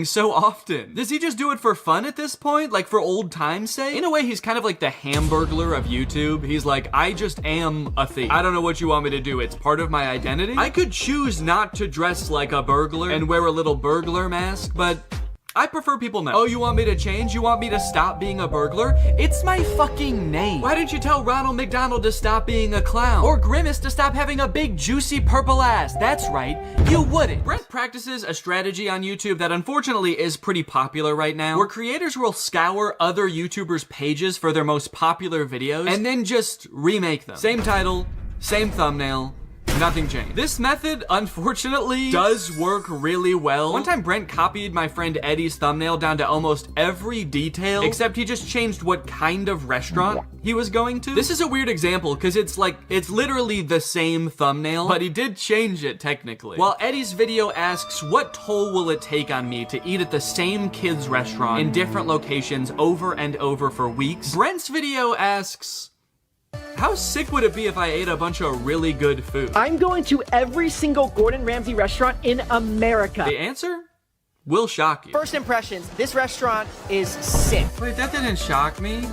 so often. Does he just do it for fun at this point? Like for old time's sake? In a way, he's kind of like the Hamburglar of YouTube. He's like, I just am a thief. I don't know what you want me to do. It's part of my identity. I could choose not to dress like a burglar and wear a little burglar mask, but I prefer people know. Oh, you want me to change? You want me to stop being a burglar? It's my fucking name. Why didn't you tell Ronald McDonald to stop being a clown? Or Grimace to stop having a big juicy purple ass? That's right, you wouldn't. Brent practices a strategy on YouTube that unfortunately is pretty popular right now, where creators will scour other YouTubers' pages for their most popular videos and then just remake them. Same title, same thumbnail, nothing changed. This method, unfortunately, does work really well. One time Brent copied my friend Eddie's thumbnail down to almost every detail, except he just changed what kind of restaurant he was going to. This is a weird example because it's literally the same thumbnail, but he did change it technically. While Eddie's video asks, what toll will it take on me to eat at the same kids' restaurant in different locations over and over for weeks? Brent's video asks, how sick would it be if I ate a bunch of really good food? I'm going to every single Gordon Ramsay restaurant in America. The answer will shock you. First impressions, this restaurant is sick. Wait, that didn't shock me.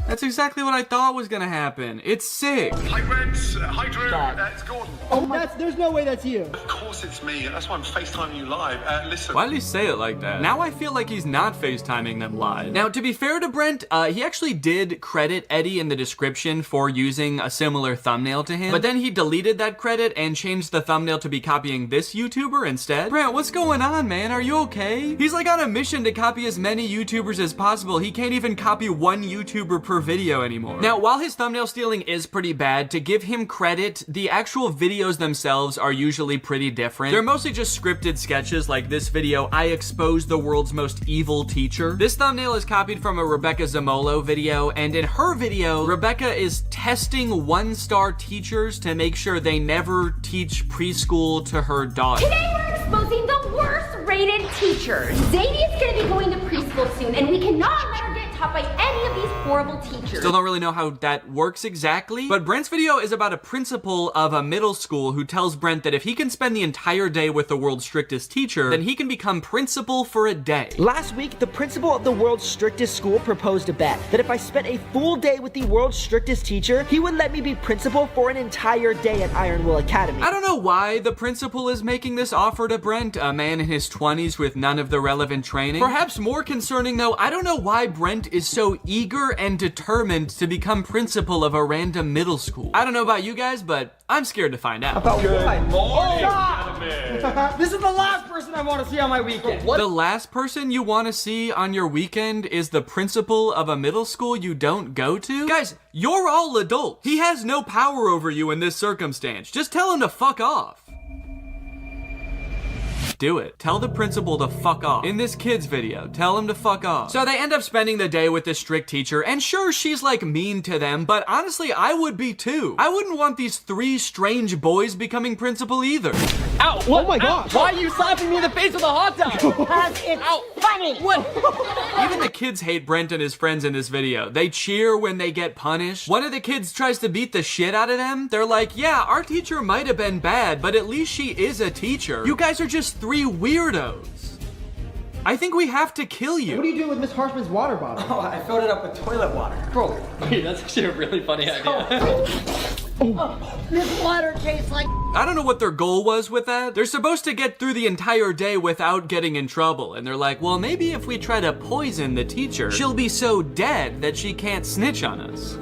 That's exactly what I thought was gonna happen. It's sick. Hi, Brent. Hi, Drew. It's Gordon. Oh, there's no way that's you. Of course it's me. That's why I'm FaceTiming you live. Listen. Why did he say it like that? Now I feel like he's not FaceTiming them live. Now, to be fair to Brent, he actually did credit Eddie in the description for using a similar thumbnail to him, but then he deleted that credit and changed the thumbnail to be copying this YouTuber instead. Brent, what's going on, man? Are you okay? He's like on a mission to copy as many YouTubers as possible. He can't even copy one YouTuber per video anymore. Now, while his thumbnail stealing is pretty bad, to give him credit, the actual videos themselves are usually pretty different. They're mostly just scripted sketches like this video, I expose the world's most evil teacher. This thumbnail is copied from a Rebecca Zamolo video, and in her video, Rebecca is testing one-star teachers to make sure they never teach preschool to her daughter. Today we're exposing the worst-rated teachers. Zadie is going to be going to preschool soon, and we cannot let her get taught by any of these horrible teachers. Still don't really know how that works exactly, but Brent's video is about a principal of a middle school who tells Brent that if he can spend the entire day with the world's strictest teacher, then he can become principal for a day. Last week, the principal of the world's strictest school proposed a bet that if I spent a full day with the world's strictest teacher, he would let me be principal for an entire day at Iron Will Academy. I don't know why the principal is making this offer to Brent, a man in his 20s with none of the relevant training. Perhaps more concerning though, I don't know why Brent is so eager and determined to become principal of a random middle school. I don't know about you guys, but I'm scared to find out. Good morning, gentlemen. This is the last person I want to see on my weekend. The last person you want to see on your weekend is the principal of a middle school you don't go to? Guys, you're all adults. He has no power over you in this circumstance. Just tell him to fuck off. Do it. Tell the principal to fuck off. In this kid's video, tell him to fuck off. So they end up spending the day with this strict teacher, and sure, she's like mean to them, but honestly, I would be too. I wouldn't want these three strange boys becoming principal either. Ow! What? Oh my god! Why are you slapping me in the face with a hot dog? Because it's funny! What? Even the kids hate Brent and his friends in this video. They cheer when they get punished. One of the kids tries to beat the shit out of them. They're like, yeah, our teacher might have been bad, but at least she is a teacher. You guys are just three weirdos. I think we have to kill you. What are you doing with Miss Harshman's water bottle? Oh, I filled it up with toilet water. Bro, Hey, that's actually a really funny idea. This water tastes like... I don't know what their goal was with that. They're supposed to get through the entire day without getting in trouble. And they're like, well, maybe if we try to poison the teacher, she'll be so dead that she can't snitch on us.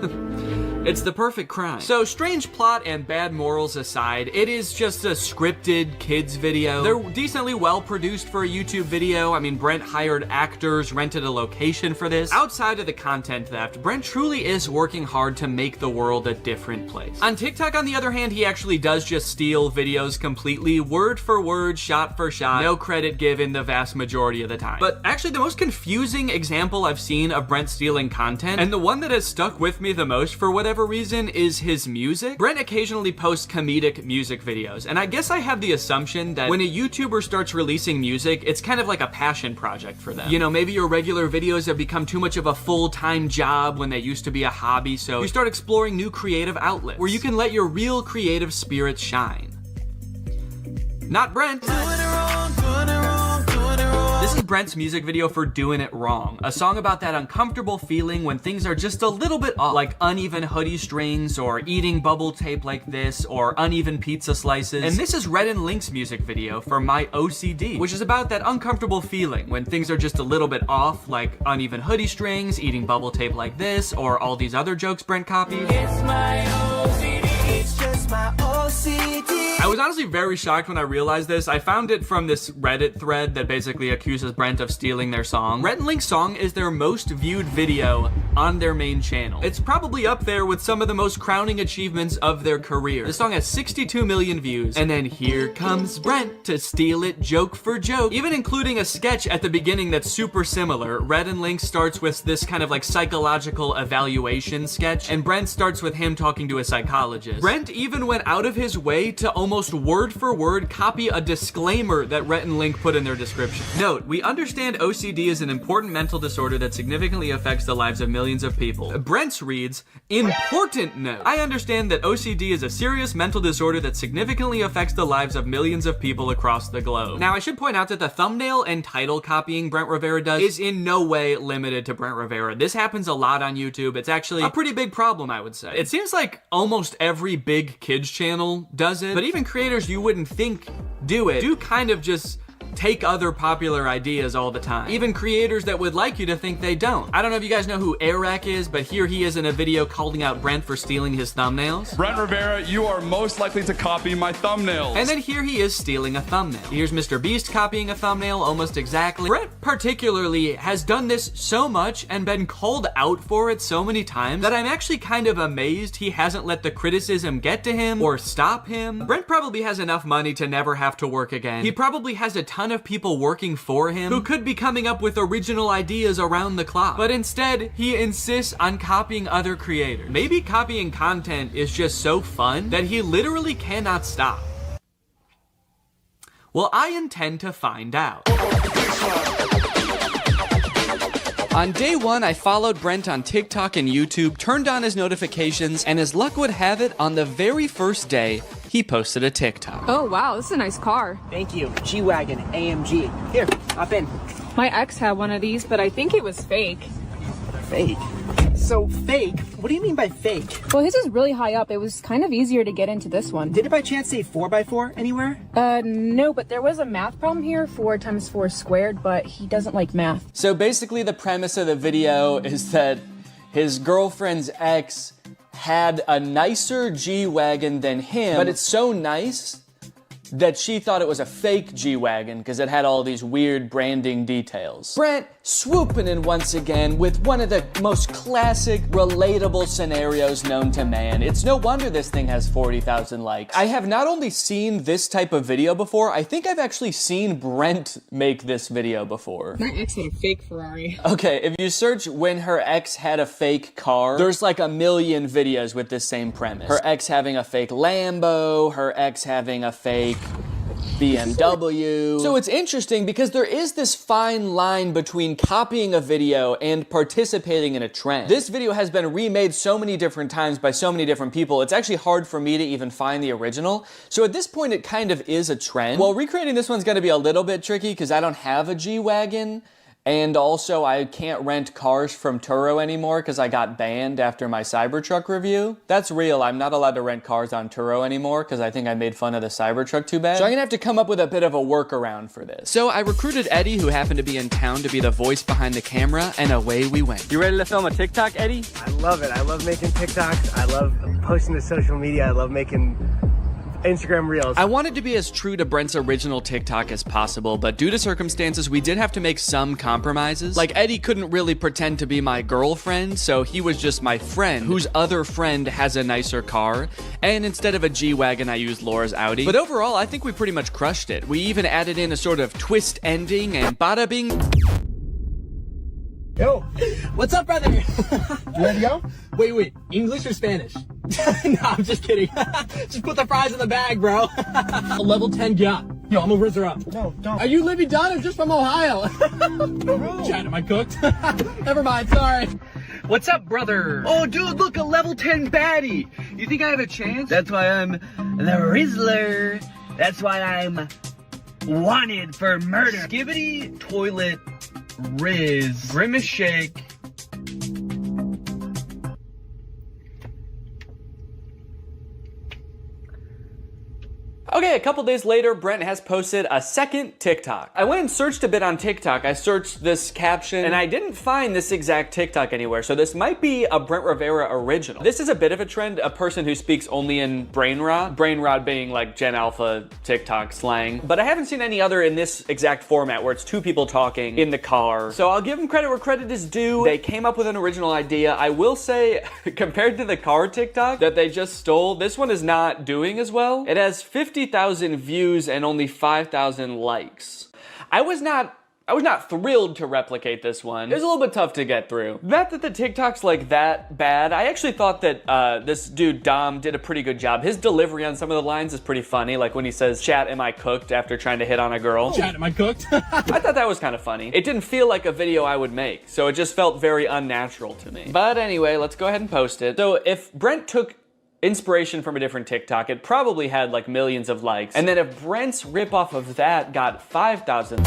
It's the perfect crime. So strange plot and bad morals aside, it is just a scripted kids video. They're decently well produced for a YouTube video. I mean, Brent hired actors, rented a location for this. Outside of the content theft, Brent truly is working hard to make the world a different place. On TikTok, on the other hand, he actually does just steal videos completely, word for word, shot for shot, no credit given the vast majority of the time. But actually, the most confusing example I've seen of Brent stealing content, and the one that has stuck with me the most for whatever reason, is his music. Brent occasionally posts comedic music videos, and I guess I have the assumption that when a YouTuber starts releasing music, it's kind of like a passion project for them. You know, maybe your regular videos have become too much of a full-time job when they used to be a hobby, so you start exploring new creative outlets where you can let your real creative spirit shine. Not Brent. This is Brent's music video for Doing It Wrong, a song about that uncomfortable feeling when things are just a little bit off, like uneven hoodie strings, or eating bubble tape like this, or uneven pizza slices. And this is Red and Link's music video for My OCD, which is about that uncomfortable feeling when things are just a little bit off, like uneven hoodie strings, eating bubble tape like this, or all these other jokes Brent copied. It's my OCD, it's just my OCD. I was honestly very shocked when I realized this. I found it from this Reddit thread that basically accuses Brent of stealing their song. Red and Link's song is their most viewed video on their main channel. It's probably up there with some of the most crowning achievements of their career. The song has 62 million views, and then here comes Brent to steal it joke for joke, even including a sketch at the beginning that's super similar. Red and Link starts with this kind of like psychological evaluation sketch, and Brent starts with him talking to a psychologist. Brent even went out of his way to almost word for word copy a disclaimer that Rhett and Link put in their description. Note, we understand OCD is an important mental disorder that significantly affects the lives of millions of people. Brent's reads, important note. I understand that OCD is a serious mental disorder that significantly affects the lives of millions of people across the globe. Now, I should point out that the thumbnail and title copying Brent Rivera does is in no way limited to Brent Rivera. This happens a lot on YouTube. It's actually a pretty big problem, I would say. It seems like almost every big kids channel does it, but even creators you wouldn't think do kind of just take other popular ideas all the time. Even creators that would like you to think they don't. I don't know if you guys know who Eric is, but here he is in a video calling out Brent for stealing his thumbnails. Brent Rivera, you are most likely to copy my thumbnails. And then here he is stealing a thumbnail. Here's Mr. Beast copying a thumbnail almost exactly. Brent particularly has done this so much and been called out for it so many times that I'm actually kind of amazed he hasn't let the criticism get to him or stop him. Brent probably has enough money to never have to work again. He probably has a ton of people working for him who could be coming up with original ideas around the clock. But instead, he insists on copying other creators. Maybe copying content is just so fun that he literally cannot stop. Well, I intend to find out. On day one, I followed Brent on TikTok and YouTube, turned on his notifications, and as luck would have it, on the very first day, he posted a TikTok. Oh wow, this is a nice car. Thank you. G-Wagon, AMG. Here, hop in. My ex had one of these, but I think it was fake. Fake? So fake? What do you mean by fake? Well, his is really high up. It was kind of easier to get into this one. Did it by chance say 4x4 anywhere? No, but there was a math problem here, 4 times 4 squared, but he doesn't like math. So basically the premise of the video is that his girlfriend's ex had a nicer G-Wagon than him, but it's so nice that she thought it was a fake G-Wagon because it had all these weird branding details. Brent swooping in once again with one of the most classic, relatable scenarios known to man. It's no wonder this thing has 40,000 likes. I have not only seen this type of video before, I think I've actually seen Brent make this video before. My ex had a fake Ferrari. Okay, if you search when her ex had a fake car, there's like a million videos with this same premise. Her ex having a fake Lambo, her ex having a fake BMW. So it's interesting because there is this fine line between copying a video and participating in a trend. This video has been remade so many different times by so many different people, it's actually hard for me to even find the original. So at this point, it kind of is a trend. Well, recreating this one's gonna be a little bit tricky because I don't have a G-Wagon. And also, I can't rent cars from Turo anymore because I got banned after my Cybertruck review. That's real. I'm not allowed to rent cars on Turo anymore because I think I made fun of the Cybertruck too bad. So I'm gonna have to come up with a bit of a workaround for this. So I recruited Eddie, who happened to be in town, to be the voice behind the camera, and away we went. You ready to film a TikTok, Eddie? I love it. I love making TikToks. I love posting to social media. I love making Instagram Reels. I wanted to be as true to Brent's original TikTok as possible, but due to circumstances, we did have to make some compromises. Like, Eddie couldn't really pretend to be my girlfriend, so he was just my friend, whose other friend has a nicer car, and instead of a G-Wagon, I used Laura's Audi. But overall, I think we pretty much crushed it. We even added in a sort of twist ending, and bada bing. Yo, what's up, brother? You ready to go? Wait, English or Spanish? No, I'm just kidding. Just put the fries in the bag, bro. A level 10 yacht. Yo, I'm gonna rizz her up. No, don't. Are you living down or just from Ohio? Chad, am I cooked? Never mind, sorry. What's up, brother? Oh, dude, look, a level 10 baddie. You think I have a chance? That's why I'm the Rizzler. That's why I'm wanted for murder. Skibbity toilet Riz. Grimace shake. Okay, a couple days later, Brent has posted a second TikTok. I went and searched a bit on TikTok. I searched this caption, and I didn't find this exact TikTok anywhere, so this might be a Brent Rivera original. This is a bit of a trend, a person who speaks only in brain rot being like Gen Alpha TikTok slang, but I haven't seen any other in this exact format where it's two people talking in the car. So I'll give them credit where credit is due. They came up with an original idea. I will say, compared to the car TikTok that they just stole, this one is not doing as well. It has 50,000 views and only 5,000 likes. I was not thrilled to replicate this one. It was a little bit tough to get through. Not that the TikTok's like that bad. I actually thought that this dude Dom did a pretty good job. His delivery on some of the lines is pretty funny, like when he says, "Chat, am I cooked?" after trying to hit on a girl. Chat, am I cooked? I thought that was kind of funny. It didn't feel like a video I would make, so it just felt very unnatural to me. But anyway, let's go ahead and post it. So if Brent took inspiration from a different TikTok, it probably had like millions of likes. And then if Brent's ripoff of that got 5,000.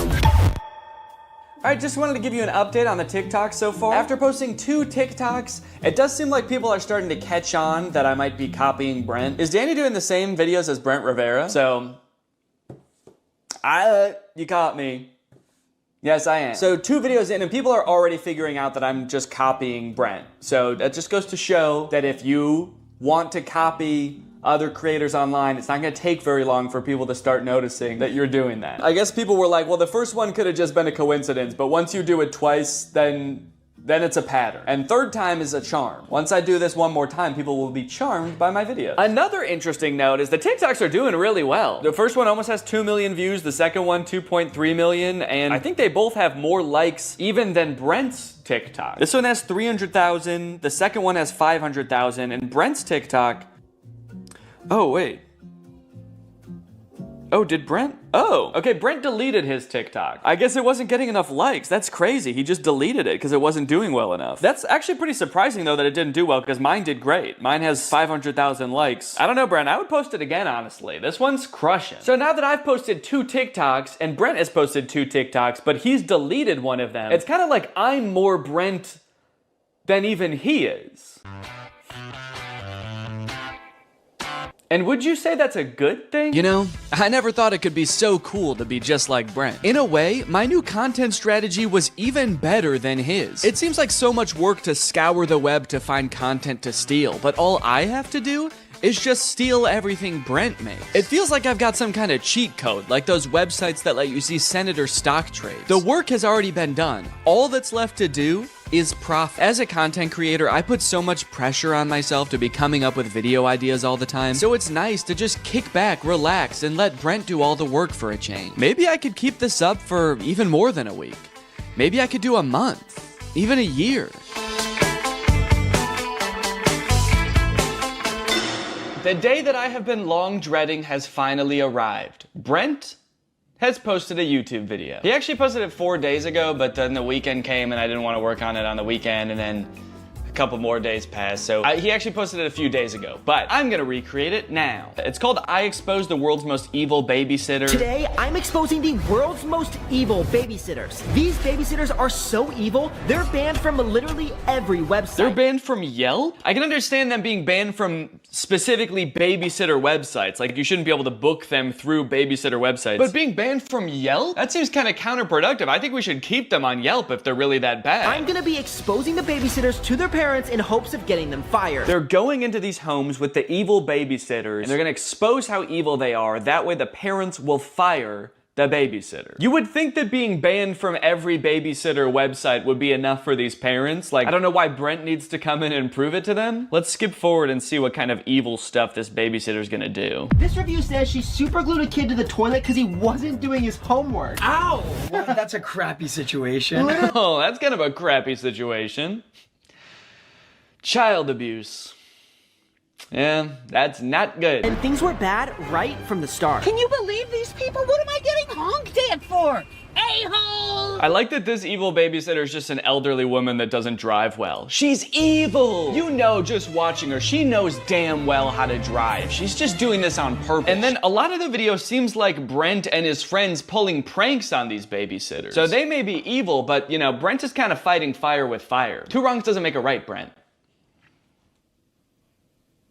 Alright, just wanted to give you an update on the TikTok so far. After posting 2 TikToks, it does seem like people are starting to catch on that I might be copying Brent. Is Danny doing the same videos as Brent Rivera? So, you caught me. Yes, I am. So 2 videos in, and people are already figuring out that I'm just copying Brent. So that just goes to show that if you want to copy other creators online, it's not gonna take very long for people to start noticing that you're doing that. I guess people were like, well, the first one could have just been a coincidence, but once you do it twice, then it's a pattern. And 3rd time is a charm. Once I do this one more time, people will be charmed by my video. Another interesting note is the TikToks are doing really well. The first one almost has 2 million views, the second one 2.3 million, and I think they both have more likes even than Brent's TikTok. This one has 300,000, the second one has 500,000, and Brent's TikTok, oh wait. Oh, did Brent? Oh, okay, Brent deleted his TikTok. I guess it wasn't getting enough likes. That's crazy. He just deleted it because it wasn't doing well enough. That's actually pretty surprising though that it didn't do well because mine did great. Mine has 500,000 likes. I don't know, Brent, I would post it again, honestly. This one's crushing. So now that I've posted 2 TikToks and Brent has posted 2 TikToks, but he's deleted one of them, it's kind of like I'm more Brent than even he is. And would you say that's a good thing? You know, I never thought it could be so cool to be just like Brent. In a way, my new content strategy was even better than his. It seems like so much work to scour the web to find content to steal, but all I have to do is just steal everything Brent makes. It feels like I've got some kind of cheat code, like those websites that let you see senator stock trades. The work has already been done. All that's left to do is profit. As a content creator, I put so much pressure on myself to be coming up with video ideas all the time, so it's nice to just kick back, relax, and let Brent do all the work for a change. Maybe I could keep this up for even more than a week. Maybe I could do a month, even a year. The day that I have been long dreading has finally arrived. Brent has posted a YouTube video. He actually posted it 4 days ago, but then the weekend came and I didn't want to work on it on the weekend, and then a couple more days passed, so he actually posted it a few days ago, but I'm gonna recreate it now. It's called I Exposed the World's Most Evil Babysitter. Today, I'm exposing the world's most evil babysitters. These babysitters are so evil, they're banned from literally every website. They're banned from Yelp? I can understand them being banned from specifically babysitter websites, like you shouldn't be able to book them through babysitter websites. But being banned from Yelp? That seems kind of counterproductive. I think we should keep them on Yelp if they're really that bad. I'm gonna be exposing the babysitters to their parents in hopes of getting them fired. They're going into these homes with the evil babysitters, and they're gonna expose how evil they are. That way the parents will fire the babysitter. You would think that being banned from every babysitter website would be enough for these parents. Like, I don't know why Brent needs to come in and prove it to them. Let's skip forward and see what kind of evil stuff this babysitter's gonna do. This review says she super glued a kid to the toilet because he wasn't doing his homework. Ow! Well, that's a crappy situation. Oh, that's kind of a crappy situation. Child abuse. Yeah, that's not good. And things were bad right from the start. Can you believe these people? What am I getting honked at for? a-hole! I like that this evil babysitter is just an elderly woman that doesn't drive well. She's evil! You know, just watching her, she knows damn well how to drive. She's just doing this on purpose. And then a lot of the video seems like Brent and his friends pulling pranks on these babysitters. So they may be evil, but you know, Brent is kind of fighting fire with fire. Two wrongs doesn't make a right, Brent.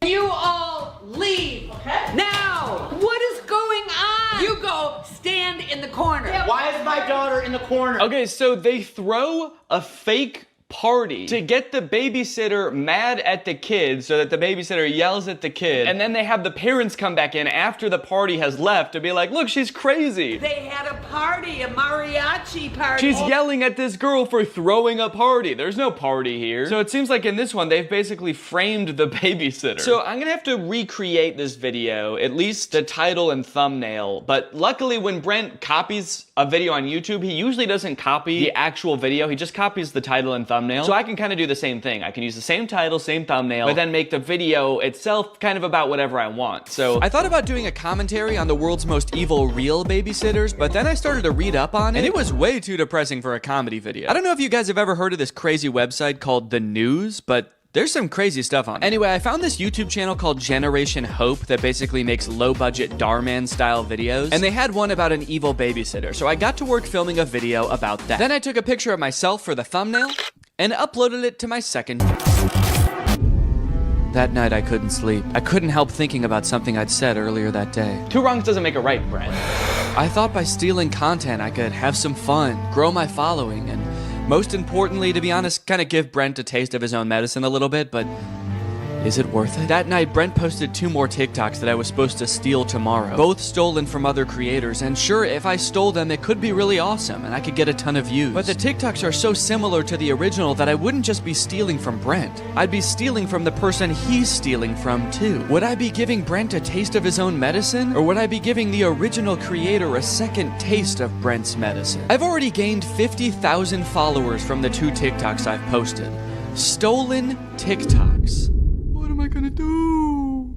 You all leave. Okay. Now, what is going on? You go stand in the corner. Why is my daughter in the corner? Okay, so they throw a fake party to get the babysitter mad at the kid so that the babysitter yells at the kid, and then they have the parents come back in after the party has left to be like, look, she's crazy. They had a party, a mariachi party. She's yelling at this girl for throwing a party. There's no party here. So it seems like in this one, they've basically framed the babysitter. So I'm gonna have to recreate this video, at least the title and thumbnail. But luckily when Brent copies a video on YouTube, he usually doesn't copy the actual video. He just copies the title and thumbnail. So I can kind of do the same thing. I can use the same title, same thumbnail, but then make the video itself kind of about whatever I want. So I thought about doing a commentary on the world's most evil real babysitters, but then I started to read up on it, and it was way too depressing for a comedy video. I don't know if you guys have ever heard of this crazy website called The News, but there's some crazy stuff on it. Anyway, I found this YouTube channel called Generation Hope that basically makes low-budget Darman style videos, and they had one about an evil babysitter, so I got to work filming a video about that. Then I took a picture of myself for the thumbnail, and uploaded it to my second. That night I couldn't sleep. I couldn't help thinking about something I'd said earlier that day. Two wrongs doesn't make a right, Brent. I thought by stealing content I could have some fun, grow my following, and most importantly, to be honest, kind of give Brent a taste of his own medicine a little bit, but is it worth it? That night, Brent posted 2 more TikToks that I was supposed to steal tomorrow. Both stolen from other creators, and sure, if I stole them, it could be really awesome, and I could get a ton of views. But the TikToks are so similar to the original that I wouldn't just be stealing from Brent. I'd be stealing from the person he's stealing from, too. Would I be giving Brent a taste of his own medicine? Or would I be giving the original creator a second taste of Brent's medicine? I've already gained 50,000 followers from the 2 TikToks I've posted. Stolen TikToks. What am I gonna do?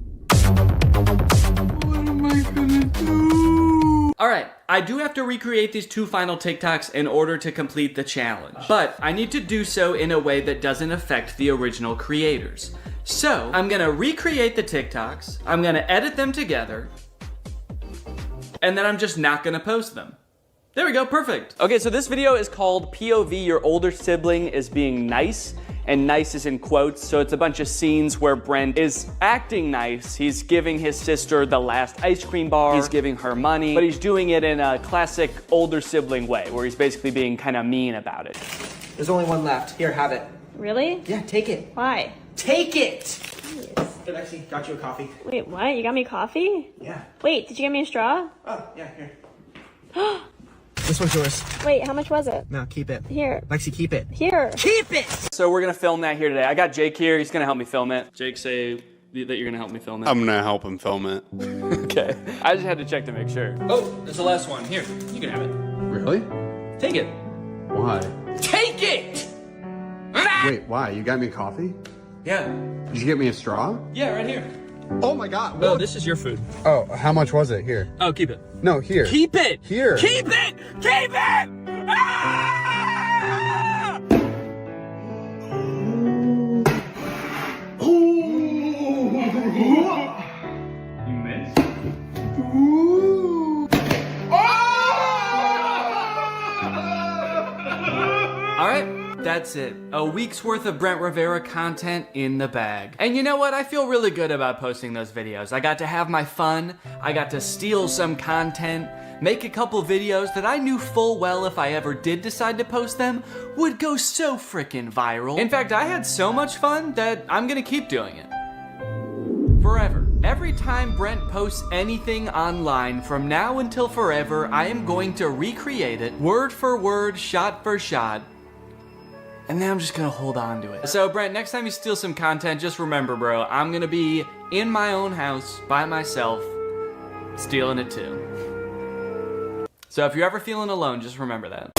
What am I gonna do? Alright, I do have to recreate these 2 final TikToks in order to complete the challenge. But I need to do so in a way that doesn't affect the original creators. So, I'm gonna recreate the TikToks, I'm gonna edit them together, and then I'm just not gonna post them. There we go, perfect. Okay, so this video is called POV Your Older Sibling is Being Nice. And nice is in quotes, so it's a bunch of scenes where Brent is acting nice. He's giving his sister the last ice cream bar, he's giving her money, but he's doing it in a classic older sibling way, where he's basically being kind of mean about it. There's only one left. Here, have it. Really? Yeah, take it. Why? Take it! Jeez. Hey, Lexi, got you a coffee. Wait, what? You got me coffee? Yeah. Wait, did you get me a straw? Oh, yeah, here. This one's yours. Wait, how much was it? No, keep it. Here. Lexi, keep it. Here. Keep it! So we're gonna film that here today. I got Jake here, he's gonna help me film it. Jake, say that you're gonna help me film it. I'm gonna help him film it. Okay. I just had to check to make sure. Oh, that's the last one. Here, you can have it. Really? Take it. Why? Take it! Wait, why? You got me coffee? Yeah. Did you get me a straw? Yeah, right here. Oh my god. Oh, this is your food. Oh, how much was it? Here. Oh, keep it. No, here. Keep it! Here. Keep it! Keep it! Ah! You missed? All right, that's it. A week's worth of Brent Rivera content in the bag. And you know what? I feel really good about posting those videos. I got to have my fun. I got to steal some content, make a couple videos that I knew full well if I ever did decide to post them would go so freaking viral. In fact, I had so much fun that I'm gonna keep doing it. Forever. Every time Brent posts anything online from now until forever, I am going to recreate it word for word, shot for shot, and then I'm just gonna hold on to it. So Brent, next time you steal some content, just remember, bro, I'm gonna be in my own house by myself, stealing it too. So if you're ever feeling alone, just remember that.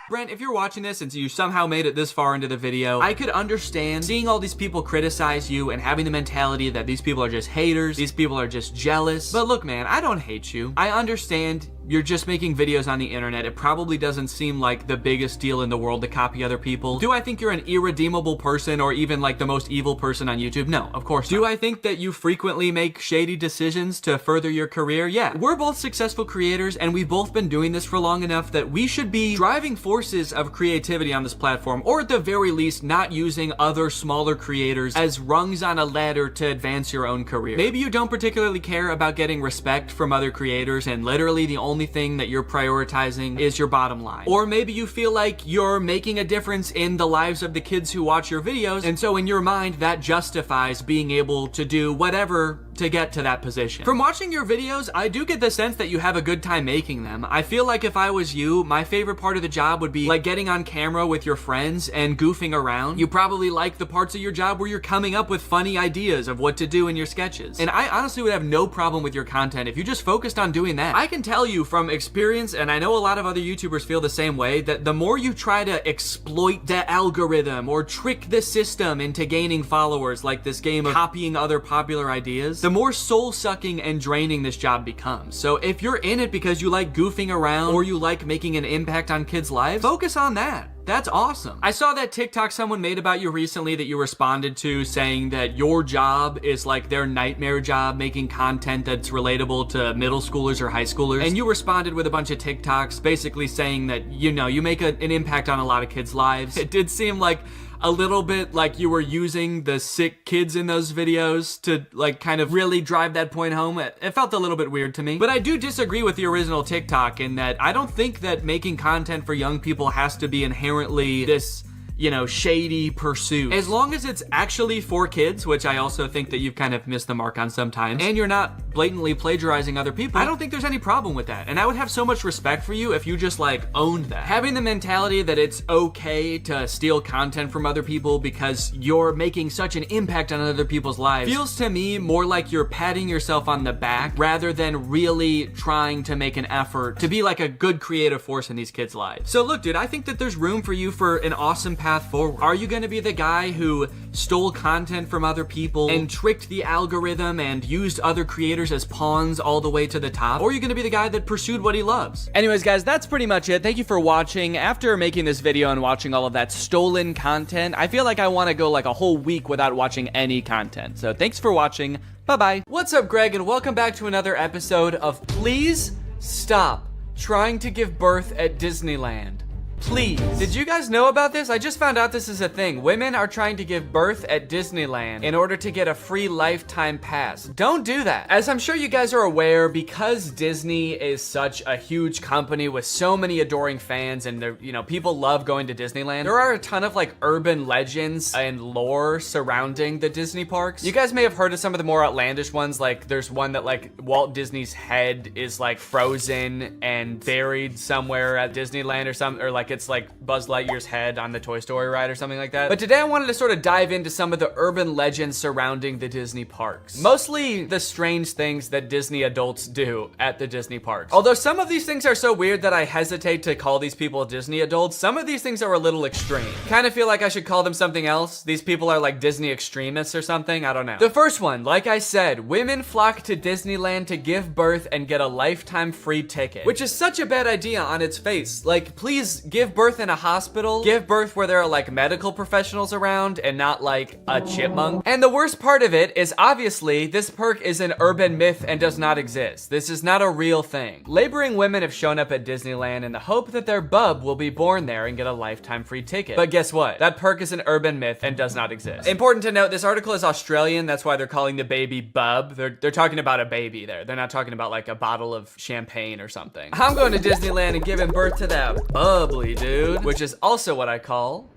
Brent, if you're watching this and you somehow made it this far into the video, I could understand seeing all these people criticize you and having the mentality that these people are just haters, these people are just jealous. But look, man, I don't hate you. I understand you're just making videos on the internet. It probably doesn't seem like the biggest deal in the world to copy other people. Do I think you're an irredeemable person or even like the most evil person on YouTube? No, of course not. Do I think that you frequently make shady decisions to further your career? Yeah. We're both successful creators and we've both been doing this for long enough that we should be driving forces of creativity on this platform, or at the very least not using other smaller creators as rungs on a ladder to advance your own career. Maybe you don't particularly care about getting respect from other creators and literally the only thing that you're prioritizing is your bottom line. Or maybe you feel like you're making a difference in the lives of the kids who watch your videos, and so in your mind that justifies being able to do whatever to get to that position. From watching your videos, I do get the sense that you have a good time making them. I feel like if I was you, my favorite part of the job would be like getting on camera with your friends and goofing around. You probably like the parts of your job where you're coming up with funny ideas of what to do in your sketches. And I honestly would have no problem with your content if you just focused on doing that. I can tell you from experience, and I know a lot of other YouTubers feel the same way, that the more you try to exploit the algorithm or trick the system into gaining followers, like this game of copying other popular ideas, the more soul-sucking and draining this job becomes. So if you're in it because you like goofing around or you like making an impact on kids' lives, focus on that. That's awesome. I saw that TikTok someone made about you recently that you responded to, saying that your job is like their nightmare job, making content that's relatable to middle schoolers or high schoolers. And you responded with a bunch of TikToks basically saying that, you know, you make an impact on a lot of kids' lives. It did seem like a little bit like you were using the sick kids in those videos to like kind of really drive that point home. It felt a little bit weird to me. But I do disagree with the original TikTok in that I don't think that making content for young people has to be inherently this, you know, shady pursuit. As long as it's actually for kids, which I also think that you've kind of missed the mark on sometimes, and you're not blatantly plagiarizing other people, I don't think there's any problem with that. And I would have so much respect for you if you just like owned that. Having the mentality that it's okay to steal content from other people because you're making such an impact on other people's lives feels to me more like you're patting yourself on the back rather than really trying to make an effort to be like a good creative force in these kids' lives. So look, dude, I think that there's room for you for an awesome path forward. Are you going to be the guy who stole content from other people and tricked the algorithm and used other creators as pawns all the way to the top? Or are you going to be the guy that pursued what he loves? Anyways, guys, that's pretty much it. Thank you for watching. After making this video and watching all of that stolen content, I feel like I want to go like a whole week without watching any content. So thanks for watching. Bye-bye. What's up, Greg, and welcome back to another episode of Please Stop Trying to Give Birth at Disneyland. Please. Did you guys know about this? I just found out this is a thing. Women are trying to give birth at Disneyland in order to get a free lifetime pass. Don't do that. As I'm sure you guys are aware, because Disney is such a huge company with so many adoring fans and they're, you know, people love going to Disneyland, there are a ton of like urban legends and lore surrounding the Disney parks. You guys may have heard of some of the more outlandish ones, like there's one that like Walt Disney's head is like frozen and buried somewhere at Disneyland or something, or like it's like Buzz Lightyear's head on the Toy Story ride or something like that. But today I wanted to sort of dive into some of the urban legends surrounding the Disney parks. Mostly the strange things that Disney adults do at the Disney parks. Although some of these things are so weird that I hesitate to call these people Disney adults, some of these things are a little extreme. Kind of feel like I should call them something else. These people are like Disney extremists or something, I don't know. The first one, like I said, women flock to Disneyland to give birth and get a lifetime free ticket, which is such a bad idea on its face. Like, please give birth in a hospital, give birth where there are like medical professionals around and not like a chipmunk. And the worst part of it is obviously this perk is an urban myth and does not exist. This is not a real thing. Laboring women have shown up at Disneyland in the hope that their bub will be born there and get a lifetime free ticket. But guess what? That perk is an urban myth and does not exist. Important to note, this article is Australian. That's why they're calling the baby bub. They're talking about a baby there. They're not talking about like a bottle of champagne or something. I'm going to Disneyland and giving birth to that bubbly dude, which is also what I call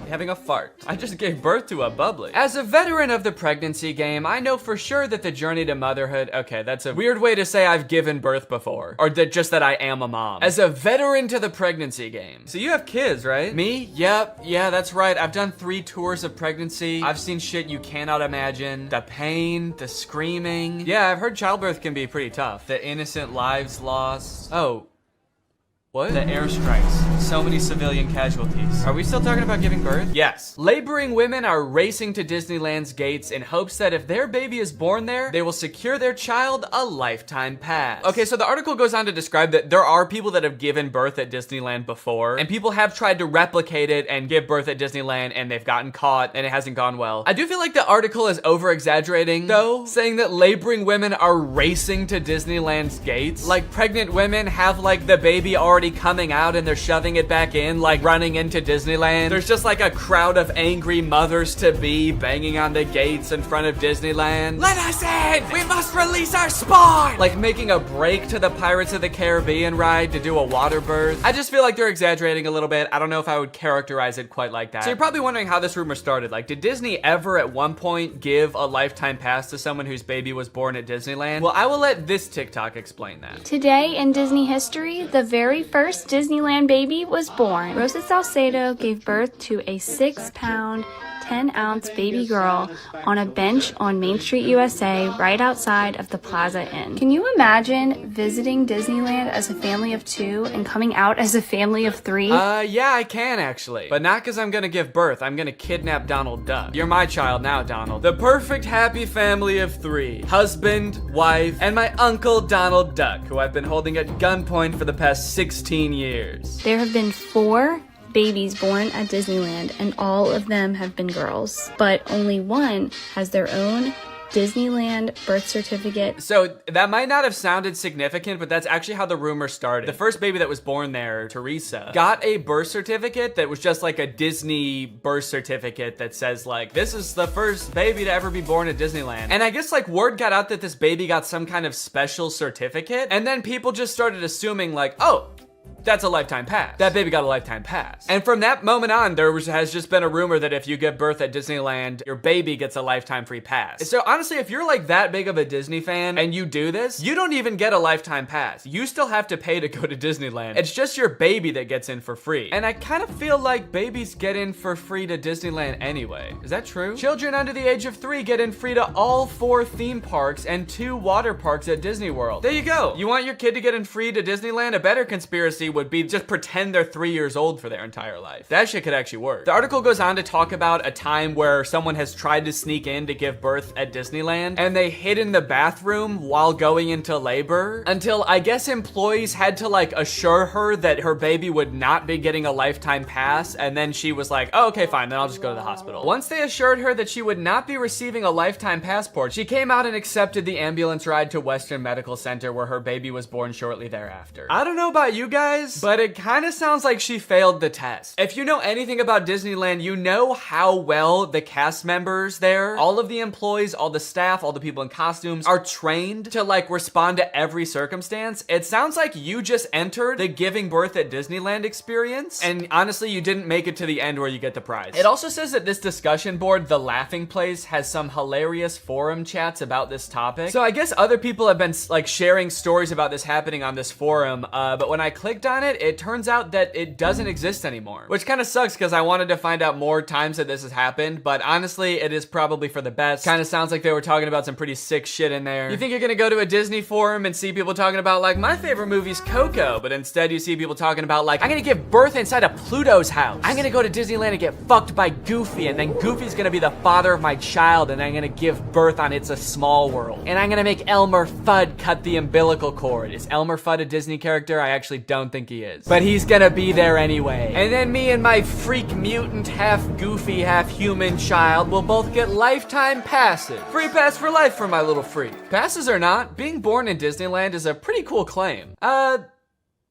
having a fart. I just gave birth to a bubbly. As a veteran of the pregnancy game, I know for sure that the journey to motherhood, okay, that's a weird way to say I've given birth before, or just that I am a mom. As a veteran to the pregnancy game. So you have kids, right? Me? Yep, yeah, that's right. I've done 3 tours of pregnancy. I've seen shit you cannot imagine. The pain, the screaming. Yeah, I've heard childbirth can be pretty tough. The innocent lives lost. Oh. What? The airstrikes. So many civilian casualties. Are we still talking about giving birth? Yes. Laboring women are racing to Disneyland's gates in hopes that if their baby is born there, they will secure their child a lifetime pass. Okay, so the article goes on to describe that there are people that have given birth at Disneyland before, and people have tried to replicate it and give birth at Disneyland, and they've gotten caught, and it hasn't gone well. I do feel like the article is over-exaggerating, though, saying that laboring women are racing to Disneyland's gates. Like, pregnant women have, like, the baby already coming out and they're shoving it back in, like running into Disneyland. There's just like a crowd of angry mothers-to-be banging on the gates in front of Disneyland. Let us in! We must release our spawn! Like making a break to the Pirates of the Caribbean ride to do a water birth. I just feel like they're exaggerating a little bit. I don't know if I would characterize it quite like that. So you're probably wondering how this rumor started. Like, did Disney ever at one point give a lifetime pass to someone whose baby was born at Disneyland? Well, I will let this TikTok explain that. Today in Disney history, the very first Disneyland baby was born. Rosa Salcedo gave birth to a 6-pound, 10-ounce baby girl on a bench on Main Street, USA, right outside of the Plaza Inn. Can you imagine visiting Disneyland as a family of 2 and coming out as a family of 3? Yeah, I can actually. But not because I'm gonna give birth. I'm gonna kidnap Donald Duck. You're my child now, Donald. The perfect happy family of 3. Husband, wife, and my uncle Donald Duck, who I've been holding at gunpoint for the past 16 years. There have been 4 babies born at Disneyland, and all of them have been girls, but only one has their own Disneyland birth certificate. So that might not have sounded significant, but that's actually how the rumor started. The first baby that was born there, Teresa, got a birth certificate that was just like a Disney birth certificate that says like, this is the first baby to ever be born at Disneyland. And I guess like word got out that this baby got some kind of special certificate, and then people just started assuming like, oh, that's a lifetime pass. That baby got a lifetime pass. And from that moment on, has just been a rumor that if you give birth at Disneyland, your baby gets a lifetime free pass. So honestly, if you're like that big of a Disney fan and you do this, you don't even get a lifetime pass. You still have to pay to go to Disneyland. It's just your baby that gets in for free. And I kind of feel like babies get in for free to Disneyland anyway. Is that true? Children under the age of 3 get in free to all 4 theme parks and 2 water parks at Disney World. There you go. You want your kid to get in free to Disneyland? A better conspiracy would be just pretend they're 3 years old for their entire life. That shit could actually work. The article goes on to talk about a time where someone has tried to sneak in to give birth at Disneyland, and they hid in the bathroom while going into labor until I guess employees had to like assure her that her baby would not be getting a lifetime pass, and then she was like, oh, okay, fine, then I'll just go to the hospital. Once they assured her that she would not be receiving a lifetime passport, she came out and accepted the ambulance ride to Western Medical Center where her baby was born shortly thereafter. I don't know about you guys, but it kind of sounds like she failed the test. If you know anything about Disneyland, you know how well the cast members there, all of the employees, all the staff, all the people in costumes are trained to like respond to every circumstance. It sounds like you just entered the giving birth at Disneyland experience, and honestly, you didn't make it to the end where you get the prize. It also says that this discussion board, The Laughing Place, has some hilarious forum chats about this topic. So I guess other people have been like sharing stories about this happening on this forum, but when I clicked on it, it turns out that it doesn't exist anymore, which kind of sucks because I wanted to find out more times that this has happened, but honestly, it is probably for the best. Kind of sounds like they were talking about some pretty sick shit in there. You think you're gonna go to a Disney forum and see people talking about like, my favorite movie's Coco, but instead you see people talking about like, I'm gonna give birth inside of Pluto's house. I'm gonna go to Disneyland and get fucked by Goofy, and then Goofy's gonna be the father of my child, and I'm gonna give birth on It's a Small World. And I'm gonna make Elmer Fudd cut the umbilical cord. Is Elmer Fudd a Disney character? I actually don't think he is. But he's gonna be there anyway. And then me and my freak mutant, half goofy, half human child will both get lifetime passes. Free pass for life for my little freak. Passes or not, being born in Disneyland is a pretty cool claim.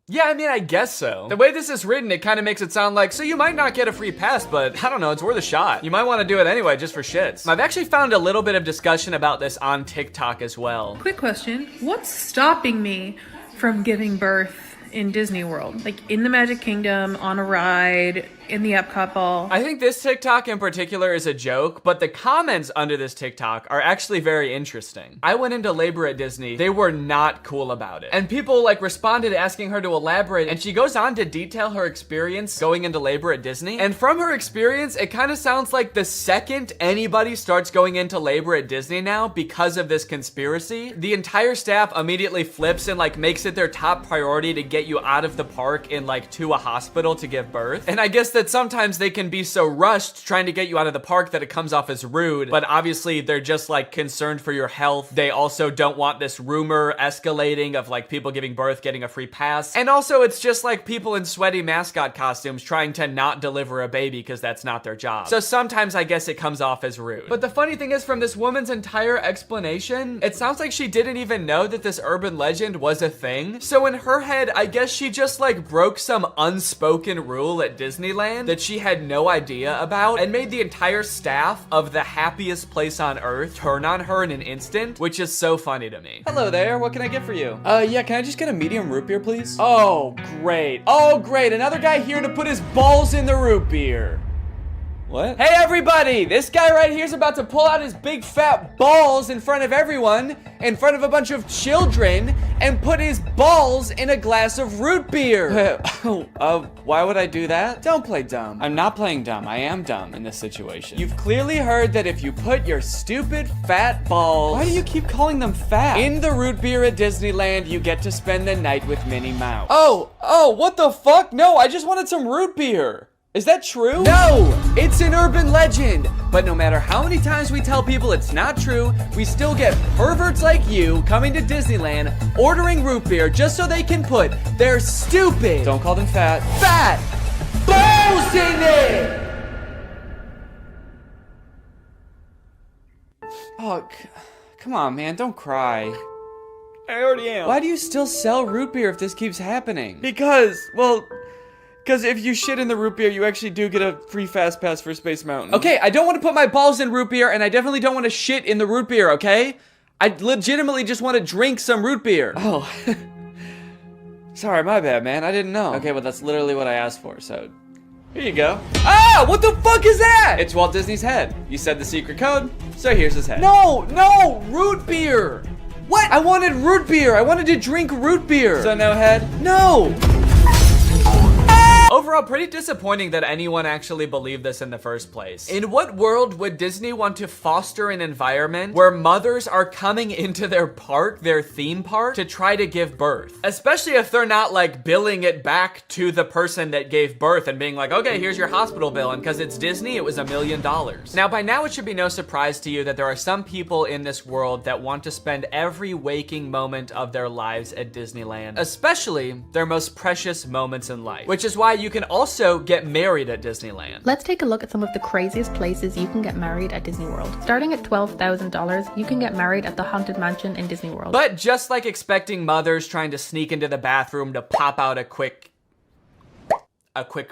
Yeah, I mean, I guess so. The way this is written, it kind of makes it sound like, so you might not get a free pass, but I don't know, it's worth a shot. You might want to do it anyway, just for shits. I've actually found a little bit of discussion about this on TikTok as well. Quick question, what's stopping me from giving birth in Disney World? Like in the Magic Kingdom, on a ride, in the Epcot ball? I think this TikTok in particular is a joke, but the comments under this TikTok are actually very interesting. I went into labor at Disney. They were not cool about it. And people like responded asking her to elaborate, and she goes on to detail her experience going into labor at Disney. And from her experience, it kind of sounds like the second anybody starts going into labor at Disney now because of this conspiracy, the entire staff immediately flips and like makes it their top priority to get get you out of the park and like to a hospital to give birth. And I guess that sometimes they can be so rushed trying to get you out of the park that it comes off as rude, but obviously they're just like concerned for your health. They also don't want this rumor escalating of like people giving birth getting a free pass. And also it's just like people in sweaty mascot costumes trying to not deliver a baby because that's not their job. So sometimes I guess it comes off as rude. But the funny thing is, from this woman's entire explanation, it sounds like she didn't even know that this urban legend was a thing. So in her head, I guess she just like broke some unspoken rule at Disneyland that she had no idea about and made the entire staff of the happiest place on earth turn on her in an instant, which is so funny to me. Hello there, what can I get for you? Yeah, can I just get a medium root beer, please? Oh, great. Oh, great, another guy here to put his balls in the root beer. What? Hey everybody, this guy right here is about to pull out his big fat balls in front of everyone, in front of a bunch of children, and put his balls in a glass of root beer. Why would I do that? Don't play dumb. I'm not playing dumb. I am dumb in this situation. You've clearly heard that if you put your stupid fat balls— Why do you keep calling them fat? In the root beer at Disneyland, you get to spend the night with Minnie Mouse. Oh, what the fuck? No, I just wanted some root beer. Is that true? No, it's an urban legend. But no matter how many times we tell people it's not true, we still get perverts like you coming to Disneyland, ordering root beer just so they can put their stupid— Don't call them fat balls in it. Oh, come on, man, don't cry. I already am. Why do you still sell root beer if this keeps happening? Because if you shit in the root beer, you actually do get a free fast pass for Space Mountain. Okay, I don't want to put my balls in root beer, and I definitely don't want to shit in the root beer, okay? I legitimately just want to drink some root beer. Oh. Sorry, my bad, man. I didn't know. Okay, well, that's literally what I asked for, so here you go. Ah, what the fuck is that? It's Walt Disney's head. You said the secret code, so here's his head. No, root beer. What? I wanted root beer. I wanted to drink root beer. So no head? No. Overall, pretty disappointing that anyone actually believed this in the first place. In what world would Disney want to foster an environment where mothers are coming into their park, their theme park, to try to give birth? Especially if they're not like billing it back to the person that gave birth and being like, okay, here's your hospital bill, and because it's Disney, it was $1 million. Now, by now, it should be no surprise to you that there are some people in this world that want to spend every waking moment of their lives at Disneyland, especially their most precious moments in life, which is why you can also get married at Disneyland. Let's take a look at some of the craziest places you can get married at Disney World. Starting at $12,000, you can get married at the Haunted Mansion in Disney World. But just like expecting mothers trying to sneak into the bathroom to pop out a quick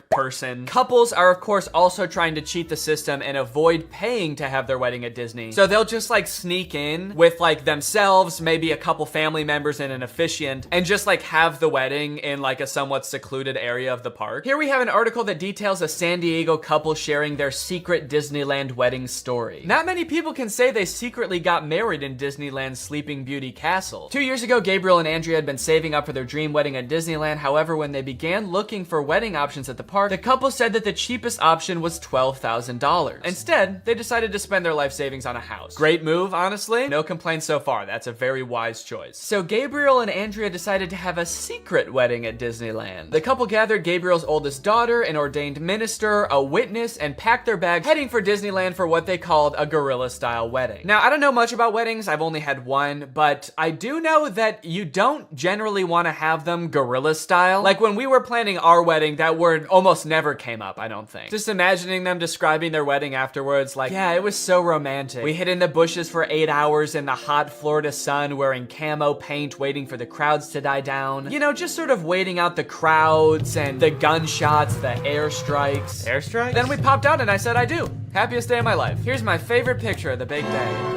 person, couples are of course also trying to cheat the system and avoid paying to have their wedding at Disney. So they'll just like sneak in with like themselves, maybe a couple family members and an officiant, and just like have the wedding in like a somewhat secluded area of the park. Here we have an article that details a San Diego couple sharing their secret Disneyland wedding story. Not many people can say they secretly got married in Disneyland's Sleeping Beauty Castle. 2 years ago, Gabriel and Andrea had been saving up for their dream wedding at Disneyland. However, when they began looking for wedding options at the park, the couple said that the cheapest option was $12,000. Instead, they decided to spend their life savings on a house. Great move, honestly. No complaints so far. That's a very wise choice. So Gabriel and Andrea decided to have a secret wedding at Disneyland. The couple gathered Gabriel's oldest daughter, an ordained minister, a witness, and packed their bags, heading for Disneyland for what they called a guerrilla-style wedding. Now, I don't know much about weddings. I've only had one, but I do know that you don't generally want to have them guerrilla-style. Like when we were planning our wedding, that word almost never came up, I don't think. Just imagining them describing their wedding afterwards, like, yeah, it was so romantic. We hid in the bushes for 8 hours in the hot Florida sun wearing camo paint, waiting for the crowds to die down. You know, just sort of waiting out the crowds and the gunshots, the airstrikes. Airstrikes? Then we popped out and I said I do. Happiest day of my life. Here's my favorite picture of the big day.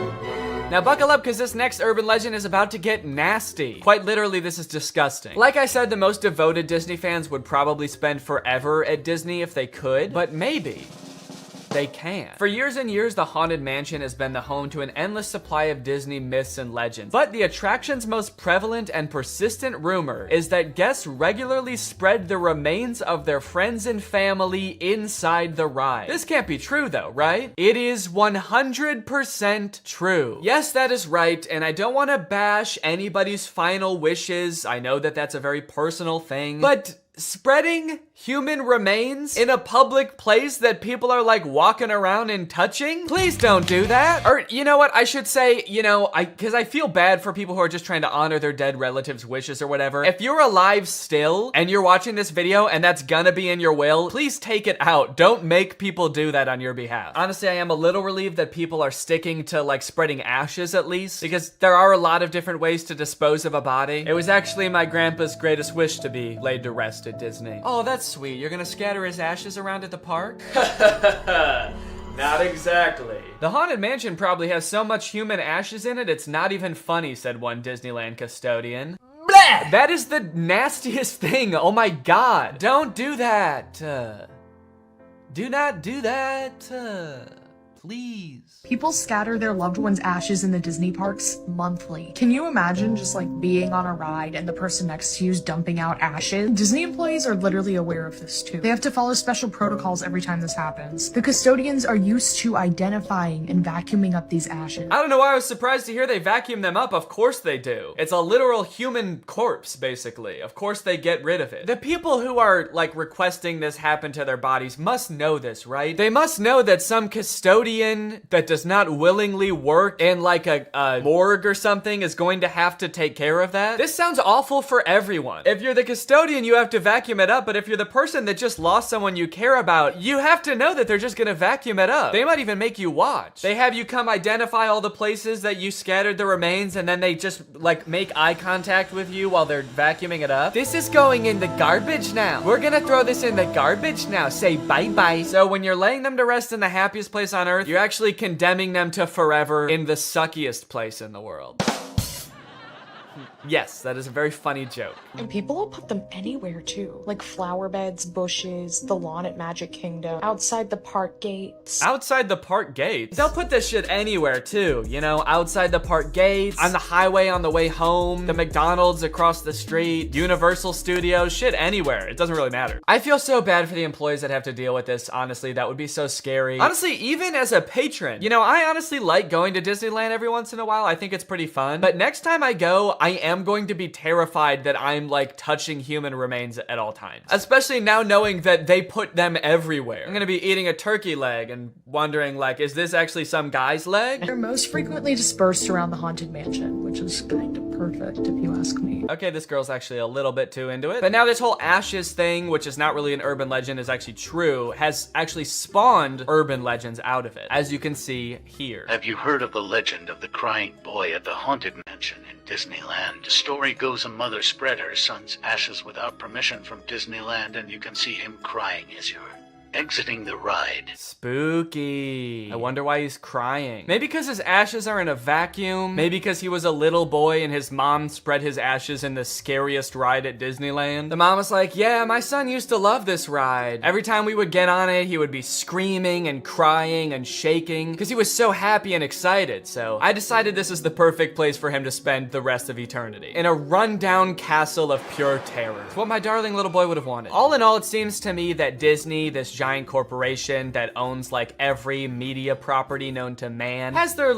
Now buckle up, because this next urban legend is about to get nasty. Quite literally, this is disgusting. Like I said, the most devoted Disney fans would probably spend forever at Disney if they could, but maybe they can. For years and years, the Haunted Mansion has been the home to an endless supply of Disney myths and legends. But the attraction's most prevalent and persistent rumor is that guests regularly spread the remains of their friends and family inside the ride. This can't be true though, right? It is 100% true. Yes, that is right, and I don't want to bash anybody's final wishes. I know that that's a very personal thing, but spreading human remains in a public place that people are like walking around and touching? Please don't do that. Or you know what, I should say, because I feel bad for people who are just trying to honor their dead relatives' wishes or whatever. If you're alive still and you're watching this video and that's gonna be in your will, please take it out. Don't make people do that on your behalf. Honestly, I am a little relieved that people are sticking to like spreading ashes at least, because there are a lot of different ways to dispose of a body. It was actually my grandpa's greatest wish to be laid to rest at Disney. Oh, that's sweet. You're gonna scatter his ashes around at the park? Not exactly. The Haunted Mansion probably has so much human ashes in it, it's not even funny, said one Disneyland custodian. Blah! That is the nastiest thing. Oh my god. Don't do that. Do not do that. Please. People scatter their loved ones' ashes in the Disney parks monthly. Can you imagine just like being on a ride and the person next to you is dumping out ashes? Disney employees are literally aware of this too. They have to follow special protocols every time this happens. The custodians are used to identifying and vacuuming up these ashes. I don't know why I was surprised to hear they vacuum them up. Of course they do. It's a literal human corpse, basically. Of course they get rid of it. The people who are like requesting this happen to their bodies must know this, right? They must know that some custodian that does not willingly work in like a morgue or something is going to have to take care of that. This sounds awful for everyone. If you're the custodian, you have to vacuum it up, but if you're the person that just lost someone you care about, you have to know that they're just gonna vacuum it up. They might even make you watch. They have you come identify all the places that you scattered the remains, and then they just like make eye contact with you while they're vacuuming it up. This is going in the garbage now. We're gonna throw this in the garbage now. Say bye-bye. So when you're laying them to rest in the happiest place on earth, you're actually condemning them to forever in the suckiest place in the world. Yes, that is a very funny joke. And people will put them anywhere too. Like flower beds, bushes, the lawn at Magic Kingdom, outside the park gates. Outside the park gates? They'll put this shit anywhere too, you know? Outside the park gates, on the highway on the way home, the McDonald's across the street, Universal Studios, shit anywhere. It doesn't really matter. I feel so bad for the employees that have to deal with this, honestly. That would be so scary. Honestly, even as a patron, you know, I honestly like going to Disneyland every once in a while. I think it's pretty fun. But next time I go, I am going to be terrified that I'm like touching human remains at all times. Especially now knowing that they put them everywhere. I'm gonna be eating a turkey leg and wondering like, is this actually some guy's leg? They're most frequently dispersed around the Haunted Mansion, which is kind of perfect if you ask me. Okay, this girl's actually a little bit too into it. But now this whole ashes thing, which is not really an urban legend, is actually true, has actually spawned urban legends out of it, as you can see here. Have you heard of the legend of the crying boy at the Haunted Mansion in Disneyland? The story goes a mother spread her son's ashes without permission from Disneyland, and you can see him crying as you're exiting the ride. Spooky. I wonder why he's crying. Maybe because his ashes are in a vacuum. Maybe because he was a little boy and his mom spread his ashes in the scariest ride at Disneyland. The mom was like, yeah, my son used to love this ride. Every time we would get on it, he would be screaming and crying and shaking because he was so happy and excited. So I decided this is the perfect place for him to spend the rest of eternity. In a rundown castle of pure terror. It's what my darling little boy would have wanted. All in all, it seems to me that Disney, this giant corporation that owns like every media property known to man, has their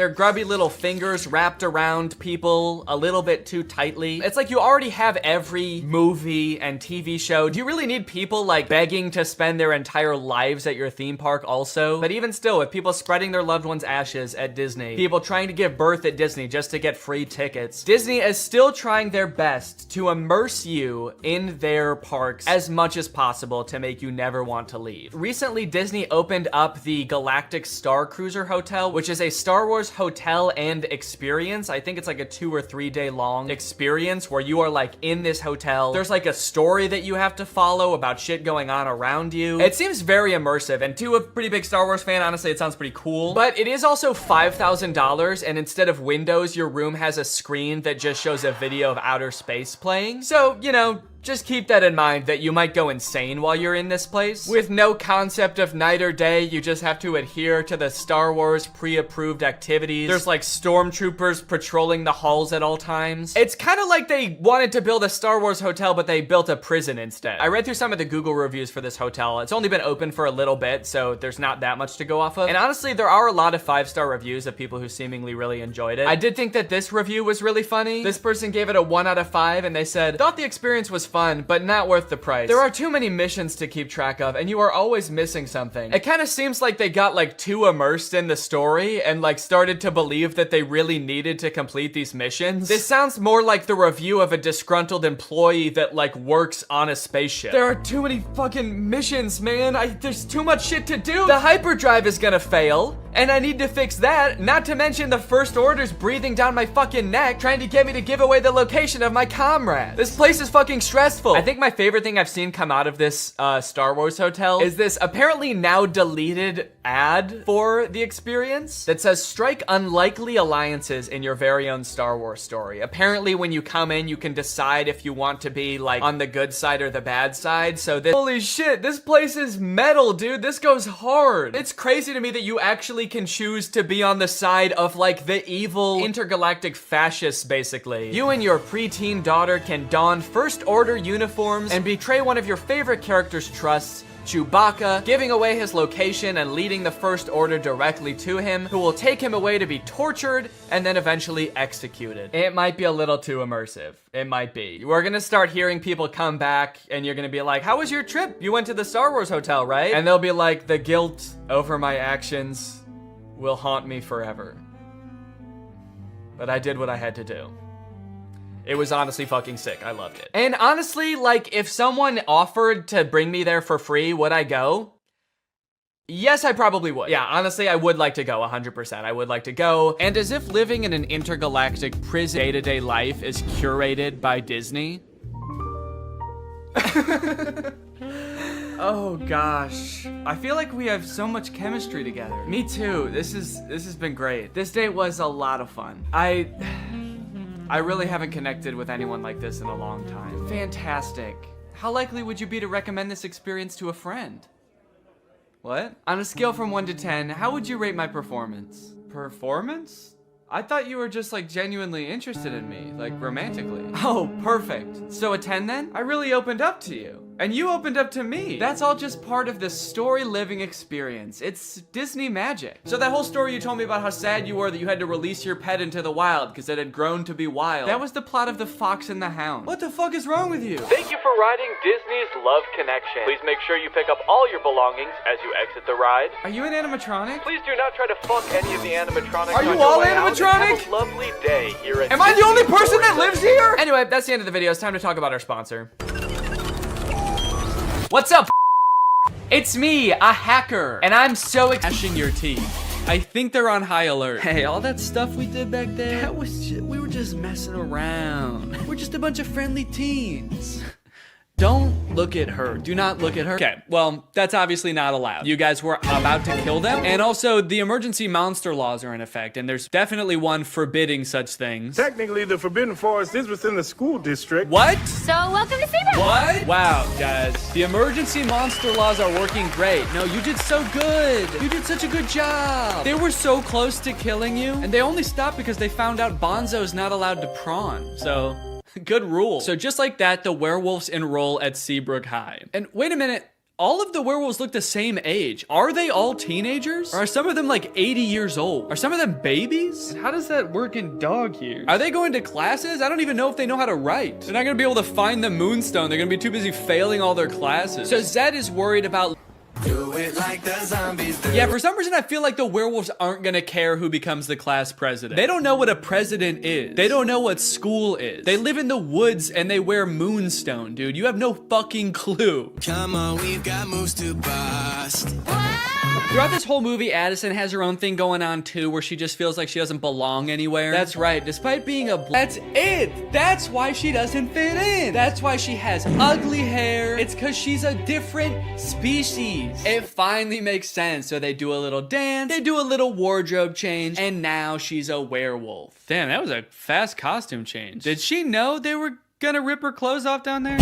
grubby little fingers wrapped around people a little bit too tightly. It's like you already have every movie and TV show. Do you really need people like begging to spend their entire lives at your theme park also? But even still, with people spreading their loved ones' ashes at Disney, people trying to give birth at Disney just to get free tickets, Disney is still trying their best to immerse you in their parks as much as possible to make you never want to leave. Recently, Disney opened up the Galactic Star Cruiser Hotel, which is a Star Wars hotel and experience. I think it's like a 2 or 3 day long experience where you are like in this hotel. There's like a story that you have to follow about shit going on around you. It seems very immersive, and to a pretty big Star Wars fan, honestly, it sounds pretty cool. But it is also $5,000, and instead of windows, your room has a screen that just shows a video of outer space playing. So, you know, Just keep that in mind that you might go insane while you're in this place. With no concept of night or day, you just have to adhere to the Star Wars pre-approved activities. There's like stormtroopers patrolling the halls at all times. It's kind of like they wanted to build a Star Wars hotel, but they built a prison instead. I read through some of the Google reviews for this hotel. It's only been open for a little bit, so there's not that much to go off of. And honestly, there are a lot of 5-star reviews of people who seemingly really enjoyed it. I did think that this review was really funny. This person gave it a 1 out of 5, and they said, thought the experience was fun, but not worth the price. There are too many missions to keep track of, and you are always missing something. It kind of seems like they got like too immersed in the story and like started to believe that they really needed to complete these missions. This sounds more like the review of a disgruntled employee that like works on a spaceship. There are too many fucking missions, man. There's too much shit to do. The hyperdrive is gonna fail, and I need to fix that, not to mention the First Order's breathing down my fucking neck, trying to get me to give away the location of my comrade. This place is fucking stressful. I think my favorite thing I've seen come out of this Star Wars hotel is this apparently now deleted ad for the experience that says, strike unlikely alliances in your very own Star Wars story. Apparently when you come in, you can decide if you want to be like on the good side or the bad side. So this, holy shit, this place is metal, dude. This goes hard. It's crazy to me that you actually can choose to be on the side of like the evil intergalactic fascists, basically. You and your preteen daughter can don First Order uniforms and betray one of your favorite character's trusts, Chewbacca, giving away his location and leading the First Order directly to him, who will take him away to be tortured and then eventually executed. It might be a little too immersive. It might be. We're gonna start hearing people come back and you're gonna be like, how was your trip? You went to the Star Wars hotel, right? And they'll be like, the guilt over my actions will haunt me forever. But I did what I had to do. It was honestly fucking sick. I loved it. And honestly, like, if someone offered to bring me there for free, would I go? Yes, I probably would. Yeah, honestly, I would like to go 100%. I would like to go. And as if living in an intergalactic prison day-to-day life is curated by Disney. Oh gosh. I feel like we have so much chemistry together. Me too. This has been great. This date was a lot of fun. I really haven't connected with anyone like this in a long time. Fantastic. How likely would you be to recommend this experience to a friend? What? On a scale from 1 to 10, how would you rate my performance? Performance? I thought you were just like genuinely interested in me, like romantically. Oh, perfect. So a 10 then? I really opened up to you. And you opened up to me. That's all just part of the story living experience. It's Disney magic. So that whole story you told me about how sad you were that you had to release your pet into the wild because it had grown to be wild. That was the plot of The Fox and the Hound. What the fuck is wrong with you? Thank you for riding Disney's Love Connection. Please make sure you pick up all your belongings as you exit the ride. Are you an animatronic? Please do not try to fuck any of the animatronics. Are you all animatronic? Have a lovely day here at Am I the only person that lives here? Anyway, that's the end of the video. It's time to talk about our sponsor. What's up? It's me, a hacker, and I'm so gnashing your teeth. I think they're on high alert. Hey, all that stuff we did back there, we were just messing around. We're just a bunch of friendly teens. Don't look at her. Do not look at her. Okay, well, that's obviously not allowed. You guys were about to kill them. And also, the emergency monster laws are in effect, and there's definitely one forbidding such things. Technically, the Forbidden Forest is within the school district. What? So, welcome to Seabrook. What? Wow, guys. The emergency monster laws are working great. No, you did so good. You did such a good job. They were so close to killing you, and they only stopped because they found out Bonzo's not allowed to prawn. So... good rule. So just like that, the werewolves enroll at Seabrook High. And wait a minute, all of the werewolves look the same age. Are they all teenagers? Or are some of them like 80 years old? Are some of them babies? And how does that work in dog years? Are they going to classes? I don't even know if they know how to write. They're not gonna be able to find the moonstone. They're gonna be too busy failing all their classes. So Zed is worried about do it like the zombies do. Yeah, for some reason I feel like the werewolves aren't gonna care who becomes the class president. They don't know what a president is. They don't know what school is. They live in the woods and they wear moonstone, dude. You have no fucking clue. Come on, we've got moves to bust. Throughout this whole movie, Addison has her own thing going on too, where she just feels like she doesn't belong anywhere. That's right, despite being a that's it! That's why she doesn't fit in! That's why she has ugly hair. It's cause she's a different species. It finally makes sense, so they do a little dance, they do a little wardrobe change, and now she's a werewolf. Damn, that was a fast costume change. Did she know they were gonna rip her clothes off down there?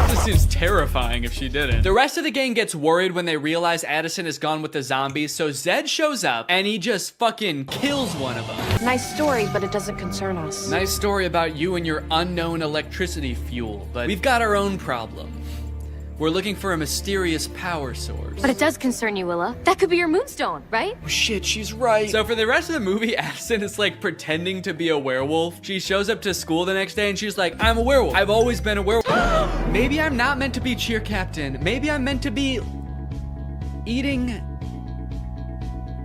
This seems terrifying if she didn't. The rest of the gang gets worried when they realize Addison is gone with the zombies, so Zed shows up and he just fucking kills one of them. Nice story, but it doesn't concern us. Nice story about you and your unknown electricity fuel, but we've got our own problem. We're looking for a mysterious power source. But it does concern you, Willa. That could be your moonstone, right? Oh, shit, she's right. So for the rest of the movie, Addison is like pretending to be a werewolf. She shows up to school the next day and she's like, I'm a werewolf. I've always been a werewolf. Maybe I'm not meant to be cheer captain. Maybe I'm meant to be eating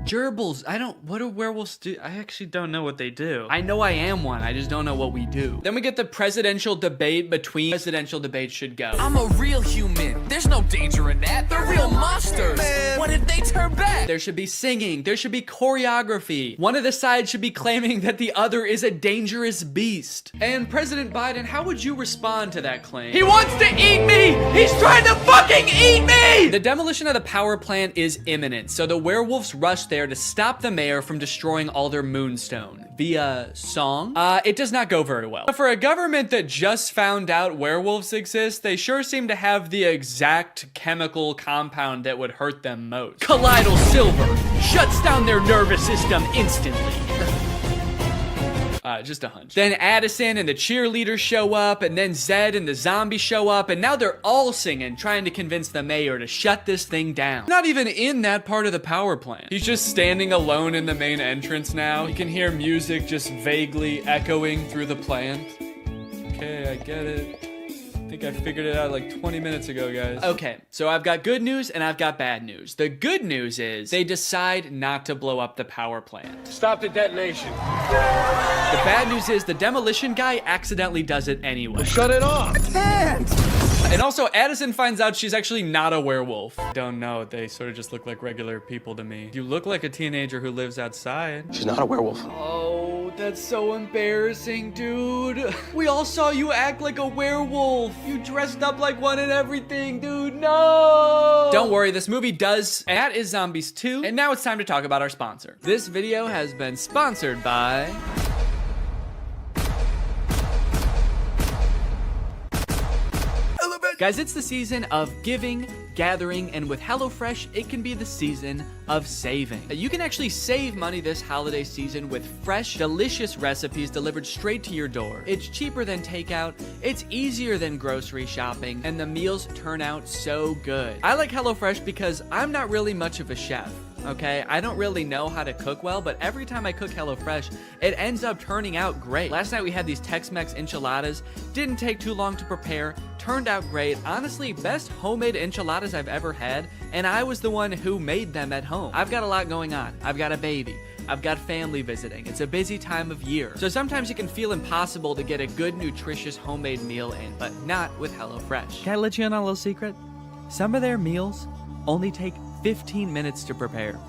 gerbils. What do werewolves do? I actually don't know what they do. I know I am one, I just don't know what we do. Then we get the presidential debate between presidential debates should go. I'm a real human. There's no danger in that. They're real monsters. Man. What if they turn back? There should be singing, there should be choreography. One of the sides should be claiming that the other is a dangerous beast. And President Biden, how would you respond to that claim? He wants to eat me! He's trying to fucking eat me! The demolition of the power plant is imminent, so the werewolves rush there to stop the mayor from destroying all their moonstone. Via song? It does not go very well. But for a government that just found out werewolves exist, they sure seem to have the exact chemical compound that would hurt them most. Colloidal silver shuts down their nervous system instantly. Just a hunch. Then Addison and the cheerleaders show up, and then Zed and the zombies show up, and now they're all singing, trying to convince the mayor to shut this thing down. Not even in that part of the power plant. He's just standing alone in the main entrance now. You can hear music just vaguely echoing through the plant. Okay, I get it. I think I figured it out like 20 minutes ago, guys. Okay, so I've got good news and I've got bad news. The good news is they decide not to blow up the power plant. Stop the detonation. The bad news is the demolition guy accidentally does it anyway. Shut it off. I can't. And also, Addison finds out she's actually not a werewolf. Don't know, they sort of just look like regular people to me. You look like a teenager who lives outside. She's not a werewolf. Oh, that's so embarrassing, dude. We all saw you act like a werewolf. You dressed up like one and everything, dude, no! Don't worry, this movie does. And that is Zombies 2. And now it's time to talk about our sponsor. This video has been sponsored by... Guys, it's the season of giving, gathering, and with HelloFresh, it can be the season of saving. You can actually save money this holiday season with fresh, delicious recipes delivered straight to your door. It's cheaper than takeout, it's easier than grocery shopping, and the meals turn out so good. I like HelloFresh because I'm not really much of a chef. Okay, I don't really know how to cook well, but every time I cook HelloFresh, it ends up turning out great. Last night we had these Tex-Mex enchiladas, didn't take too long to prepare, turned out great. Honestly, best homemade enchiladas I've ever had, and I was the one who made them at home. I've got a lot going on. I've got a baby. I've got family visiting. It's a busy time of year. So sometimes it can feel impossible to get a good, nutritious homemade meal in, but not with HelloFresh. Can I let you in on a little secret? Some of their meals only take 15 minutes to prepare.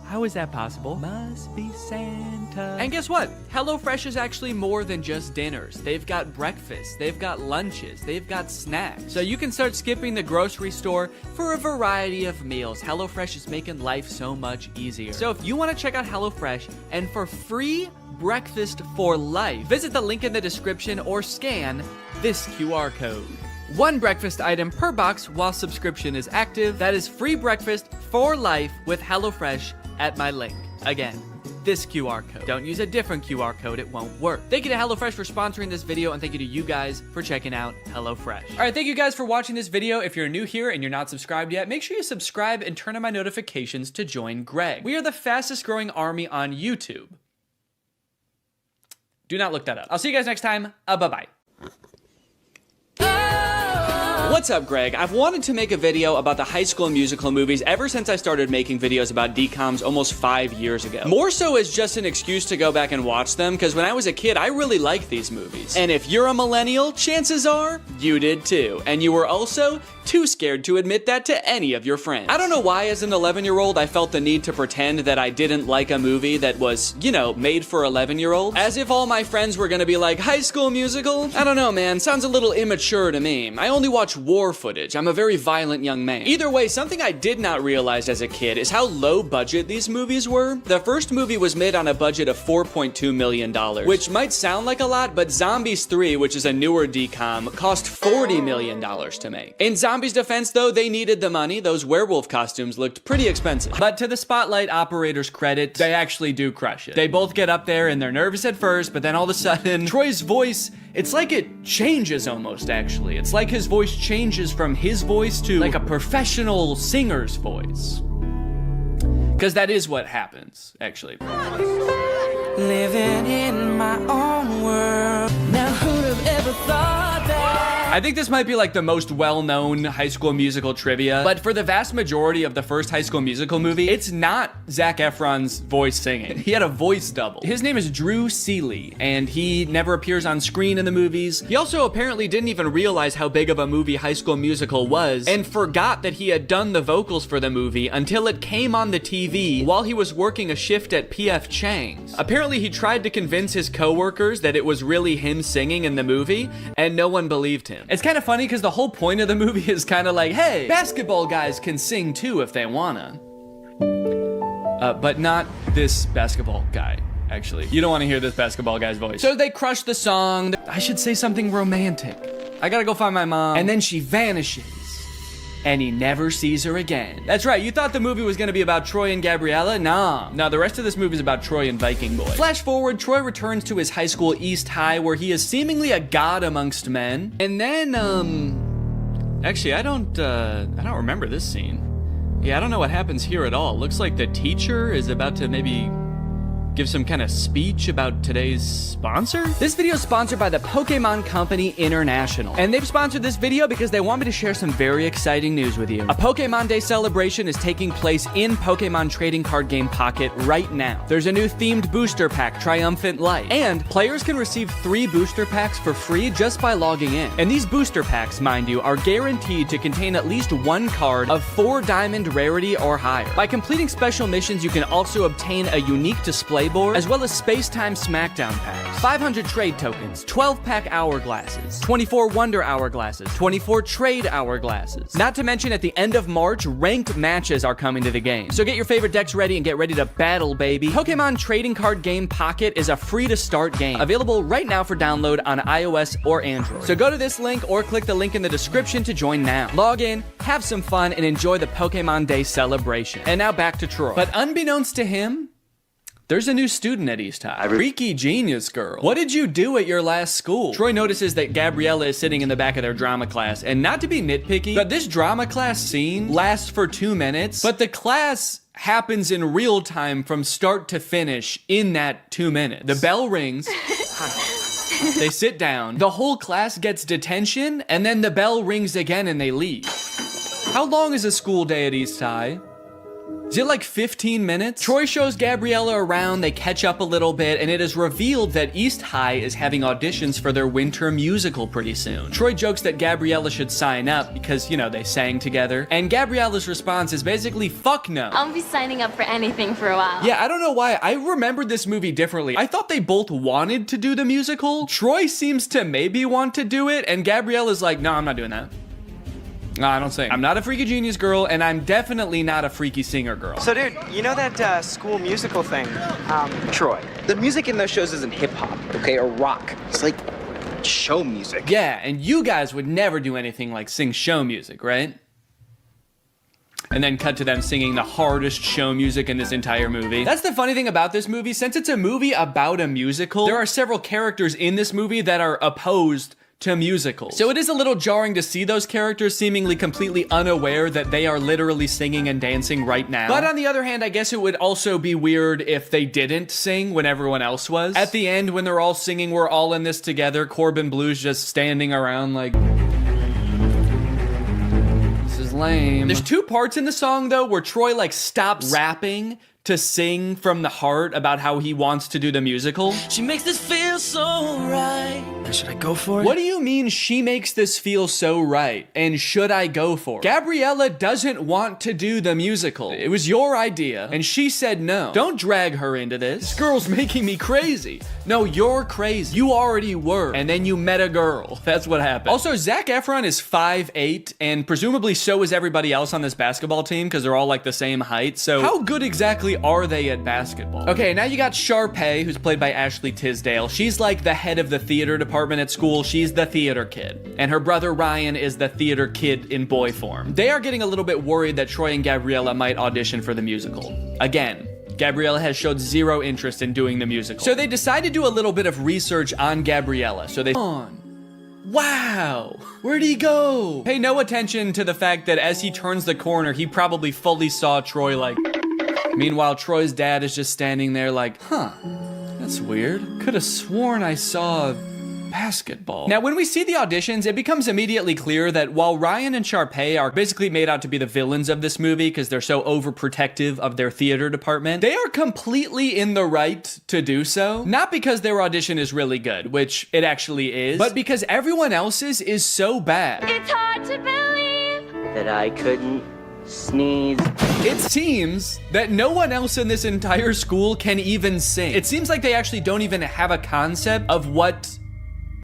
How is that possible? Must be Santa. And guess what? HelloFresh is actually more than just dinners. They've got breakfast, they've got lunches, they've got snacks. So you can start skipping the grocery store for a variety of meals. HelloFresh is making life so much easier. So if you want to check out HelloFresh and for free breakfast for life, visit the link in the description or scan this QR code. One breakfast item per box while subscription is active. That is free breakfast for life with HelloFresh at my link. Again, this QR code. Don't use a different QR code, it won't work. Thank you to HelloFresh for sponsoring this video, and thank you to you guys for checking out HelloFresh. All right, thank you guys for watching this video. If you're new here and you're not subscribed yet, make sure you subscribe and turn on my notifications to join Greg. We are the fastest growing army on YouTube. Do not look that up. I'll see you guys next time. Bye-bye. What's up, Greg? I've wanted to make a video about the High School Musical movies ever since I started making videos about DCOMs almost 5 years ago. More so as just an excuse to go back and watch them, because when I was a kid, I really liked these movies. And if you're a millennial, chances are you did too. And you were also too scared to admit that to any of your friends. I don't know why as an 11-year-old I felt the need to pretend that I didn't like a movie that was, you know, made for 11-year-olds. As if all my friends were gonna be like, High School Musical? I don't know, man, sounds a little immature to me. I only watch war footage. I'm a very violent young man. Either way, something I did not realize as a kid is how low budget these movies were. The first movie was made on a budget of $4.2 million, which might sound like a lot, but Zombies 3, which is a newer DCOM, cost $40 million to make. In Zombies' defense though, they needed the money. Those werewolf costumes looked pretty expensive. But to the Spotlight operators' credit, they actually do crush it. They both get up there and they're nervous at first, but then all of a sudden, Troy's voice, it's like it changes almost, actually. It's like his voice changes from his voice to like a professional singer's voice. Because that is what happens, actually. Living in my own world. Now who'd have ever thought that? I think this might be like the most well-known High School Musical trivia, but for the vast majority of the first High School Musical movie, it's not Zac Efron's voice singing. He had a voice double. His name is Drew Seeley, and he never appears on screen in the movies. He also apparently didn't even realize how big of a movie High School Musical was, and forgot that he had done the vocals for the movie until it came on the TV while he was working a shift at P.F. Chang's. Apparently he tried to convince his coworkers that it was really him singing in the movie, and no one believed him. It's kind of funny because the whole point of the movie is kind of like, hey, basketball guys can sing too if they wanna. But not this basketball guy, actually. You don't want to hear this basketball guy's voice. So they crush the song. I should say something romantic. I gotta go find my mom. And then she vanishes. And he never sees her again. That's right, you thought the movie was gonna be about Troy and Gabriella? Nah. No, the rest of this movie is about Troy and Viking Boy. Flash forward, Troy returns to his high school, East High, where he is seemingly a god amongst men. And then, actually, I don't remember this scene. Yeah, I don't know what happens here at all. Looks like the teacher is about to maybe give some kind of speech about today's sponsor? This video is sponsored by the Pokemon Company International. And they've sponsored this video because they want me to share some very exciting news with you. A Pokemon Day celebration is taking place in Pokemon Trading Card Game Pocket right now. There's a new themed booster pack, Triumphant Light. And players can receive 3 booster packs for free just by logging in. And these booster packs, mind you, are guaranteed to contain at least 1 card of 4 diamond rarity or higher. By completing special missions, you can also obtain a unique display board, as well as Space-Time Smackdown packs, 500 trade tokens, 12-pack hourglasses, 24 Wonder Hourglasses, 24 Trade Hourglasses. Not to mention, at the end of March, ranked matches are coming to the game. So get your favorite decks ready and get ready to battle, baby. Pokemon Trading Card Game Pocket is a free-to-start game, available right now for download on iOS or Android. So go to this link or click the link in the description to join now. Log in, have some fun, and enjoy the Pokemon Day celebration. And now back to Troy. But unbeknownst to him, there's a new student at East High. Freaky genius girl. What did you do at your last school? Troy notices that Gabriella is sitting in the back of their drama class, and not to be nitpicky, but this drama class scene lasts for 2 minutes, but the class happens in real time from start to finish in that 2 minutes. The bell rings. They sit down. The whole class gets detention, and then the bell rings again and they leave. How long is a school day at East High? Is it like 15 minutes? Troy shows Gabriella around, they catch up a little bit, and it is revealed that East High is having auditions for their winter musical pretty soon. Troy jokes that Gabriella should sign up because, you know, they sang together. And Gabriella's response is basically, fuck no. I'll be signing up for anything for a while. Yeah, I don't know why. I remembered this movie differently. I thought they both wanted to do the musical. Troy seems to maybe want to do it, and Gabriella's like, no, I'm not doing that. No, I don't sing. I'm not a freaky genius girl, and I'm definitely not a freaky singer girl. So, dude, you know that school musical thing? Troy, the music in those shows isn't hip-hop, okay, or rock. It's like show music. Yeah, and you guys would never do anything like sing show music, right? And then cut to them singing the hardest show music in this entire movie. That's the funny thing about this movie. Since it's a movie about a musical, there are several characters in this movie that are opposed to musicals. So it is a little jarring to see those characters seemingly completely unaware that they are literally singing and dancing right now. But on the other hand, I guess it would also be weird if they didn't sing when everyone else was. At the end, when they're all singing, we're all in this together, Corbin Blue's just standing around like, this is lame. There's 2 parts in the song though where Troy like stops rapping to sing from the heart about how he wants to do the musical. She makes this feel so right. Should I go for it? What do you mean she makes this feel so right? And should I go for it? Gabriella doesn't want to do the musical. It was your idea, and she said no. Don't drag her into this. This girl's making me crazy. No, you're crazy. You already were, and then you met a girl. That's what happened. Also, Zac Efron is 5'8", and presumably so is everybody else on this basketball team, because they're all like the same height. So how good exactly are they at basketball? Okay, now you got Sharpay, who's played by Ashley Tisdale. She's like the head of the theater department at school. She's the theater kid. And her brother Ryan is the theater kid in boy form. They are getting a little bit worried that Troy and Gabriella might audition for the musical. Again, Gabriella has showed zero interest in doing the musical. So they decide to do a little bit of research on Gabriella. So they wow, where'd he go? Pay no attention to the fact that as he turns the corner, he probably fully saw Troy like. Meanwhile, Troy's dad is just standing there like, huh, that's weird. Could have sworn I saw basketball. Now, when we see the auditions, it becomes immediately clear that while Ryan and Sharpay are basically made out to be the villains of this movie because they're so overprotective of their theater department, they are completely in the right to do so. Not because their audition is really good, which it actually is, but because everyone else's is so bad. It's hard to believe that I couldn't sneeze. It seems that no one else in this entire school can even sing. It seems like they actually don't even have a concept of what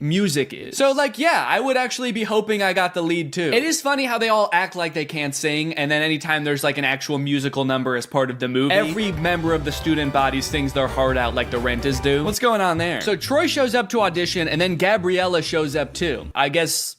music is. So like, yeah, I would actually be hoping I got the lead too. It is funny how they all act like they can't sing, and then anytime there's like an actual musical number as part of the movie, every member of the student body sings their heart out like the Renters do. What's going on there? So Troy shows up to audition, and then Gabriella shows up too. I guess,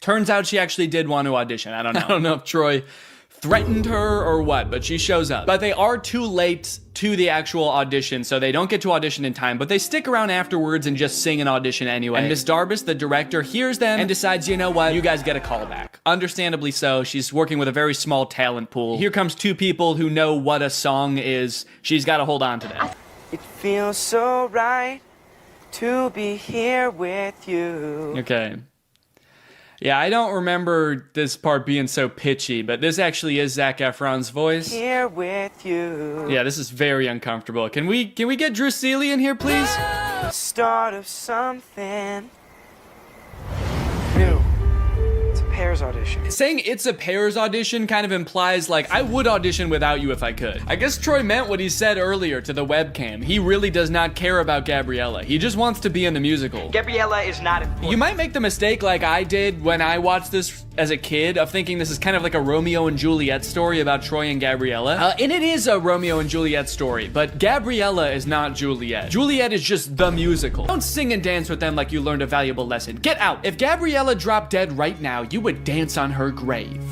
turns out she actually did want to audition. I don't know. I don't know if Troy threatened her or what, but she shows up. But they are too late to the actual audition, so they don't get to audition in time, but they stick around afterwards and just sing an audition anyway. And Miss Darbus, the director, hears them and decides, you know what, you guys get a call back. Understandably so. She's working with a very small talent pool. Here comes two people who know what a song is. She's got to hold on to that. It feels so right to be here with you. Okay. Yeah, I don't remember this part being so pitchy, but this actually is Zac Efron's voice. Here with you. Yeah, this is very uncomfortable. Can we get Drew Seeley in here, please? Start of something new. It's a Pairs audition. Saying it's a Pairs audition kind of implies like I would audition without you if I could. I guess Troy meant what he said earlier to the webcam. He really does not care about Gabriella. He just wants to be in the musical. Gabriella is not important. You might make the mistake like I did when I watched this as a kid of thinking this is kind of like a Romeo and Juliet story about Troy and Gabriella. And it is a Romeo and Juliet story, but Gabriella is not Juliet. Juliet is just the musical. Don't sing and dance with them like you learned a valuable lesson. Get out. If Gabriella dropped dead right now, you would dance on her grave.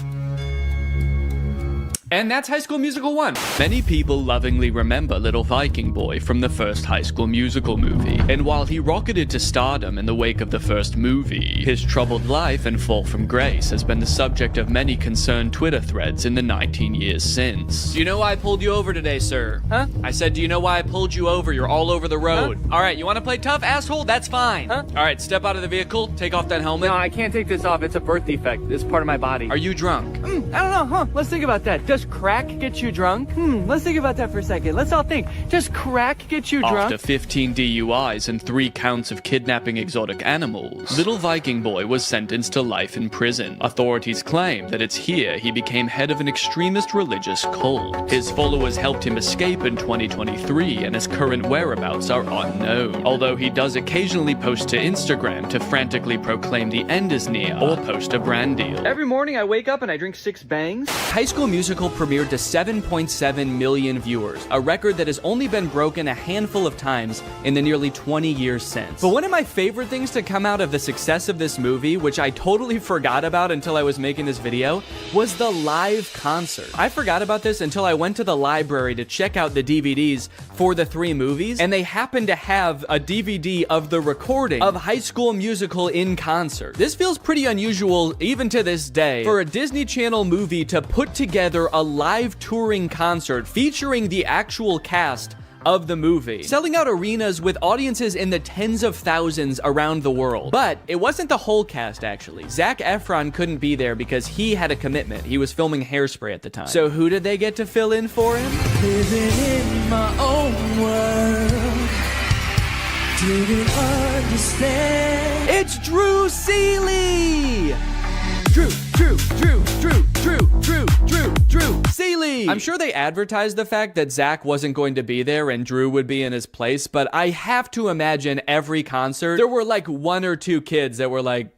And that's High School Musical 1. Many people lovingly remember Little Viking Boy from the first High School Musical movie. And while he rocketed to stardom in the wake of the first movie, his troubled life and fall from grace has been the subject of many concerned Twitter threads in the 19 years since. Do you know why I pulled you over today, sir? Huh? I said, do you know why I pulled you over? You're all over the road. Huh? All right, you want to play tough, asshole? That's fine. Huh? All right, step out of the vehicle, take off that helmet. No, I can't take this off. It's a birth defect. It's part of my body. Are you drunk? I don't know, huh? Let's think about that. Does crack get you drunk? Let's think about that for a second. Let's all think. Does crack get you drunk? After 15 DUIs and 3 counts of kidnapping exotic animals, Little Viking Boy was sentenced to life in prison. Authorities claim that it's here he became head of an extremist religious cult. His followers helped him escape in 2023, and his current whereabouts are unknown. Although he does occasionally post to Instagram to frantically proclaim the end is near or post a brand deal. Every morning I wake up and I drink 6 bangs. High School Musical premiered to 7.7 million viewers, a record that has only been broken a handful of times in the nearly 20 years since. But one of my favorite things to come out of the success of this movie, which I totally forgot about until I was making this video, was the live concert. I forgot about this until I went to the library to check out the DVDs for the 3 movies, and they happened to have a DVD of the recording of High School Musical in concert. This feels pretty unusual even to this day for a Disney Channel movie to put together a live touring concert featuring the actual cast of the movie, selling out arenas with audiences in the tens of thousands around the world. But it wasn't the whole cast, actually. Zac Efron couldn't be there because he had a commitment. He was filming Hairspray at the time. So who did they get to fill in for him? Living in my own world. Didn't understand. It's Drew Seeley! Drew Seeley! I'm sure they advertised the fact that Zach wasn't going to be there and Drew would be in his place, but I have to imagine every concert, there were like 1 or 2 kids that were like,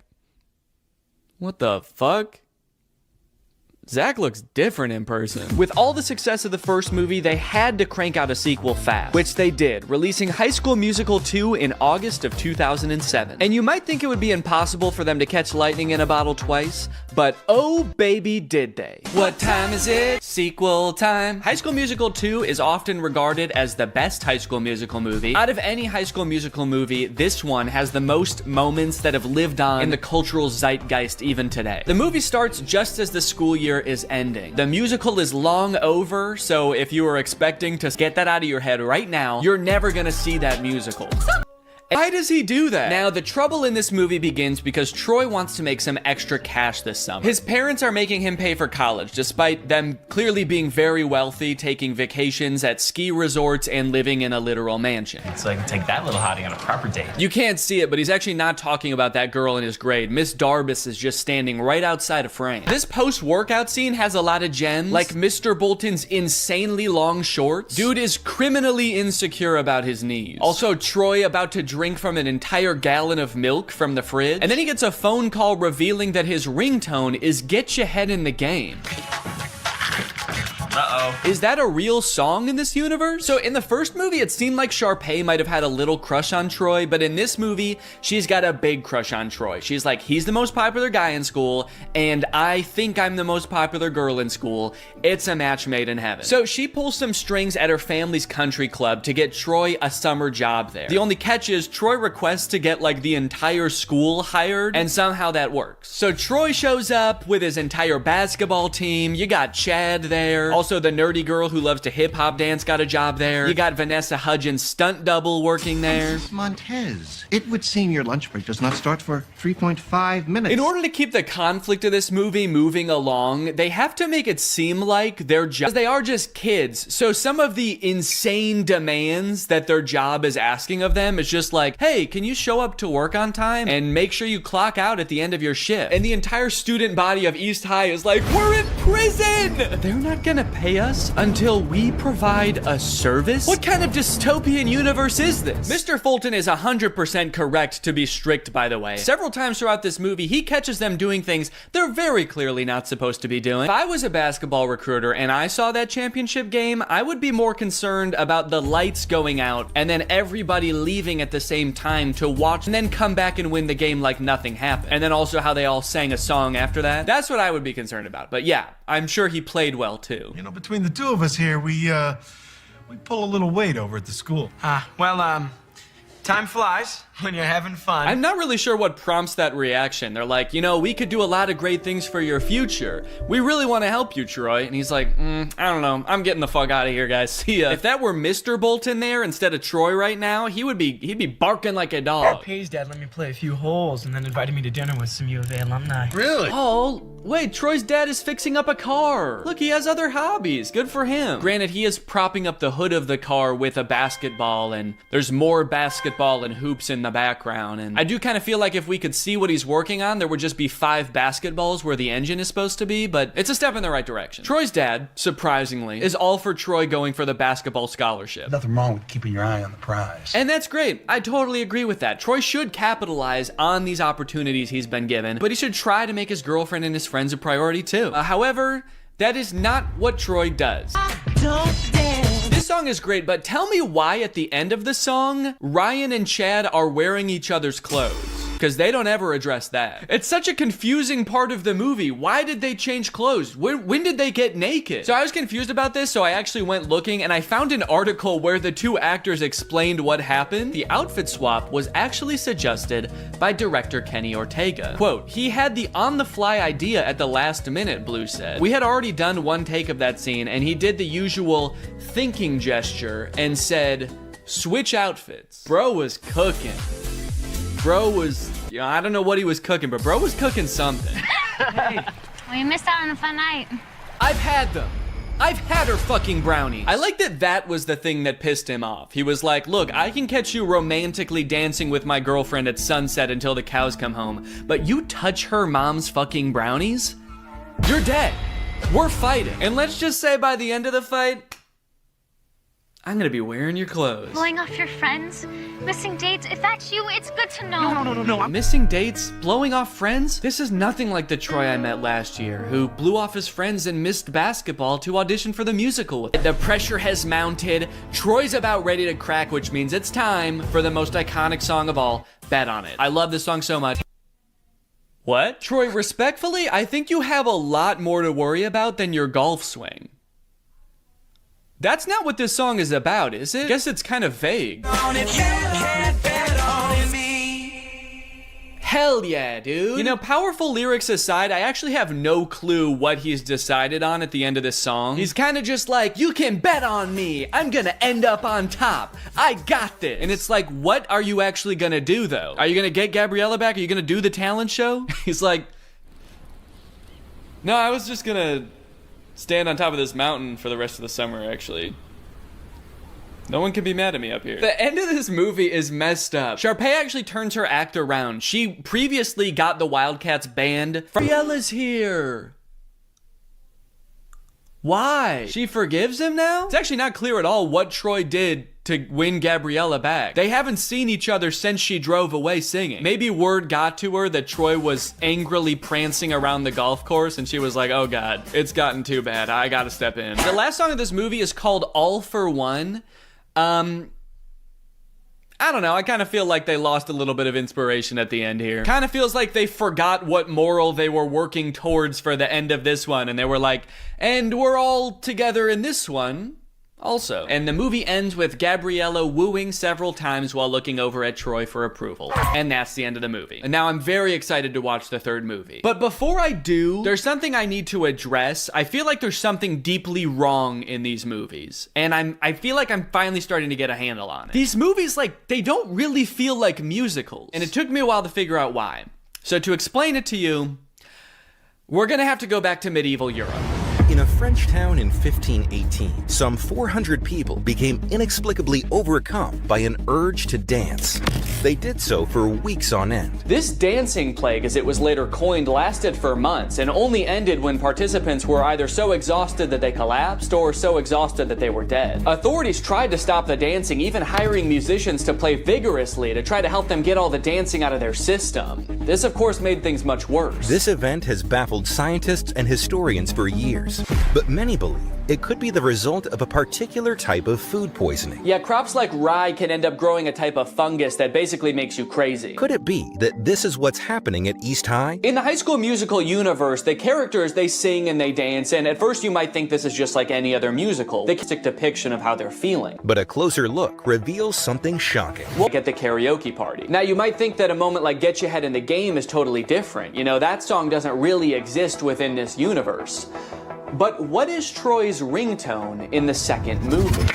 what the fuck? Zach looks different in person. With all the success of the first movie, they had to crank out a sequel fast, which they did, releasing High School Musical 2 in August of 2007. And you might think it would be impossible for them to catch lightning in a bottle twice, but oh baby did they. What time is it? Sequel time. High School Musical 2 is often regarded as the best High School Musical movie. Out of any High School Musical movie, this one has the most moments that have lived on in the cultural zeitgeist even today. The movie starts just as the school year is ending. The musical is long over, so if you were expecting to get that out of your head right now, you're never gonna see that musical. Why does he do that? Now, the trouble in this movie begins because Troy wants to make some extra cash this summer. His parents are making him pay for college, despite them clearly being very wealthy, taking vacations at ski resorts and living in a literal mansion. So I can take that little hottie on a proper date. You can't see it, but he's actually not talking about that girl in his grade. Miss Darbus is just standing right outside of frame. This post-workout scene has a lot of gems, like Mr. Bolton's insanely long shorts. Dude is criminally insecure about his knees. Also, Troy about to drink from an entire gallon of milk from the fridge. And then he gets a phone call revealing that his ringtone is "Get Your Head in the Game." Uh-oh. Is that a real song in this universe? So in the first movie, it seemed like Sharpay might have had a little crush on Troy, but in this movie, she's got a big crush on Troy. She's like, he's the most popular guy in school, and I think I'm the most popular girl in school. It's a match made in heaven. So she pulls some strings at her family's country club to get Troy a summer job there. The only catch is Troy requests to get like the entire school hired, and somehow that works. So Troy shows up with his entire basketball team. You got Chad there. Also, the nerdy girl who loves to hip-hop dance got a job there. You got Vanessa Hudgens' stunt double working there. Mrs. Montez, it would seem your lunch break does not start for 3.5 minutes. In order to keep the conflict of this movie moving along, they have to make it seem like they are just kids. So some of the insane demands that their job is asking of them is just like, hey, can you show up to work on time and make sure you clock out at the end of your shift? And the entire student body of East High is like, we're in prison! They're not gonna pay us until we provide a service? What kind of dystopian universe is this? Mr. Fulton is 100% correct to be strict, by the way. Several times throughout this movie, he catches them doing things they're very clearly not supposed to be doing. If I was a basketball recruiter and I saw that championship game, I would be more concerned about the lights going out and then everybody leaving at the same time to watch and then come back and win the game like nothing happened. And then also how they all sang a song after that. That's what I would be concerned about. But yeah, I'm sure he played well too. You know, between the two of us here, we pull a little weight over at the school. Time flies when you're having fun. I'm not really sure what prompts that reaction. They're like, you know, we could do a lot of great things for your future. We really want to help you, Troy. And he's like, I don't know. I'm getting the fuck out of here, guys. See ya. If that were Mr. Bolton there instead of Troy right now, he'd be barking like a dog. Pay's dad let me play a few holes and then invited me to dinner with some U of A alumni. Really? Oh, wait, Troy's dad is fixing up a car. Look, he has other hobbies. Good for him. Granted, he is propping up the hood of the car with a basketball, and there's more basketball and hoops in the background. And I do kind of feel like if we could see what he's working on, there would just be 5 basketballs where the engine is supposed to be, but it's a step in the right direction. Troy's dad, surprisingly, is all for Troy going for the basketball scholarship. Nothing wrong with keeping your eye on the prize. And that's great. I totally agree with that. Troy should capitalize on these opportunities he's been given, but he should try to make his girlfriend and his friends a priority too. However, that is not what Troy does. This song is great, but tell me why at the end of the song, Ryan and Chad are wearing each other's clothes. because they don't ever address that. It's such a confusing part of the movie. Why did they change clothes? When did they get naked? So I was confused about this, so I actually went looking and I found an article where the two actors explained what happened. The outfit swap was actually suggested by director Kenny Ortega. Quote, he had the on-the-fly idea at the last minute, Blue said. We had already done one take of that scene and he did the usual thinking gesture and said, switch outfits. Bro was cooking. Bro was, you know, I don't know what he was cooking, but bro was cooking something. Well, you missed out on a fun night. I've had them. I've had her fucking brownies. I like that that was the thing that pissed him off. He was like, look, I can catch you romantically dancing with my girlfriend at sunset until the cows come home, but you touch her mom's fucking brownies? You're dead. We're fighting. And let's just say by the end of the fight, I'm gonna be wearing your clothes. Blowing off your friends, missing dates. If that's you, it's good to know. No. Missing dates? Blowing off friends? This is nothing like the Troy I met last year, who blew off his friends and missed basketball to audition for the musical with. The pressure has mounted. Troy's about ready to crack, which means it's time for the most iconic song of all, Bet on It. I love this song so much. What? Troy, respectfully, I think you have a lot more to worry about than your golf swing. That's not what this song is about, is it? Guess it's kind of vague. Hell yeah, dude. You know, powerful lyrics aside, I actually have no clue what he's decided on at the end of this song. He's kind of just like, you can bet on me. I'm gonna end up on top. I got this. And it's like, what are you actually gonna do though? Are you gonna get Gabriella back? Are you gonna do the talent show? He's like, no, I was just gonna stand on top of this mountain for the rest of the summer, actually. No one can be mad at me up here. The end of this movie is messed up. Sharpay actually turns her act around. She previously got the Wildcats banned. Gabriella's here. Why? She forgives him now? It's actually not clear at all what Troy did to win Gabriella back. They haven't seen each other since she drove away singing. Maybe word got to her that Troy was angrily prancing around the golf course and she was like, oh God, it's gotten too bad. I gotta step in. The last song of this movie is called All for One. I don't know, I kind of feel like they lost a little bit of inspiration at the end here. Kind of feels like they forgot what moral they were working towards for the end of this one, and they were like, and we're all together in this one also. And the movie ends with Gabriella wooing several times while looking over at Troy for approval. And that's the end of the movie. And now I'm very excited to watch the third movie. But before I do, there's something I need to address. I feel like there's something deeply wrong in these movies. And I feel like I'm finally starting to get a handle on it. These movies, like, they don't really feel like musicals. And it took me a while to figure out why. So to explain it to you, we're gonna have to go back to medieval Europe. In a French town in 1518, some 400 people became inexplicably overcome by an urge to dance. They did so for weeks on end. This dancing plague, as it was later coined, lasted for months and only ended when participants were either so exhausted that they collapsed or so exhausted that they were dead. Authorities tried to stop the dancing, even hiring musicians to play vigorously to try to help them get all the dancing out of their system. This, of course, made things much worse. This event has baffled scientists and historians for years, but many believe it could be the result of a particular type of food poisoning. Yeah, crops like rye can end up growing a type of fungus that basically makes you crazy. Could it be that this is what's happening at East High? In the High School Musical universe, the characters, they sing and they dance, and at first you might think this is just like any other musical. They get a depiction of how they're feeling. But a closer look reveals something shocking. We'll get the karaoke party. Now, you might think that a moment like Get Your Head in the Game is totally different. You know, that song doesn't really exist within this universe. But what is Troy's ringtone in the second movie?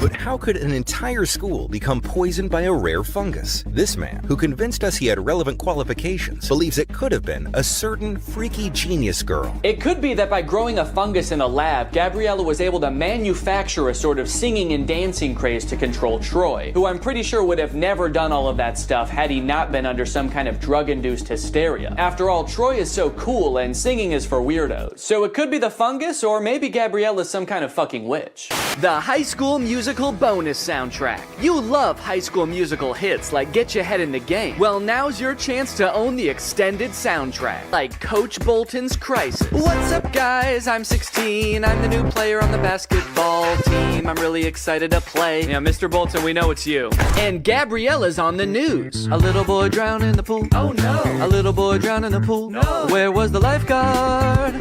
But how could an entire school become poisoned by a rare fungus? This man, who convinced us he had relevant qualifications, believes it could have been a certain freaky genius girl. It could be that by growing a fungus in a lab, Gabriella was able to manufacture a sort of singing and dancing craze to control Troy, who I'm pretty sure would have never done all of that stuff had he not been under some kind of drug-induced hysteria. After all, Troy is so cool and singing is for weirdos. So it could be the fungus, or maybe Gabriella's some kind of fucking witch. The High School Musical bonus soundtrack. You love High School Musical hits like Get Your Head in the Game. Well, now's your chance to own the extended soundtrack, like Coach Bolton's Crisis. What's up, guys? I'm 16. I'm the new player on the basketball team. I'm really excited to play. Yeah, Mr. Bolton, we know it's you. And Gabriella's on the news. A little boy drowned in the pool. Oh no. A little boy drowned in the pool. No. Where was the lifeguard?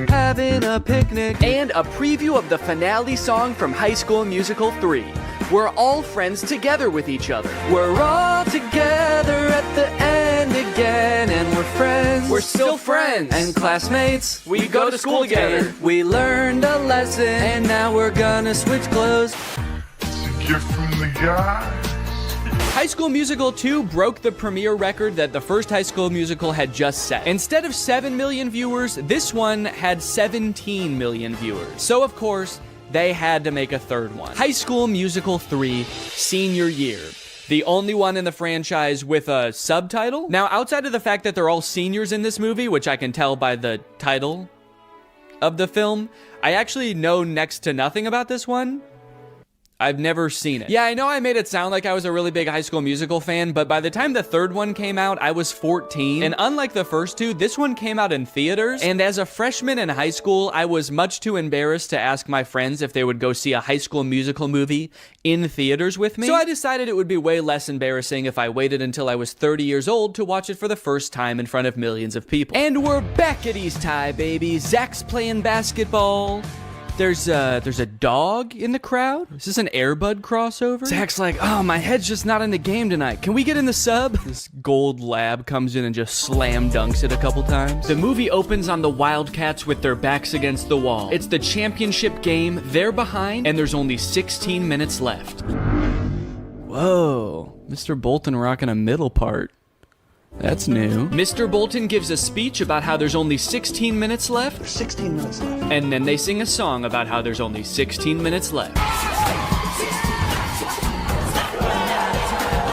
Having a picnic. And a preview of the finale song from High School Musical 3. We're all friends together with each other. We're all together at the end again, and we're friends. We're still friends. And classmates, we go to school together. We learned a lesson, and now we're gonna switch clothes. It's a gift from the guy. High School Musical 2 broke the premiere record that the first High School Musical had just set. Instead of 7 million viewers, this one had 17 million viewers. So of course, they had to make a third one. High School Musical 3, Senior Year. The only one in the franchise with a subtitle. Now, outside of the fact that they're all seniors in this movie, which I can tell by the title of the film, I actually know next to nothing about this one. I've never seen it. Yeah, I know I made it sound like I was a really big High School Musical fan, but by the time the third one came out, I was 14. And unlike the first two, this one came out in theaters. And as a freshman in high school, I was much too embarrassed to ask my friends if they would go see a High School Musical movie in theaters with me. So I decided it would be way less embarrassing if I waited until I was 30 years old to watch it for the first time in front of millions of people. And we're back at East High, baby. Zach's playing basketball. There's a dog in the crowd. Is this an Air Bud crossover? Zach's like, oh, my head's just not in the game tonight. Can we get in the sub? This gold lab comes in and just slam dunks it a couple times. The movie opens on the Wildcats with their backs against the wall. It's the championship game. They're behind, and there's only 16 minutes left. Whoa, Mr. Bolton rocking a middle part. That's new. Mr. Bolton gives a speech about how there's only 16 minutes left. There's 16 minutes left. And then they sing a song about how there's only 16 minutes left.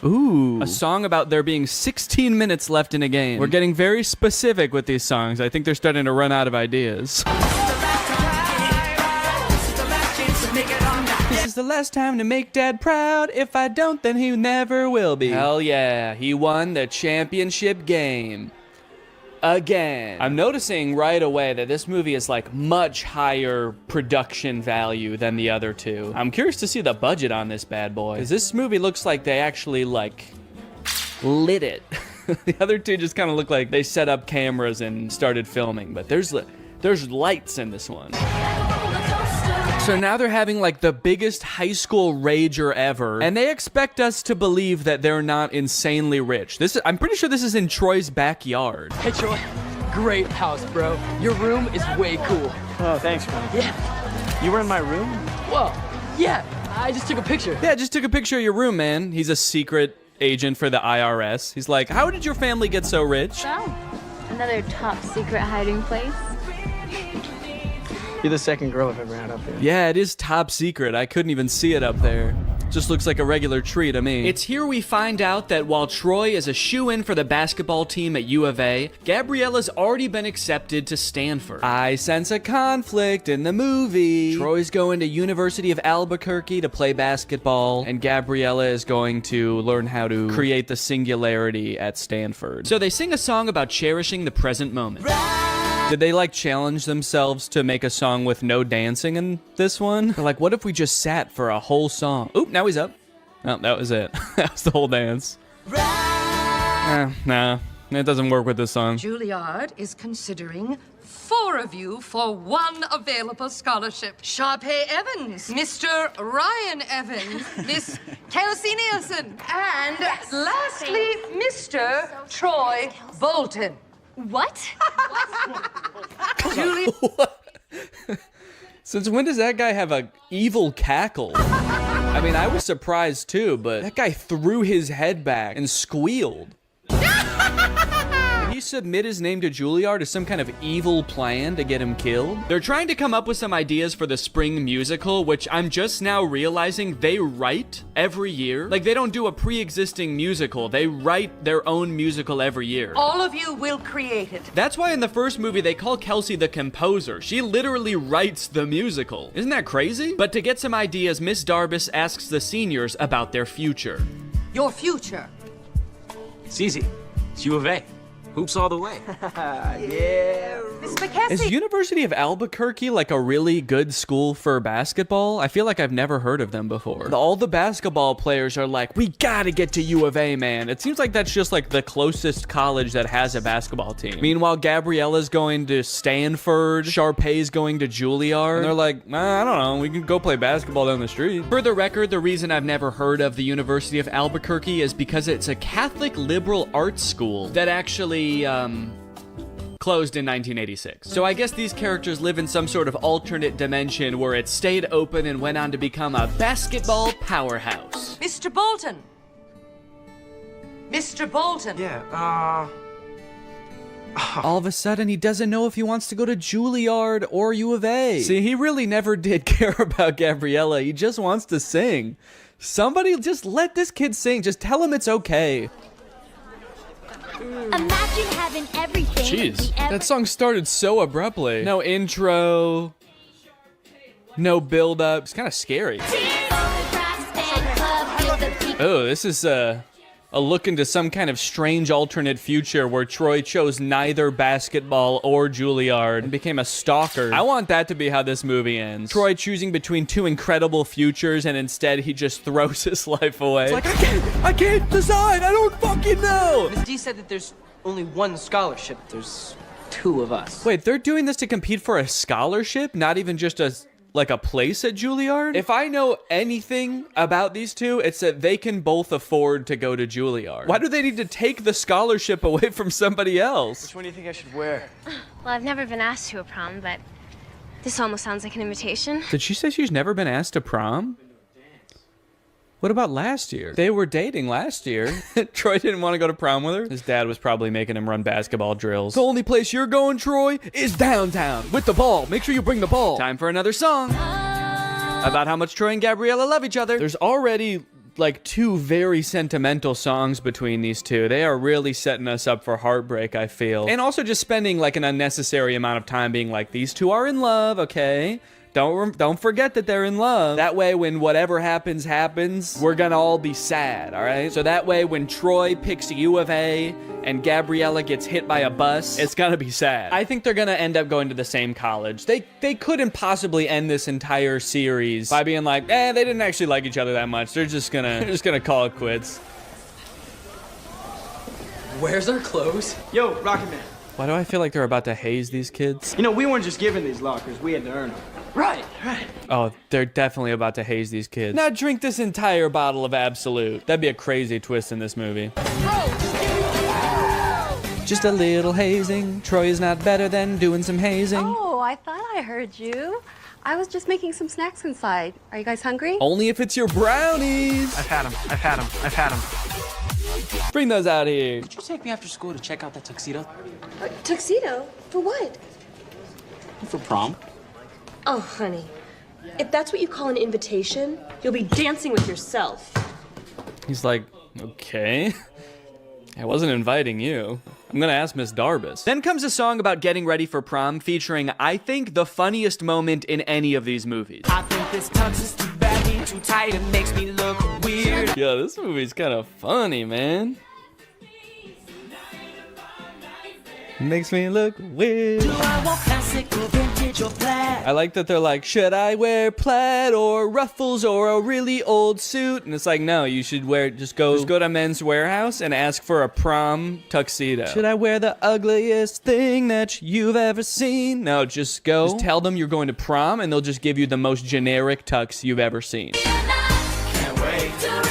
Ooh. A song about there being 16 minutes left in a game. We're getting very specific with these songs. I think they're starting to run out of ideas. This is the last time to make Dad proud. If I don't, then he never will be. Hell yeah, he won the championship game. Again. I'm noticing right away that this movie is like much higher production value than the other two. I'm curious to see the budget on this bad boy, because this movie looks like they actually like lit it. The other two just kind of look like they set up cameras and started filming, but there's lights in this one. So now they're having like the biggest high school rager ever, and they expect us to believe that they're not insanely rich. I'm pretty sure this is in Troy's backyard. Hey Troy, great house, bro. Your room is way cool. Oh, thanks, man. Yeah. You were in my room? Whoa, yeah, I just took a picture. Yeah, just took a picture of your room, man. He's a secret agent for the IRS. He's like, how did your family get so rich? Well, another top secret hiding place. You're the second girl I've ever had up here. Yeah, it is top secret. I couldn't even see it up there. Just looks like a regular tree to me. It's here we find out that while Troy is a shoo-in for the basketball team at U of A, Gabriella's already been accepted to Stanford. I sense a conflict in the movie. Troy's going to University of Albuquerque to play basketball, and Gabriella is going to learn how to create the singularity at Stanford. So they sing a song about cherishing the present moment. Did they like challenge themselves to make a song with no dancing in this one? They're like, what if we just sat for a whole song? Oop, now he's up. Oh, that was it. That was the whole dance. Nah, it doesn't work with this song. Juilliard is considering 4 of you for 1 available scholarship. Sharpay Evans, Mr. Ryan Evans, Miss Kelsey Nielsen, and lastly, Mr. Troy Bolton. What? Julie. Since when does that guy have a evil cackle? I mean, I was surprised too, but that guy threw his head back and squealed. Did he submit his name to Juilliard as some kind of evil plan to get him killed? They're trying to come up with some ideas for the spring musical, which I'm just now realizing they write every year. Like, they don't do a pre-existing musical. They write their own musical every year. All of you will create it. That's why in the first movie they call Kelsey the composer. She literally writes the musical. Isn't that crazy? But to get some ideas, Miss Darbus asks the seniors about their future. Your future. It's easy. It's U of A. Hoops all the way. Yeah. Miss McKessie. Is University of Albuquerque like a really good school for basketball? I feel like I've never heard of them before. All the basketball players are like, we gotta get to U of A, man. It seems like that's just like the closest college that has a basketball team. Meanwhile, Gabriella's going to Stanford, Sharpay's going to Juilliard, and they're like, I don't know, we can go play basketball down the street. For the record, the reason I've never heard of the University of Albuquerque is because it's a Catholic liberal arts school that actually closed in 1986. So I guess these characters live in some sort of alternate dimension where it stayed open and went on to become a basketball powerhouse. Mr. Bolton. Mr. Bolton. Yeah, All of a sudden, he doesn't know if he wants to go to Juilliard or U of A. See, he really never did care about Gabriella. He just wants to sing. Somebody just let this kid sing. Just tell him it's okay. Imagine having everything. Jeez, that song started so abruptly. No intro, no build up. It's kind of scary. Oh, this is a look into some kind of strange alternate future where Troy chose neither basketball or Juilliard and became a stalker. I want that to be how this movie ends. Troy choosing between two incredible futures and instead he just throws his life away. It's like, I can't decide. I don't fucking know. Miss D said that there's only one scholarship. There's two of us. Wait, they're doing this to compete for a scholarship? Not even just a place at Juilliard? If I know anything about these two, it's that they can both afford to go to Juilliard. Why do they need to take the scholarship away from somebody else? Which one do you think I should wear? Well, I've never been asked to a prom, but this almost sounds like an invitation. Did she say she's never been asked to prom? What about last year? They were dating last year. Troy didn't want to go to prom with her. His dad was probably making him run basketball drills. The only place you're going, Troy, is downtown with the ball. Make sure you bring the ball. Time for another song about how much Troy and Gabriella love each other. There's already like two very sentimental songs between these two. They are really setting us up for heartbreak, I feel. And also just spending like an unnecessary amount of time being like, these two are in love, okay? Don't forget that they're in love. That way, when whatever happens, we're gonna all be sad, all right? So that way, when Troy picks U of A and Gabriella gets hit by a bus, it's gonna be sad. I think they're gonna end up going to the same college. They couldn't possibly end this entire series by being like, they didn't actually like each other that much. They're just gonna call it quits. Where's our clothes? Yo, Rocket Man. Why do I feel like they're about to haze these kids? You know, we weren't just given these lockers. We had to earn them. Right. Oh, they're definitely about to haze these kids. Now drink this entire bottle of Absolute. That'd be a crazy twist in this movie. Just a little hazing. Troy is not better than doing some hazing. Oh, I thought I heard you. I was just making some snacks inside. Are you guys hungry? Only if it's your brownies. I've had them. Bring those out here. Could you take me after school to check out that tuxedo? Tuxedo? For what? For prom. Oh, honey. If that's what you call an invitation, you'll be dancing with yourself. He's like, okay. I wasn't inviting you. I'm gonna ask Miss Darbus. Then comes a song about getting ready for prom featuring, I think, the funniest moment in any of these movies. I think this tux is too baggy, too tight, it makes me look weird. Yeah, this movie's kind of funny, man. Makes me look weird. Do I want classic or vintage or plaid? I like that they're like, should I wear plaid or ruffles or a really old suit? And it's like, no, you should wear, just go to Men's Warehouse and ask for a prom tuxedo. Should I wear the ugliest thing that you've ever seen? No, just go. Just tell them you're going to prom and they'll just give you the most generic tux you've ever seen. Can't wait to remember.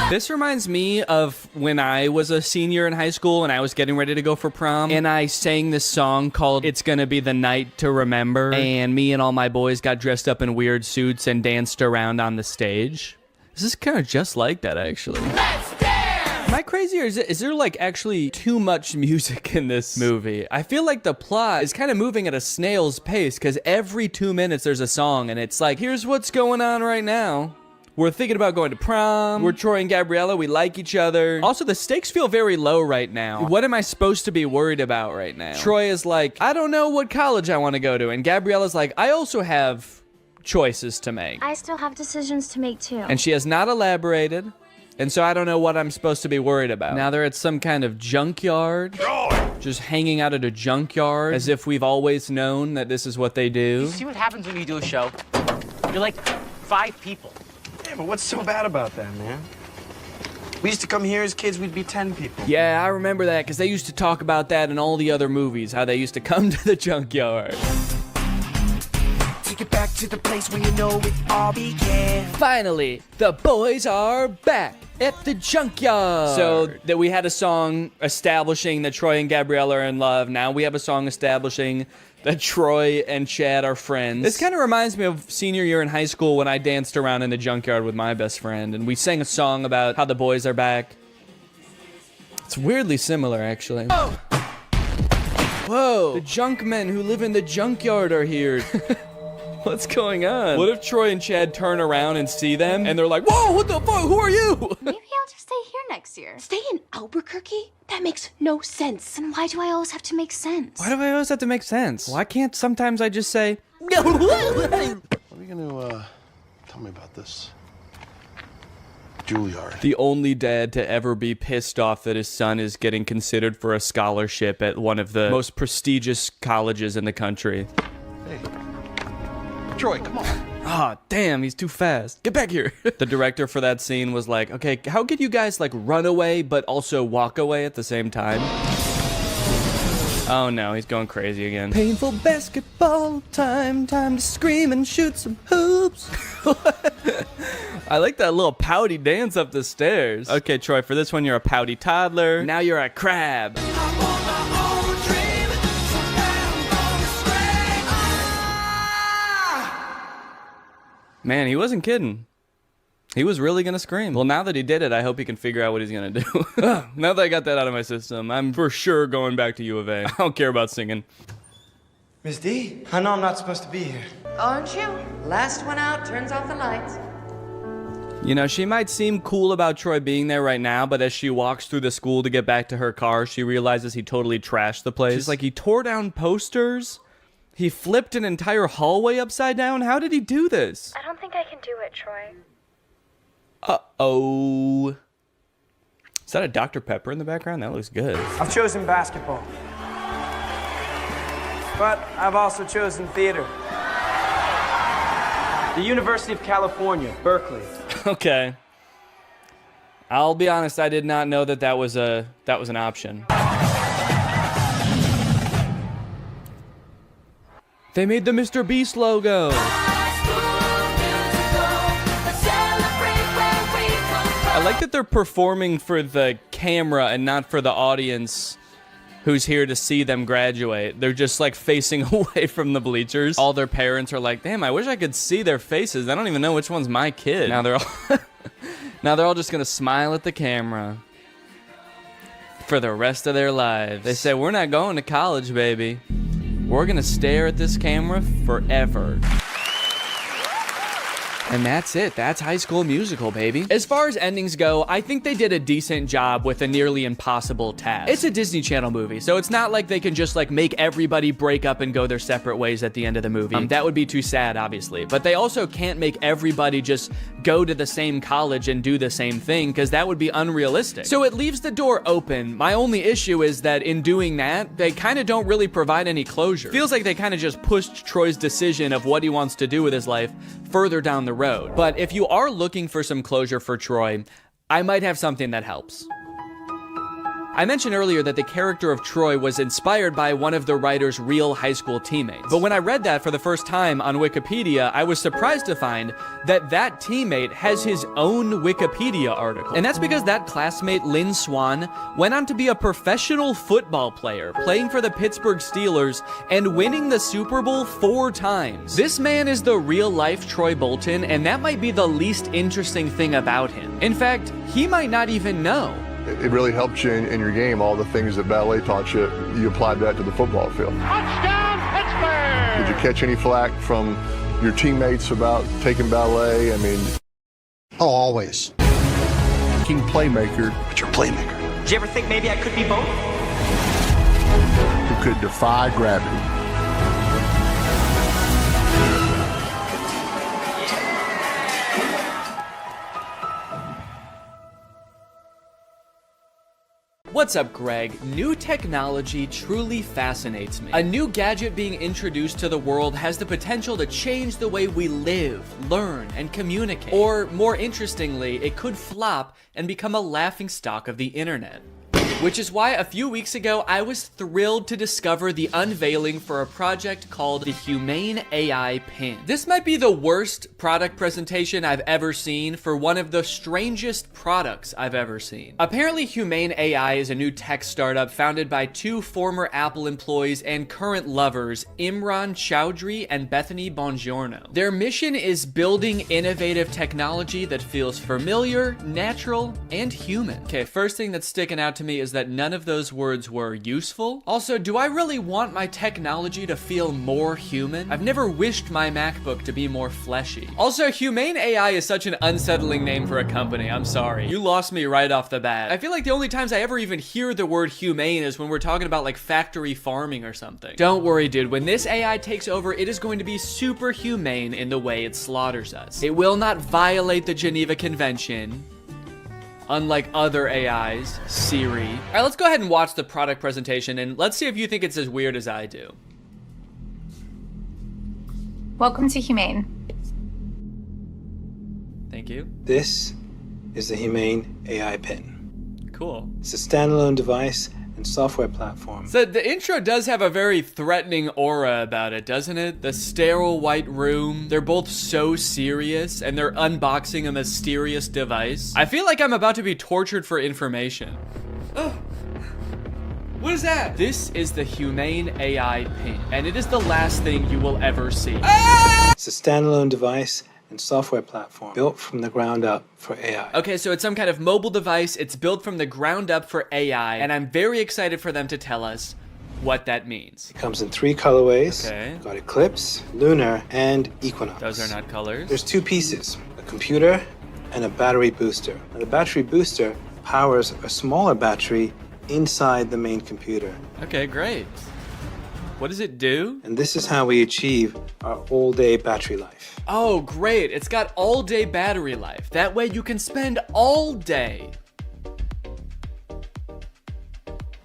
This reminds me of when I was a senior in high school and I was getting ready to go for prom, and I sang this song called It's Gonna Be the Night to Remember, and me and all my boys got dressed up in weird suits and danced around on the stage. This is kind of just like that, actually. Let's dance! Am I crazy, or is there like actually too much music in this movie? I feel like the plot is kind of moving at a snail's pace because every 2 minutes there's a song and it's like, here's what's going on right now. We're thinking about going to prom. We're Troy and Gabriella. We like each other. Also, the stakes feel very low right now. What am I supposed to be worried about right now? Troy is like, I don't know what college I want to go to. And Gabriella's like, I also have choices to make. I still have decisions to make too. And she has not elaborated. And so I don't know what I'm supposed to be worried about. Now they're at some kind of junkyard. Just hanging out at a junkyard as if we've always known that this is what they do. You see what happens when you do a show? You're like 5 people. Yeah, but what's so bad about that, man? We used to come here as kids, we'd be 10 people. Yeah, I remember that because they used to talk about that in all the other movies, how they used to come to the junkyard. Take it back to the place where you know it all began. Finally, the boys are back at the junkyard. So that we had a song establishing that Troy and Gabriella are in love. Now we have a song establishing that Troy and Chad are friends. This kind of reminds me of senior year in high school when I danced around in the junkyard with my best friend and we sang a song about how the boys are back. It's weirdly similar, actually. Whoa! Whoa! The junk men who live in the junkyard are here. What's going on? What if Troy and Chad turn around and see them and they're like, whoa, what the fuck? Who are you? Maybe I'll just stay here next year. Stay in Albuquerque? That makes no sense. And why do I always have to make sense? Why do I always have to make sense? Why can't sometimes I just say, What are you gonna, tell me about this? Juilliard. The only dad to ever be pissed off that his son is getting considered for a scholarship at one of the most prestigious colleges in the country. Hey. Troy, come on. Ah, damn, he's too fast. Get back here. The director for that scene was like, okay, how could you guys like run away but also walk away at the same time? Oh no, he's going crazy again. Painful basketball time, time to scream and shoot some hoops. I like that little pouty dance up the stairs. Okay, Troy, for this one, you're a pouty toddler. Now you're a crab. Man, he wasn't kidding. He was really gonna scream. Well, now that he did it, I hope he can figure out what he's gonna do. Now that I got that out of my system, I'm for sure going back to U of A. I don't care about singing. Miss D, I know I'm not supposed to be here. Aren't you? Last one out turns off the lights. You know, she might seem cool about Troy being there right now, but as she walks through the school to get back to her car, she realizes he totally trashed the place. She's like, he tore down posters? He flipped an entire hallway upside down? How did he do this? I don't think I can do it, Troy. Uh-oh. Is that a Dr. Pepper in the background? That looks good. I've chosen basketball. But I've also chosen theater. The University of California, Berkeley. Okay. I'll be honest, I did not know that was an option. They made the Mr. Beast logo. I like that they're performing for the camera and not for the audience who's here to see them graduate. They're just like facing away from the bleachers. All their parents are like, damn, I wish I could see their faces. I don't even know which one's my kid. Now they're all just gonna smile at the camera for the rest of their lives. They say, we're not going to college, baby. We're gonna stare at this camera forever. And that's it. That's High School Musical, baby. As far as endings go, I think they did a decent job with a nearly impossible task. It's a Disney Channel movie, so it's not like they can just like make everybody break up and go their separate ways at the end of the movie. That would be too sad, obviously. But they also can't make everybody just go to the same college and do the same thing, because that would be unrealistic. So it leaves the door open. My only issue is that in doing that, they kind of don't really provide any closure. Feels like they kind of just pushed Troy's decision of what he wants to do with his life further down the road. But if you are looking for some closure for Troy, I might have something that helps. I mentioned earlier that the character of Troy was inspired by one of the writer's real high school teammates. But when I read that for the first time on Wikipedia, I was surprised to find that that teammate has his own Wikipedia article. And that's because that classmate, Lynn Swan, went on to be a professional football player, playing for the Pittsburgh Steelers and winning the Super Bowl 4 times. This man is the real-life Troy Bolton, and that might be the least interesting thing about him. In fact, he might not even know. It really helped you in your game. All the things that ballet taught you, you applied that to the football field. Touchdown, Pittsburgh! Did you catch any flack from your teammates about taking ballet? I mean... Oh, always. King playmaker. But you're a playmaker. Did you ever think maybe I could be both? Who could defy gravity. What's up, Greg? New technology truly fascinates me. A new gadget being introduced to the world has the potential to change the way we live, learn, and communicate. Or, more interestingly, it could flop and become a laughingstock of the internet. Which is why a few weeks ago, I was thrilled to discover the unveiling for a project called the Humane AI Pin. This might be the worst product presentation I've ever seen for one of the strangest products I've ever seen. Apparently, Humane AI is a new tech startup founded by two former Apple employees and current lovers, Imran Chowdhury and Bethany Bongiorno. Their mission is building innovative technology that feels familiar, natural, and human. Okay, first thing that's sticking out to me is that none of those words were useful. Also, do I really want my technology to feel more human? I've never wished my MacBook to be more fleshy. Also, Humane AI is such an unsettling name for a company. I'm sorry. You lost me right off the bat. I feel like the only times I ever even hear the word humane is when we're talking about like factory farming or something. Don't worry, dude. When this AI takes over, it is going to be super humane in the way it slaughters us. It will not violate the Geneva Convention, unlike other AIs, Siri. All right, let's go ahead and watch the product presentation and let's see if you think it's as weird as I do. Welcome to Humane. Thank you. This is the Humane AI Pin. Cool. It's a standalone device and software platform. So the intro does have a very threatening aura about it, doesn't it? The sterile white room. They're both so serious and they're unboxing a mysterious device. I feel like I'm about to be tortured for information. Oh. What is that? This is the Humane AI Pin, and it is the last thing you will ever see. Ah! It's a standalone device and software platform built from the ground up for AI. Okay, so it's some kind of mobile device. It's built from the ground up for AI, and I'm very excited for them to tell us what that means. It comes in 3 colorways. Okay. Got Eclipse, Lunar, and Equinox. Those are not colors. There's 2 pieces, a computer and a battery booster. Now, the battery booster powers a smaller battery inside the main computer. Okay, great. What does it do? And this is how we achieve our all-day battery life. Oh, great. It's got all-day battery life. That way you can spend all day.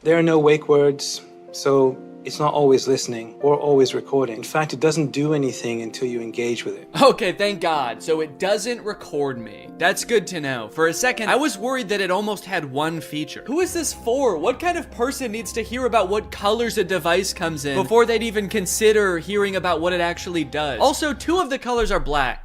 There are no wake words, so it's not always listening or always recording. In fact, it doesn't do anything until you engage with it. Okay, thank God. So it doesn't record me. That's good to know. For a second, I was worried that it almost had one feature. Who is this for? What kind of person needs to hear about what colors a device comes in before they'd even consider hearing about what it actually does? Also, 2 of the colors are black.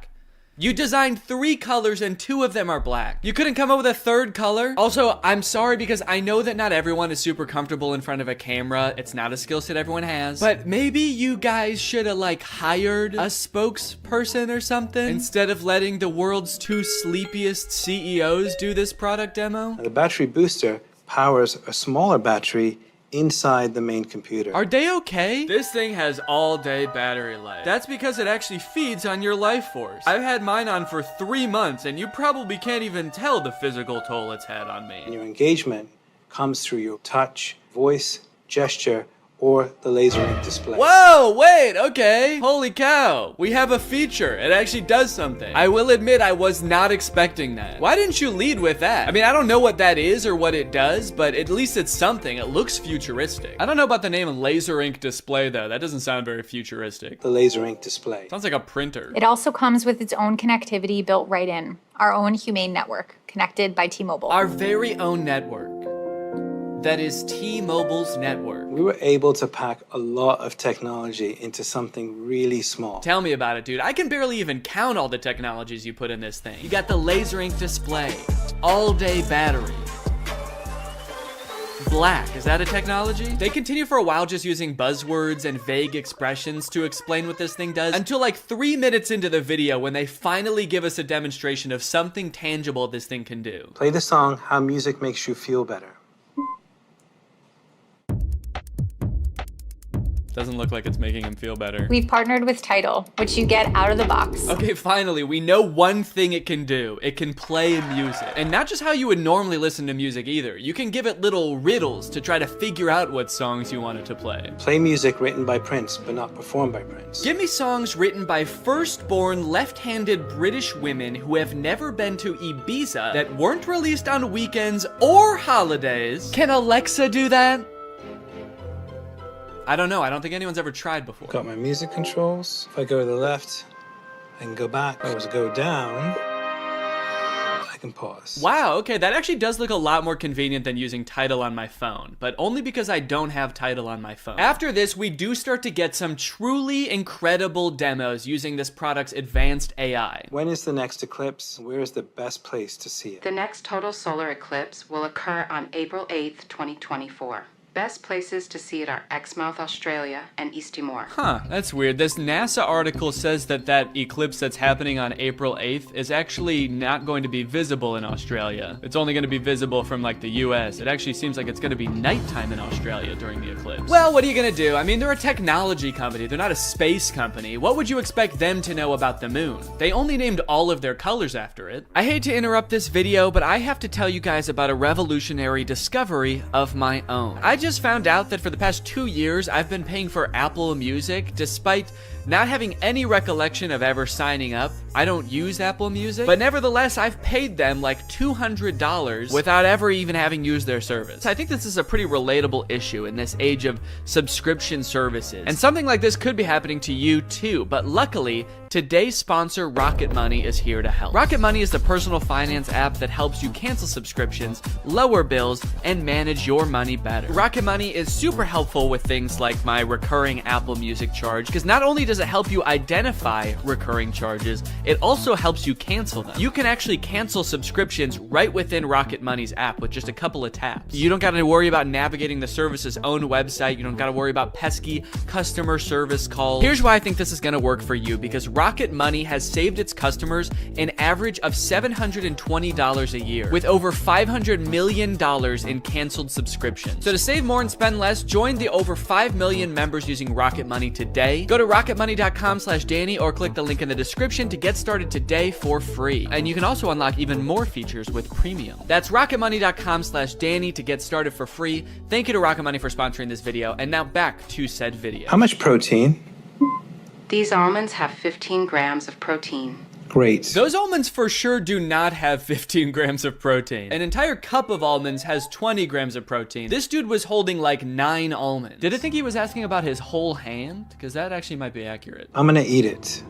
You designed 3 colors and 2 of them are black. You couldn't come up with a 3rd color? Also, I'm sorry because I know that not everyone is super comfortable in front of a camera. It's not a skill set everyone has. But maybe you guys should have like hired a spokesperson or something instead of letting the world's 2 sleepiest CEOs do this product demo. Now, the battery booster powers a smaller battery inside the main computer. Are they okay? This thing has all-day battery life. That's because it actually feeds on your life force. I've had mine on for 3 months, and you probably can't even tell the physical toll it's had on me. And your engagement comes through your touch, voice, gesture, or the laser ink display. Whoa, wait, okay. Holy cow. We have a feature. It actually does something. I will admit I was not expecting that. Why didn't you lead with that? I mean, I don't know what that is or what it does, but at least it's something. It looks futuristic. I don't know about the name laser ink display though. That doesn't sound very futuristic. The laser ink display. Sounds like a printer. It also comes with its own connectivity built right in. Our own Humane network, connected by T-Mobile. Our very own network. That is T-Mobile's network. We were able to pack a lot of technology into something really small. Tell me about it, dude. I can barely even count all the technologies you put in this thing. You got the laser ink display, all-day battery, black. Is that a technology? They continue for a while just using buzzwords and vague expressions to explain what this thing does until like 3 minutes into the video when they finally give us a demonstration of something tangible this thing can do. Play the song How Music Makes You Feel Better. Doesn't look like it's making him feel better. We've partnered with Tidal, which you get out of the box. Okay, finally, we know one thing it can do. It can play music. And not just how you would normally listen to music either. You can give it little riddles to try to figure out what songs you want it to play. Play music written by Prince, but not performed by Prince. Give me songs written by first-born left-handed British women who have never been to Ibiza that weren't released on weekends or holidays. Can Alexa do that? I don't know. I don't think anyone's ever tried before. Got my music controls. If I go to the left, I can go back. If I was to go down, I can pause. Wow, okay, that actually does look a lot more convenient than using Tidal on my phone, but only because I don't have Tidal on my phone. After this, we do start to get some truly incredible demos using this product's advanced AI. When is the next eclipse? Where is the best place to see it? The next total solar eclipse will occur on April 8th, 2024. Best places to see it are Exmouth, Australia, and East Timor. Huh, that's weird. This NASA article says that that eclipse that's happening on April 8th is actually not going to be visible in Australia. It's only going to be visible from like the US. It actually seems like it's going to be nighttime in Australia during the eclipse. Well, what are you going to do? I mean, they're a technology company. They're not a space company. What would you expect them to know about the moon? They only named all of their colors after it. I hate to interrupt this video, but I have to tell you guys about a revolutionary discovery of my own. I just found out that for the past 2 years, I've been paying for Apple Music despite not having any recollection of ever signing up. I don't use Apple Music, but nevertheless, I've paid them like $200 without ever even having used their service. I think this is a pretty relatable issue in this age of subscription services. And something like this could be happening to you too, but luckily, today's sponsor, Rocket Money, is here to help. Rocket Money is the personal finance app that helps you cancel subscriptions, lower bills, and manage your money better. Rocket Money is super helpful with things like my recurring Apple Music charge, because not only does it help you identify recurring charges, it also helps you cancel them. You can actually cancel subscriptions right within Rocket Money's app with just a couple of taps. You don't gotta worry about navigating the service's own website. You don't gotta worry about pesky customer service calls. Here's why I think this is gonna work for you, because Rocket Money has saved its customers an average of $720 a year, with over $500 million in canceled subscriptions. So to save more and spend less, join the over 5 million members using Rocket Money today. Go to rocketmoney.com/Danny or click the link in the description to get started today for free. And you can also unlock even more features with premium. That's rocketmoney.com/Danny to get started for free. Thank you to Rocket Money for sponsoring this video. And now back to said video. How much protein? These almonds have 15 grams of protein. Great. Those almonds for sure do not have 15 grams of protein. An entire cup of almonds has 20 grams of protein. This dude was holding like 9 almonds. Did I think he was asking about his whole hand? Because that actually might be accurate. I'm gonna eat it.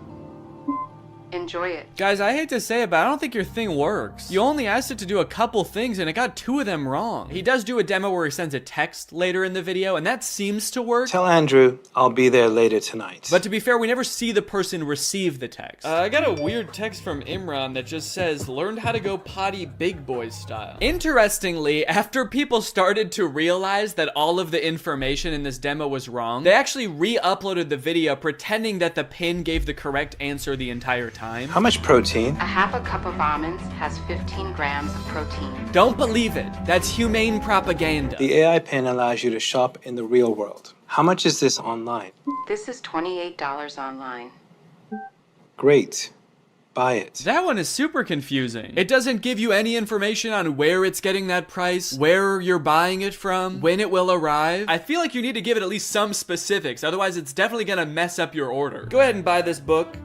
Enjoy it. Guys, I hate to say it, but I don't think your thing works. You only asked it to do a couple things and it got 2 of them wrong. He does do a demo where he sends a text later in the video and that seems to work. Tell Andrew I'll be there later tonight. But to be fair, we never see the person receive the text. I got a weird text from Imran that just says, learned how to go potty big boy style. Interestingly, after people started to realize that all of the information in this demo was wrong, they actually re-uploaded the video pretending that the pin gave the correct answer the entire time. How much protein? A half a cup of almonds has 15 grams of protein. Don't believe it. That's humane propaganda. The AI pin allows you to shop in the real world. How much is this online? This is $28 online. Great. Buy it. That one is super confusing. It doesn't give you any information on where it's getting that price, where you're buying it from, when it will arrive. I feel like you need to give it at least some specifics, otherwise it's definitely gonna mess up your order. Go ahead and buy this book.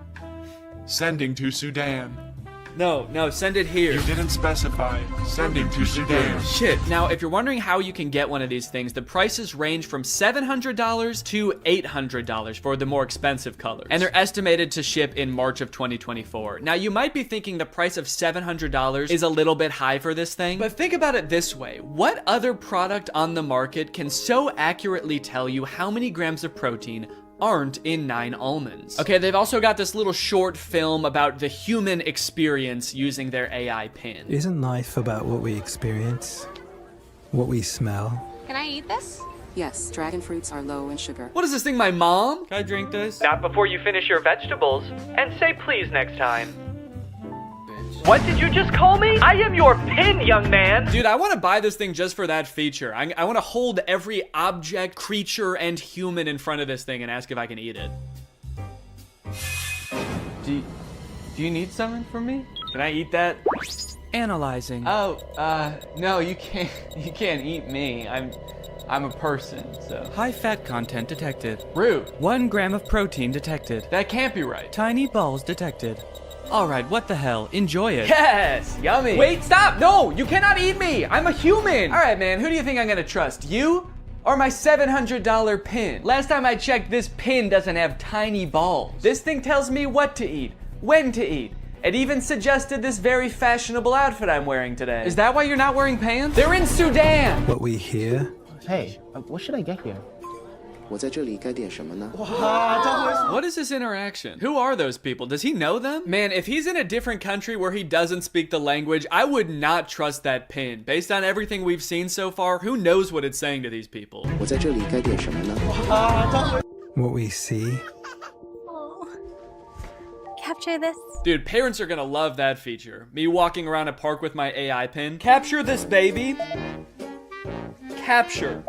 Sending to Sudan. No, send it here. You didn't specify. Sending to Sudan. Shit. Now, if you're wondering how you can get one of these things, the prices range from $700 to $800 for the more expensive colors. And they're estimated to ship in March of 2024. Now, you might be thinking the price of $700 is a little bit high for this thing, but think about it this way. What other product on the market can so accurately tell you how many grams of protein aren't in 9 almonds? Okay, they've also got this little short film about the human experience using their AI pin. Isn't life about what we experience? What we smell? Can I eat this? Yes, dragon fruits are low in sugar. What is this thing, my mom? Can I drink this? Not before you finish your vegetables. And say please next time. Bitch. What did you just call me? I am your pin, young man. Dude, I want to buy this thing just for that feature. I want to hold every object, creature, and human in front of this thing and ask if I can eat it. Do you need something from me? Can I eat that? Analyzing. Oh, no, you can't eat me. I'm a person, so. High fat content detected. Rude. 1 gram of protein detected. That can't be right. Tiny balls detected. All right, what the hell? Enjoy it. Yes, yummy. Wait, stop. No, you cannot eat me. I'm a human. All right, man, who do you think I'm gonna trust? You or my $700 pin? Last time I checked, this pin doesn't have tiny balls. This thing tells me what to eat, when to eat. It even suggested this very fashionable outfit I'm wearing today. Is that why you're not wearing pants? They're in Sudan. What we hear, Hey, what should I get here? What is this interaction? Who are those people? Does he know them? Man, if he's in a different country where he doesn't speak the language, I would not trust that pin. Based on everything we've seen so far, who knows what it's saying to these people? what we see, Capture this. Dude, parents are gonna love that feature. Me walking around a park with my AI pin. Capture this, baby. Capture.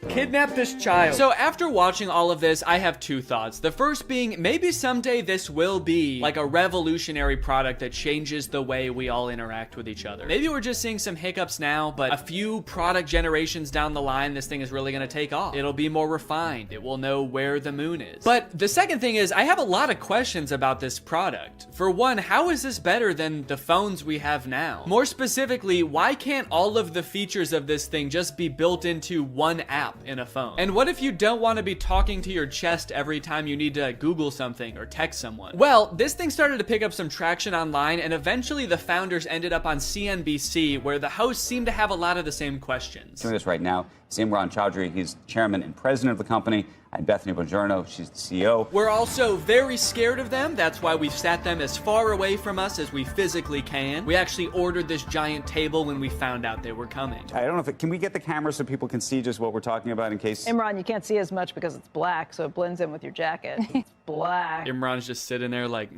Kidnap this child. So after watching all of this, I have 2 thoughts. The first being, maybe someday this will be like a revolutionary product that changes the way we all interact with each other. Maybe we're just seeing some hiccups now, but a few product generations down the line, this thing is really gonna take off. It'll be more refined. It will know where the moon is. But the second thing is, I have a lot of questions about this product. For one, how is this better than the phones we have now? More specifically, why can't all of the features of this thing just be built into one app in a phone? And what if you don't want to be talking to your chest every time you need to Google something or text someone? Well, this thing started to pick up some traction online, and eventually the founders ended up on CNBC, where the hosts seemed to have a lot of the same questions. Doing this right now is Imran Chaudhry. He's chairman and president of the company. And Bethany Bongiorno, she's the CEO. We're also very scared of them. That's why we've sat them as far away from us as we physically can. We actually ordered this giant table when we found out they were coming. I don't know if can we get the camera so people can see just what we're talking about in case? Imran, you can't see as much because it's black, so it blends in with your jacket. It's black. Imran's just sitting there like...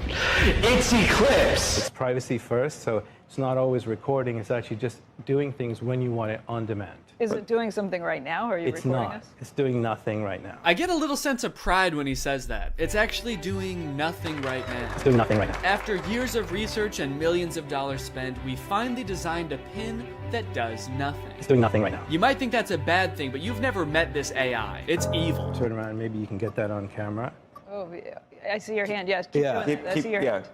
It's Eclipse. It's privacy first, so it's not always recording. It's actually just doing things when you want it on demand. Is it doing something right now, or are you recording us? It's doing nothing right now. I get a little sense of pride when he says that. It's actually doing nothing right now. It's doing nothing right now. After years of research and millions of dollars spent, we finally designed a pin that does nothing. It's doing nothing right now. You might think that's a bad thing, but you've never met this AI. It's evil. Turn around, maybe you can get that on camera. Oh, yeah. I see your hand. Yes. Keep doing it. I see your hand.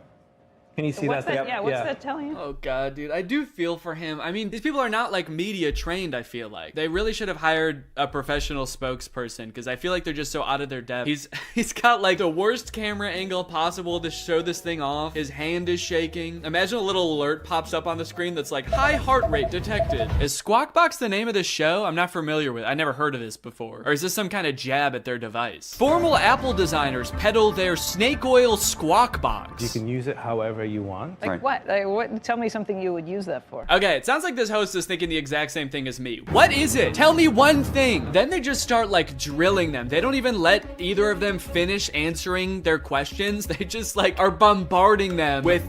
Can you see that? Yeah, what's that telling you? Oh God, dude, I do feel for him. I mean, these people are not like media trained, I feel like. They really should have hired a professional spokesperson, because I feel like they're just so out of their depth. He's got like the worst camera angle possible to show this thing off. His hand is shaking. Imagine a little alert pops up on the screen that's like, high heart rate detected. Is Squawk Box the name of this show? I'm not familiar with it. I never heard of this before. Or is this some kind of jab at their device? Formal Apple designers peddle their snake oil Squawk Box. You can use it however you want. Like what? Like what? Tell me something you would use that for. Okay, it sounds like this host is thinking the exact same thing as me. What is it? Tell me one thing. Then they just start like drilling them. They don't even let either of them finish answering their questions. They just like are bombarding them with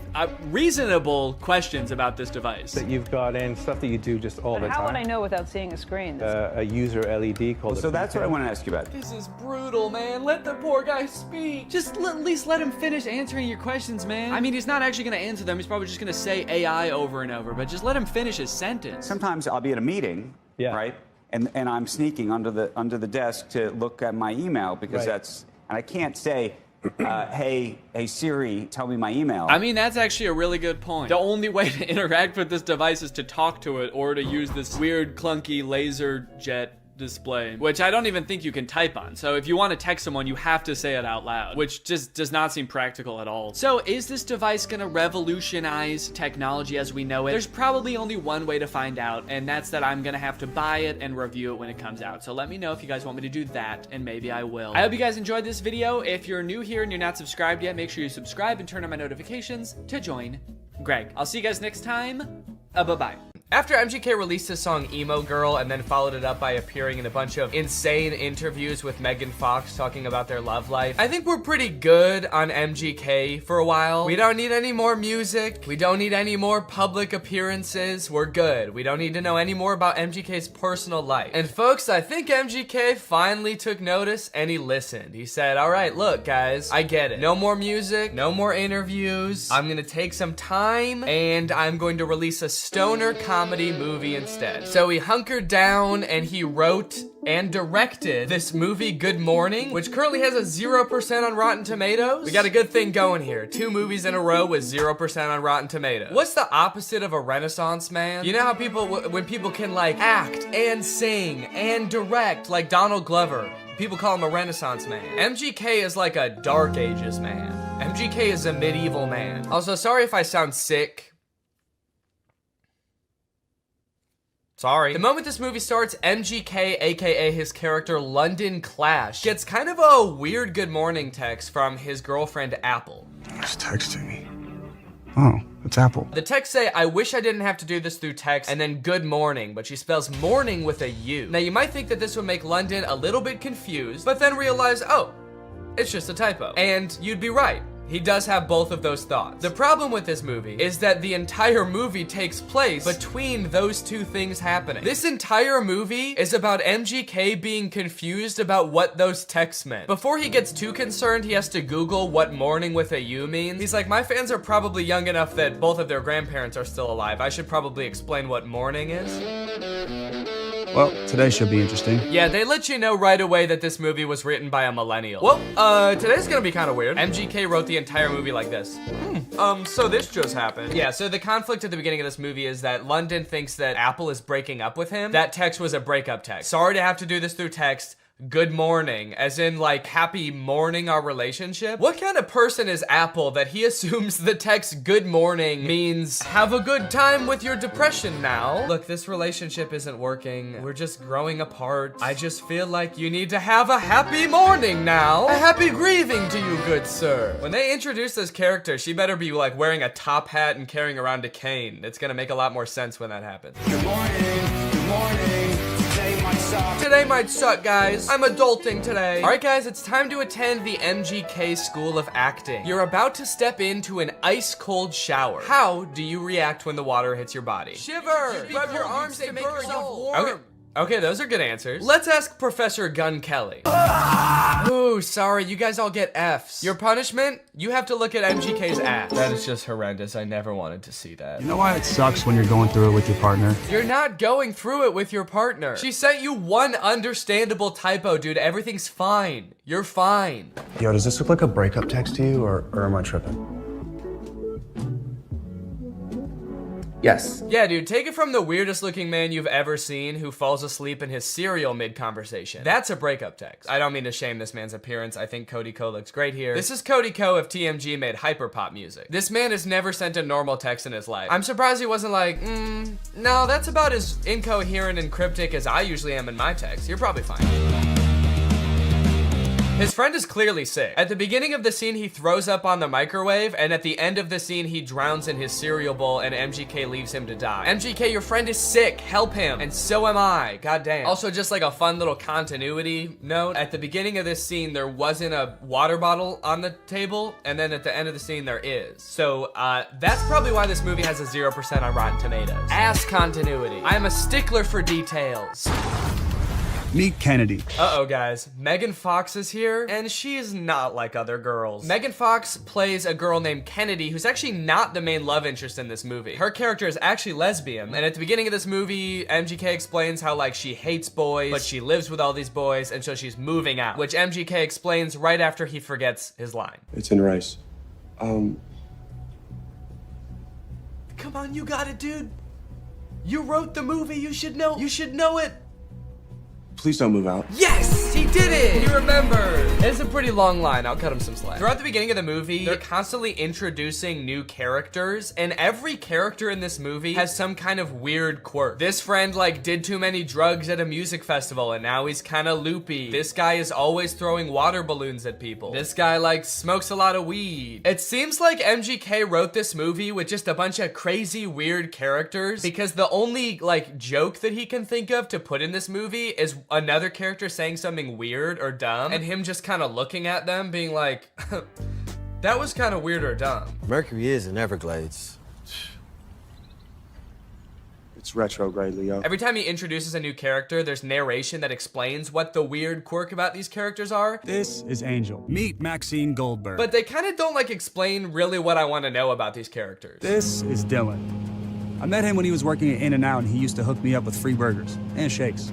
reasonable questions about this device. That you've got in, stuff that you do just all the time. How would I know without seeing a screen? A user LED called. So that's what I want to ask you about. This is brutal, man. Let the poor guy speak. Just at least let him finish answering your questions, man. I mean, he's not actually gonna answer them. He's probably just gonna say AI over and over, but just let him finish his sentence. Sometimes I'll be at a meeting, right? And I'm sneaking under the desk to look at my email because and I can't say, hey Siri, tell me my email. I mean, that's actually a really good point. The only way to interact with this device is to talk to it or to use this weird clunky laser jet display, which I don't even think you can type on. So if you want to text someone, you have to say it out loud, which just does not seem practical at all. So is this device gonna revolutionize technology as we know it? There's probably only one way to find out, and that's that I'm gonna have to buy it and review it when it comes out. So let me know if you guys want me to do that, and maybe I will. I hope you guys enjoyed this video. If you're new here and you're not subscribed yet, make sure you subscribe and turn on my notifications to join Greg. I'll see you guys next time. Bye-bye. After MGK released his song Emo Girl and then followed it up by appearing in a bunch of insane interviews with Megan Fox talking about their love life, I think we're pretty good on MGK for a while. We don't need any more music. We don't need any more public appearances. We're good. We don't need to know any more about MGK's personal life. And folks, I think MGK finally took notice and he listened. He said, all right, look guys, I get it. No more music, no more interviews. I'm gonna take some time and I'm going to release a stoner comedy movie instead. So he hunkered down and he wrote and directed this movie Good Morning, which currently has a 0% on Rotten Tomatoes. We got a good thing going here. 2 movies in a row with 0% on Rotten Tomatoes. What's the opposite of a Renaissance man? You know how people, when people can like act and sing and direct, like Donald Glover, people call him a Renaissance man. MGK is like a Dark Ages man. MGK is a medieval man. Also, sorry if I sound sick. Sorry. The moment this movie starts, MGK, aka his character London Clash, gets kind of a weird good morning text from his girlfriend Apple. He's texting me. Oh, it's Apple. The text say, I wish I didn't have to do this through text, and then good morning, but she spells morning with a U. Now you might think that this would make London a little bit confused, but then realize, oh, it's just a typo. And you'd be right. He does have both of those thoughts. The problem with this movie is that the entire movie takes place between those two things happening. This entire movie is about MGK being confused about what those texts meant. Before he gets too concerned, he has to Google what morning with a U means. He's like, my fans are probably young enough that both of their grandparents are still alive. I should probably explain what morning is. Well, today should be interesting. Yeah, they let you know right away that this movie was written by a millennial. Well, today's gonna be kind of weird. MGK wrote the entire movie like this. So this just happened. Yeah, so the conflict at the beginning of this movie is that London thinks that Apple is breaking up with him. That text was a breakup text. Sorry to have to do this through text. Good morning, as in like happy morning our relationship? What kind of person is Apple that he assumes the text good morning means have a good time with your depression now? Look, this relationship isn't working. We're just growing apart. I just feel like you need to have a happy morning now. A happy grieving to you, good sir. When they introduce this character, she better be like wearing a top hat and carrying around a cane. It's gonna make a lot more sense when that happens. Good morning, good morning. Today might suck, guys. I'm adulting today. All right, guys, it's time to attend the MGK School of Acting. You're about to step into an ice-cold shower. How do you react when the water hits your body? Shiver! Rub your arms to make yourself warm. Okay, those are good answers. Let's ask Professor Gun Kelly. Ooh, sorry, you guys all get Fs. Your punishment? You have to look at MGK's ass. That is just horrendous. I never wanted to see that. You know why it sucks when you're going through it with your partner? You're not going through it with your partner. She sent you one understandable typo, dude. Everything's fine. You're fine. Yo, does this look like a breakup text to you, or am I tripping? Yes. Yeah, dude, take it from the weirdest looking man you've ever seen who falls asleep in his cereal mid-conversation. That's a breakup text. I don't mean to shame this man's appearance. I think Cody Ko looks great here. This is Cody Ko if TMG made hyperpop music. This man has never sent a normal text in his life. I'm surprised he wasn't like, no, that's about as incoherent and cryptic as I usually am in my text. You're probably fine. His friend is clearly sick. At the beginning of the scene, he throws up on the microwave, and at the end of the scene, he drowns in his cereal bowl, and MGK leaves him to die. MGK, your friend is sick. Help him. And so am I. Goddamn. Also, just like a fun little continuity note, at the beginning of this scene, there wasn't a water bottle on the table, and then at the end of the scene, there is. So, that's probably why this movie has a 0% on Rotten Tomatoes. Ass continuity. I am a stickler for details. Meet Kennedy. Uh-oh, guys. Megan Fox is here, and she is not like other girls. Megan Fox plays a girl named Kennedy, who's actually not the main love interest in this movie. Her character is actually lesbian, and at the beginning of this movie, MGK explains how, like, she hates boys, but she lives with all these boys, and so she's moving out, which MGK explains right after he forgets his line. It's in rice. Come on, you got it, dude. You wrote the movie, you should know it. Please don't move out. Yes, he did it. He remembered. It's a pretty long line. I'll cut him some slack. Throughout the beginning of the movie, they're constantly introducing new characters, and every character in this movie has some kind of weird quirk. This friend like did too many drugs at a music festival and now he's kind of loopy. This guy is always throwing water balloons at people. This guy like smokes a lot of weed. It seems like MGK wrote this movie with just a bunch of crazy weird characters because the only like joke that he can think of to put in this movie is another character saying something weird or dumb and him just kind of looking at them being like, that was kind of weird or dumb. Mercury is in Everglades. It's retrograde, Leo. Every time he introduces a new character, there's narration that explains what the weird quirk about these characters are. This is Angel. Meet Maxine Goldberg. But they kind of don't like explain really what I want to know about these characters. This is Dylan. I met him when he was working at In-N-Out and he used to hook me up with free burgers and shakes.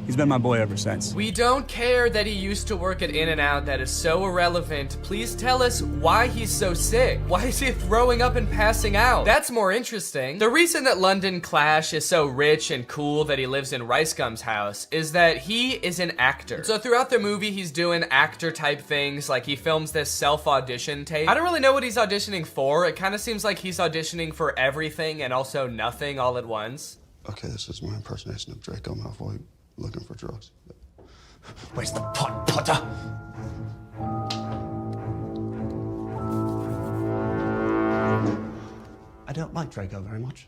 He's been my boy ever since. We don't care that he used to work at In-N-Out. That is so irrelevant. Please tell us why he's so sick. Why is he throwing up and passing out? That's more interesting. The reason that London Clash is so rich and cool that he lives in Rice Gum's house is that he is an actor. So throughout the movie, he's doing actor type things. Like he films this self-audition tape. I don't really know what he's auditioning for. It kind of seems like he's auditioning for everything and also nothing all at once. Okay, this is my impersonation of Draco Malfoy. Looking for drugs. Where's the pot, Potter? I don't like Draco very much.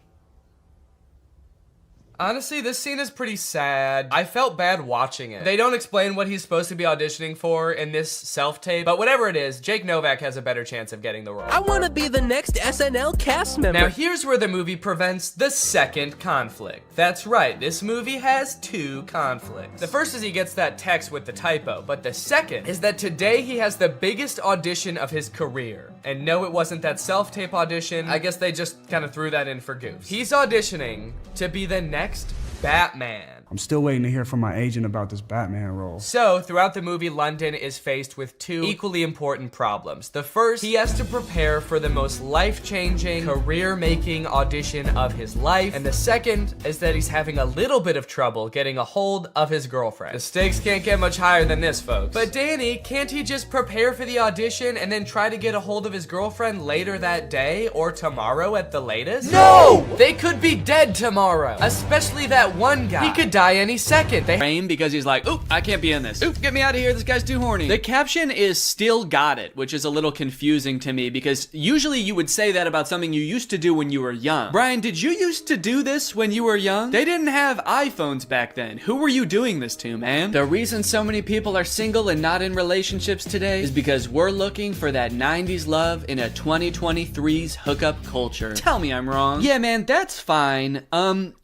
Honestly, this scene is pretty sad. I felt bad watching it. They don't explain what he's supposed to be auditioning for in this self-tape, but whatever it is, Jake Novak has a better chance of getting the role. I want to be the next SNL cast member. Now here's where the movie prevents the second conflict. That's right, this movie has two conflicts. The first is he gets that text with the typo, but the second is that today he has the biggest audition of his career. And no, it wasn't that self-tape audition. I guess they just kind of threw that in for goofs. He's auditioning to be the next Batman. I'm still waiting to hear from my agent about this Batman role. So, throughout the movie, London is faced with two equally important problems. The first, he has to prepare for the most life-changing, career-making audition of his life. And the second is that he's having a little bit of trouble getting a hold of his girlfriend. The stakes can't get much higher than this, folks. But Danny, can't he just prepare for the audition and then try to get a hold of his girlfriend later that day or tomorrow at the latest? No! They could be dead tomorrow. Especially that one guy. He could die any second. They frame because he's like, oop, I can't be in this. Oop, get me out of here. This guy's too horny. The caption is still got it, which is a little confusing to me because usually you would say that about something you used to do when you were young. Brian, did you used to do this when you were young? They didn't have iPhones back then. Who were you doing this to, man? The reason so many people are single and not in relationships today is because we're looking for that 90s love in a 2023's hookup culture. Tell me I'm wrong. Yeah, man, that's fine.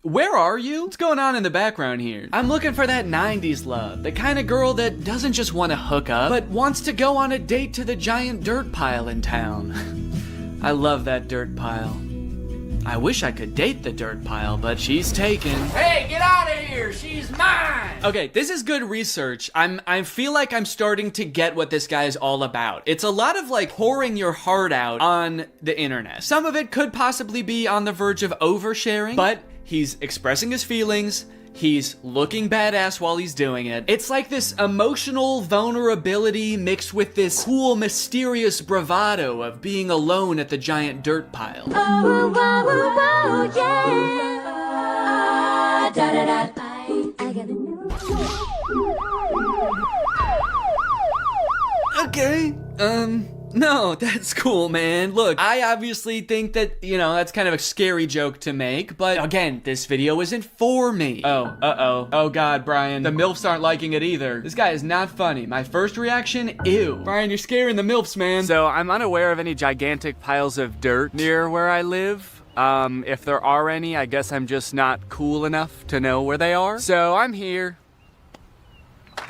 Where are you? What's going on in the background here? I'm looking for that 90s love. The kind of girl that doesn't just want to hook up, but wants to go on a date to the giant dirt pile in town. I love that dirt pile. I wish I could date the dirt pile, but she's taken. Hey, get out of here! She's mine! Okay, this is good research. I feel like I'm starting to get what this guy is all about. It's a lot of like pouring your heart out on the internet. Some of it could possibly be on the verge of oversharing, but he's expressing his feelings. He's looking badass while he's doing it. It's like this emotional vulnerability mixed with this cool, mysterious bravado of being alone at the giant dirt pile. Oh, oh, oh, yeah. Da, da, da. I gotta know. Okay, no, that's cool, man. Look, I obviously think that, you know, that's kind of a scary joke to make, but again, this video isn't for me. Oh, uh-oh. Oh God, Brian. The MILFs aren't liking it either. This guy is not funny. My first reaction, ew. Brian, you're scaring the MILFs, man. So I'm unaware of any gigantic piles of dirt near where I live. If there are any, I guess I'm just not cool enough to know where they are. So I'm here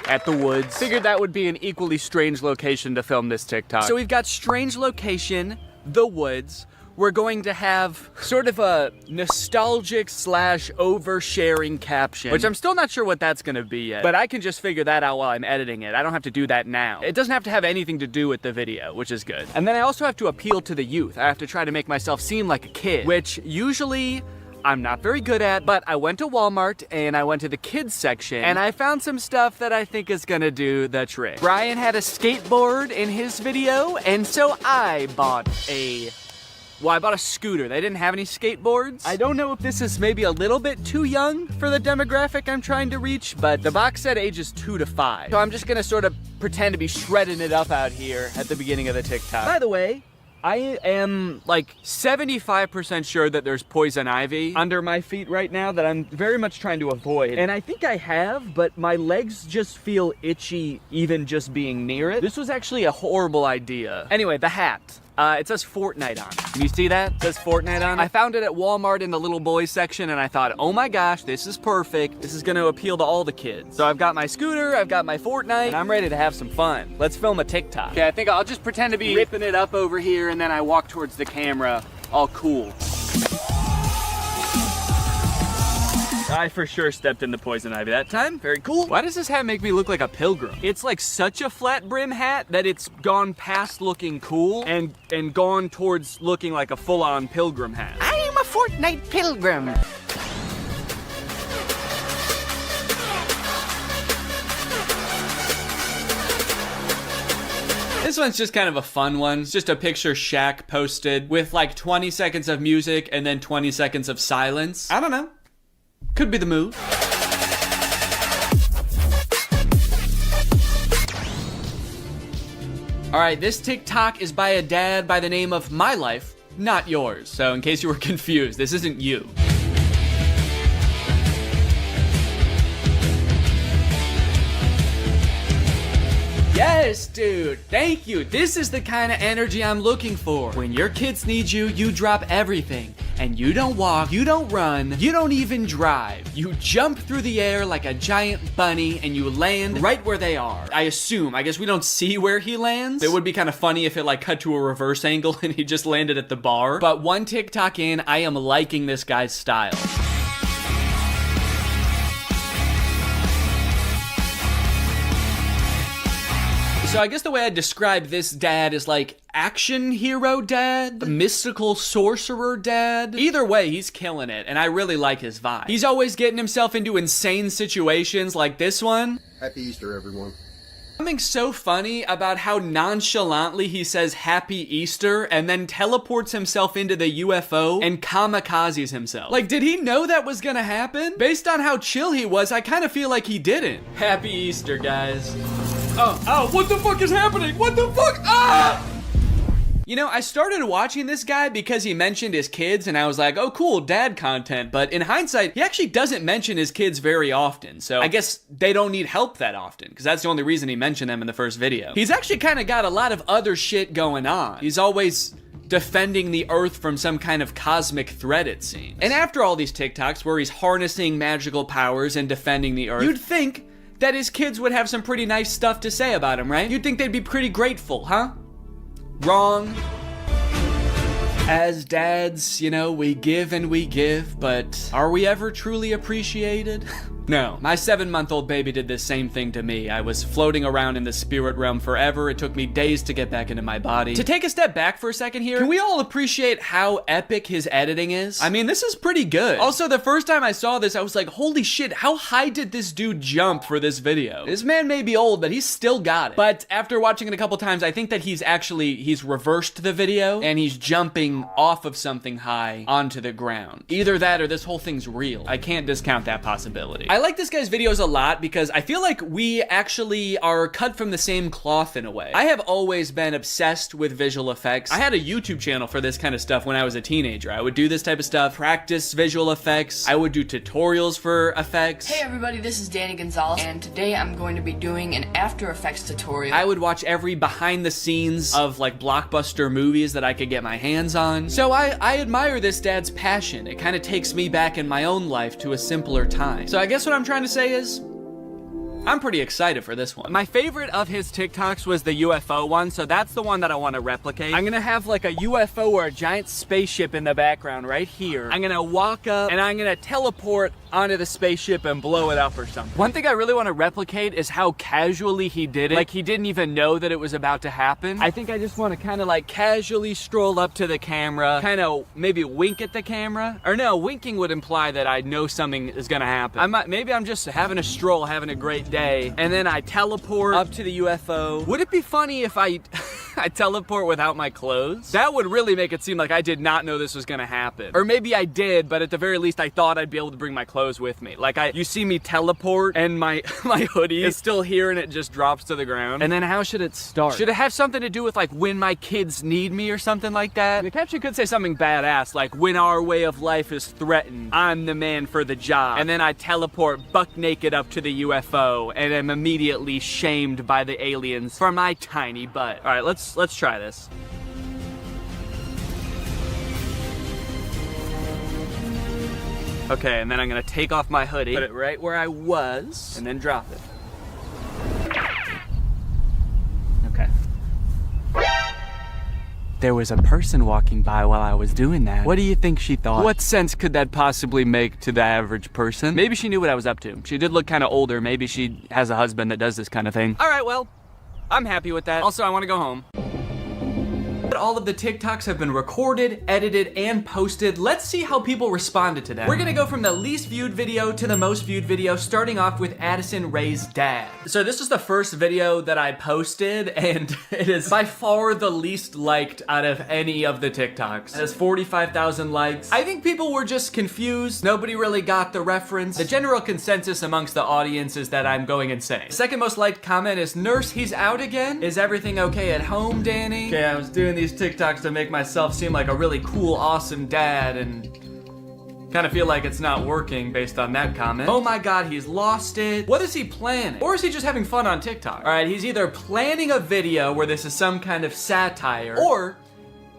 at the woods. Figured that would be an equally strange location to film this TikTok. So we've got strange location, the woods. We're going to have sort of a nostalgic / oversharing caption, which I'm still not sure what that's gonna be yet, but I can just figure that out while I'm editing it. I don't have to do that now. It doesn't have to have anything to do with the video, which is good. And then I also have to appeal to the youth. I have to try to make myself seem like a kid, which usually I'm not very good at, but I went to Walmart and I went to the kids section and I found some stuff that I think is gonna do the trick. Brian had a skateboard in his video, and so I bought I bought a scooter. They didn't have any skateboards. I don't know if this is maybe a little bit too young for the demographic I'm trying to reach, but the box said ages 2 to 5. So I'm just gonna sort of pretend to be shredding it up out here at the beginning of the TikTok. By the way, I am like 75% sure that there's poison ivy under my feet right now that I'm very much trying to avoid. And I think I have, but my legs just feel itchy even just being near it. This was actually a horrible idea. Anyway, the hat. It says Fortnite on it. Can you see that? It says Fortnite on it. I found it at Walmart in the little boys section and I thought, oh my gosh, this is perfect. This is gonna appeal to all the kids. So I've got my scooter, I've got my Fortnite, and I'm ready to have some fun. Let's film a TikTok. Okay, I think I'll just pretend to be ripping it up over here and then I walk towards the camera all cool. I for sure stepped in the poison ivy that time. Very cool. Why does this hat make me look like a pilgrim? It's like such a flat brim hat that it's gone past looking cool and gone towards looking like a full-on pilgrim hat. I am a Fortnite pilgrim. This one's just kind of a fun one. It's just a picture Shaq posted with like 20 seconds of music and then 20 seconds of silence. I don't know. Could be the mood. All right, this TikTok is by a dad by the name of My Life, not yours. So in case you were confused, this isn't you. Yes, dude, thank you. This is the kind of energy I'm looking for. When your kids need you, you drop everything. And you don't walk, you don't run, you don't even drive. You jump through the air like a giant bunny and you land right where they are. I guess we don't see where he lands. It would be kind of funny if it like cut to a reverse angle and he just landed at the bar. But one TikTok in, I am liking this guy's style. So I guess the way I describe this dad is like action hero dad, mystical sorcerer dad. Either way, he's killing it, and I really like his vibe. He's always getting himself into insane situations like this one. Happy Easter, everyone. Something so funny about how nonchalantly he says Happy Easter and then teleports himself into the UFO and kamikazes himself. Like, did he know that was gonna happen? Based on how chill he was, I kind of feel like he didn't. Happy Easter, guys. Oh, what the fuck is happening? What the fuck? Ah! You know, I started watching this guy because he mentioned his kids and I was like, oh cool, dad content. But in hindsight, he actually doesn't mention his kids very often. So I guess they don't need help that often because that's the only reason he mentioned them in the first video. He's actually kind of got a lot of other shit going on. He's always defending the earth from some kind of cosmic threat, it seems. And after all these TikToks where he's harnessing magical powers and defending the earth, you'd think that his kids would have some pretty nice stuff to say about him, right? You'd think they'd be pretty grateful, huh? Wrong. As dads, you know, we give and we give, but are we ever truly appreciated? No. My 7-month-old baby did this same thing to me. I was floating around in the spirit realm forever. It took me days to get back into my body. To take a step back for a second here, can we all appreciate how epic his editing is? I mean, this is pretty good. Also, the first time I saw this, I was like, holy shit, how high did this dude jump for this video? This man may be old, but he's still got it. But after watching it a couple times, I think that he's reversed the video and he's jumping off of something high onto the ground. Either that or this whole thing's real. I can't discount that possibility. I like this guy's videos a lot because I feel like we actually are cut from the same cloth in a way. I have always been obsessed with visual effects. I had a YouTube channel for this kind of stuff when I was a teenager. I would do this type of stuff, practice visual effects. I would do tutorials for effects. Hey everybody, this is Danny Gonzalez, and today I'm going to be doing an After Effects tutorial. I would watch every behind the scenes of like blockbuster movies that I could get my hands on. So I admire this dad's passion. It kind of takes me back in my own life to a simpler time. So I guess what I'm trying to say is, I'm pretty excited for this one. My favorite of his TikToks was the UFO one, so that's the one that I want to replicate. I'm gonna have like a UFO or a giant spaceship in the background right here. I'm gonna walk up and I'm gonna teleport onto the spaceship and blow it up or something. One thing I really want to replicate is how casually he did it. Like he didn't even know that it was about to happen. I think I just want to kind of like casually stroll up to the camera, kind of maybe wink at the camera. Or no, winking would imply that I know something is gonna happen. Maybe I'm just having a stroll, having a great day, and then I teleport up to the UFO. Would it be funny if I teleport without my clothes? That would really make it seem like I did not know this was gonna happen. Or maybe I did, but at the very least I thought I'd be able to bring my clothes with me. Like you see me teleport and my hoodie is still here and it just drops to the ground. And then how should it start? Should it have something to do with like when my kids need me or something like that? The caption could say something badass like when our way of life is threatened, I'm the man for the job. And then I teleport buck naked up to the UFO and am immediately shamed by the aliens for my tiny butt. All right, let's try this. Okay, and then I'm gonna take off my hoodie, put it right where I was, and then drop it. Okay. There was a person walking by while I was doing that. What do you think she thought? What sense could that possibly make to the average person? Maybe she knew what I was up to. She did look kind of older. Maybe she has a husband that does this kind of thing. All right, well, I'm happy with that. Also, I want to go home. All of the TikToks have been recorded, edited, and posted. Let's see how people responded to that. We're gonna go from the least viewed video to the most viewed video, starting off with Addison Rae's dad. So this is the first video that I posted, and it is by far the least liked out of any of the TikToks. It has 45,000 likes. I think people were just confused. Nobody really got the reference. The general consensus amongst the audience is that I'm going insane. The second most liked comment is, "Nurse, he's out again? Is everything okay at home, Danny?" Okay, I was doing these TikToks to make myself seem like a really cool, awesome dad, and kind of feel like it's not working based on that comment. Oh my god, he's lost it. What is he planning? Or is he just having fun on TikTok? All right, he's either planning a video where this is some kind of satire, or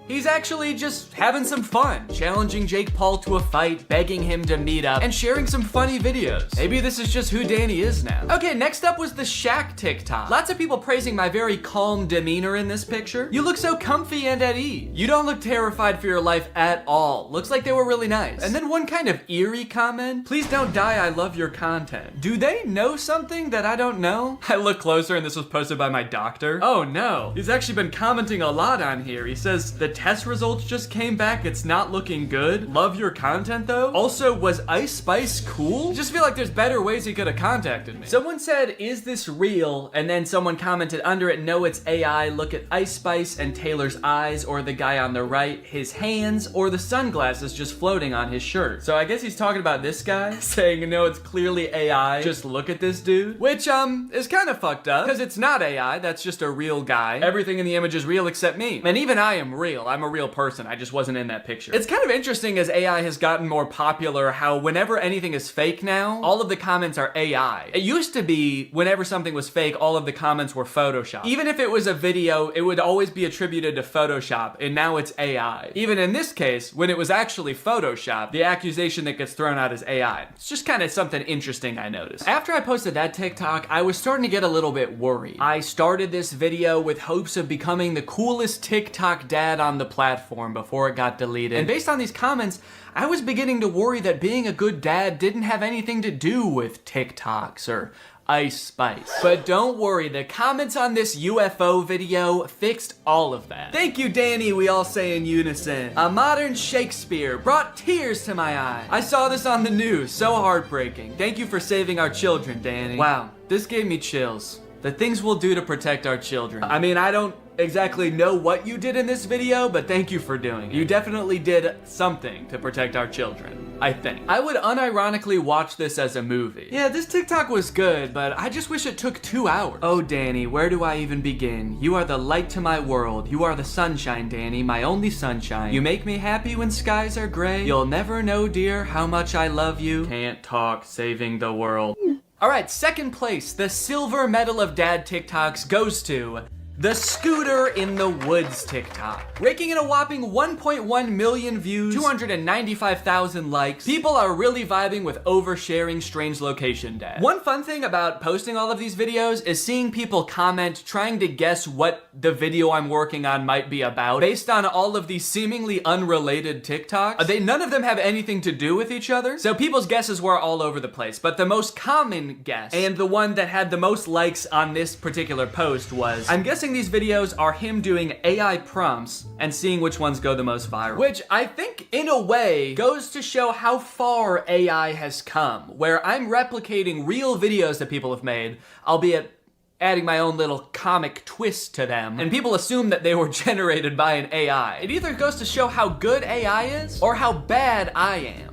he's actually just having some fun, challenging Jake Paul to a fight, begging him to meet up, and sharing some funny videos. Maybe this is just who Danny is now. Okay, next up was the Shaq TikTok. Lots of people praising my very calm demeanor in this picture. You look so comfy and at ease. You don't look terrified for your life at all. Looks like they were really nice. And then one kind of eerie comment. Please don't die, I love your content. Do they know something that I don't know? I look closer and this was posted by my doctor. Oh no, he's actually been commenting a lot on here. He says, the test results just came back, it's not looking good. Love your content though. Also, was Ice Spice cool? Just feel like there's better ways he could have contacted me. Someone said, is this real? And then someone commented under it, no, it's AI. Look at Ice Spice and Taylor's eyes, or the guy on the right, his hands, or the sunglasses just floating on his shirt. So I guess he's talking about this guy, saying, no, it's clearly AI. Just look at this dude. Which, is kind of fucked up, because it's not AI, that's just a real guy. Everything in the image is real except me. And even I am real. I'm a real person. I just wasn't in that picture. It's kind of interesting as AI has gotten more popular how whenever anything is fake now, all of the comments are AI. It used to be whenever something was fake, all of the comments were Photoshop. Even if it was a video, it would always be attributed to Photoshop, and now it's AI. Even in this case, when it was actually Photoshop, the accusation that gets thrown out is AI. It's just kind of something interesting I noticed. After I posted that TikTok, I was starting to get a little bit worried. I started this video with hopes of becoming the coolest TikTok dad on the platform before it got deleted. And based on these comments, I was beginning to worry that being a good dad didn't have anything to do with TikToks or Ice Spice. But don't worry, the comments on this UFO video fixed all of that. Thank you, Danny, we all say in unison. A modern Shakespeare brought tears to my eyes. I saw this on the news, so heartbreaking. Thank you for saving our children, Danny. Wow, this gave me chills. The things we'll do to protect our children. I mean, I don't exactly know what you did in this video, but thank you for doing it. You definitely did something to protect our children, I think. I would unironically watch this as a movie. Yeah, this TikTok was good, but I just wish it took 2 hours. Oh, Danny, where do I even begin? You are the light to my world. You are the sunshine, Danny, my only sunshine. You make me happy when skies are gray. You'll never know, dear, how much I love you. Can't talk, saving the world. All right, second place, the silver medal of dad TikToks goes to The scooter in the woods TikTok. Raking in a whopping 1.1 million views, 295,000 likes. People are really vibing with oversharing strange location dad. One fun thing about posting all of these videos is seeing people comment trying to guess what the video I'm working on might be about based on all of these seemingly unrelated TikToks. None of them have anything to do with each other, so people's guesses were all over the place. But the most common guess, and the one that had the most likes on this particular post, was, I'm guessing these videos are him doing AI prompts and seeing which ones go the most viral. Which I think, in a way, goes to show how far AI has come, where I'm replicating real videos that people have made, albeit adding my own little comic twist to them, and people assume that they were generated by an AI. It either goes to show how good AI is, or how bad I am.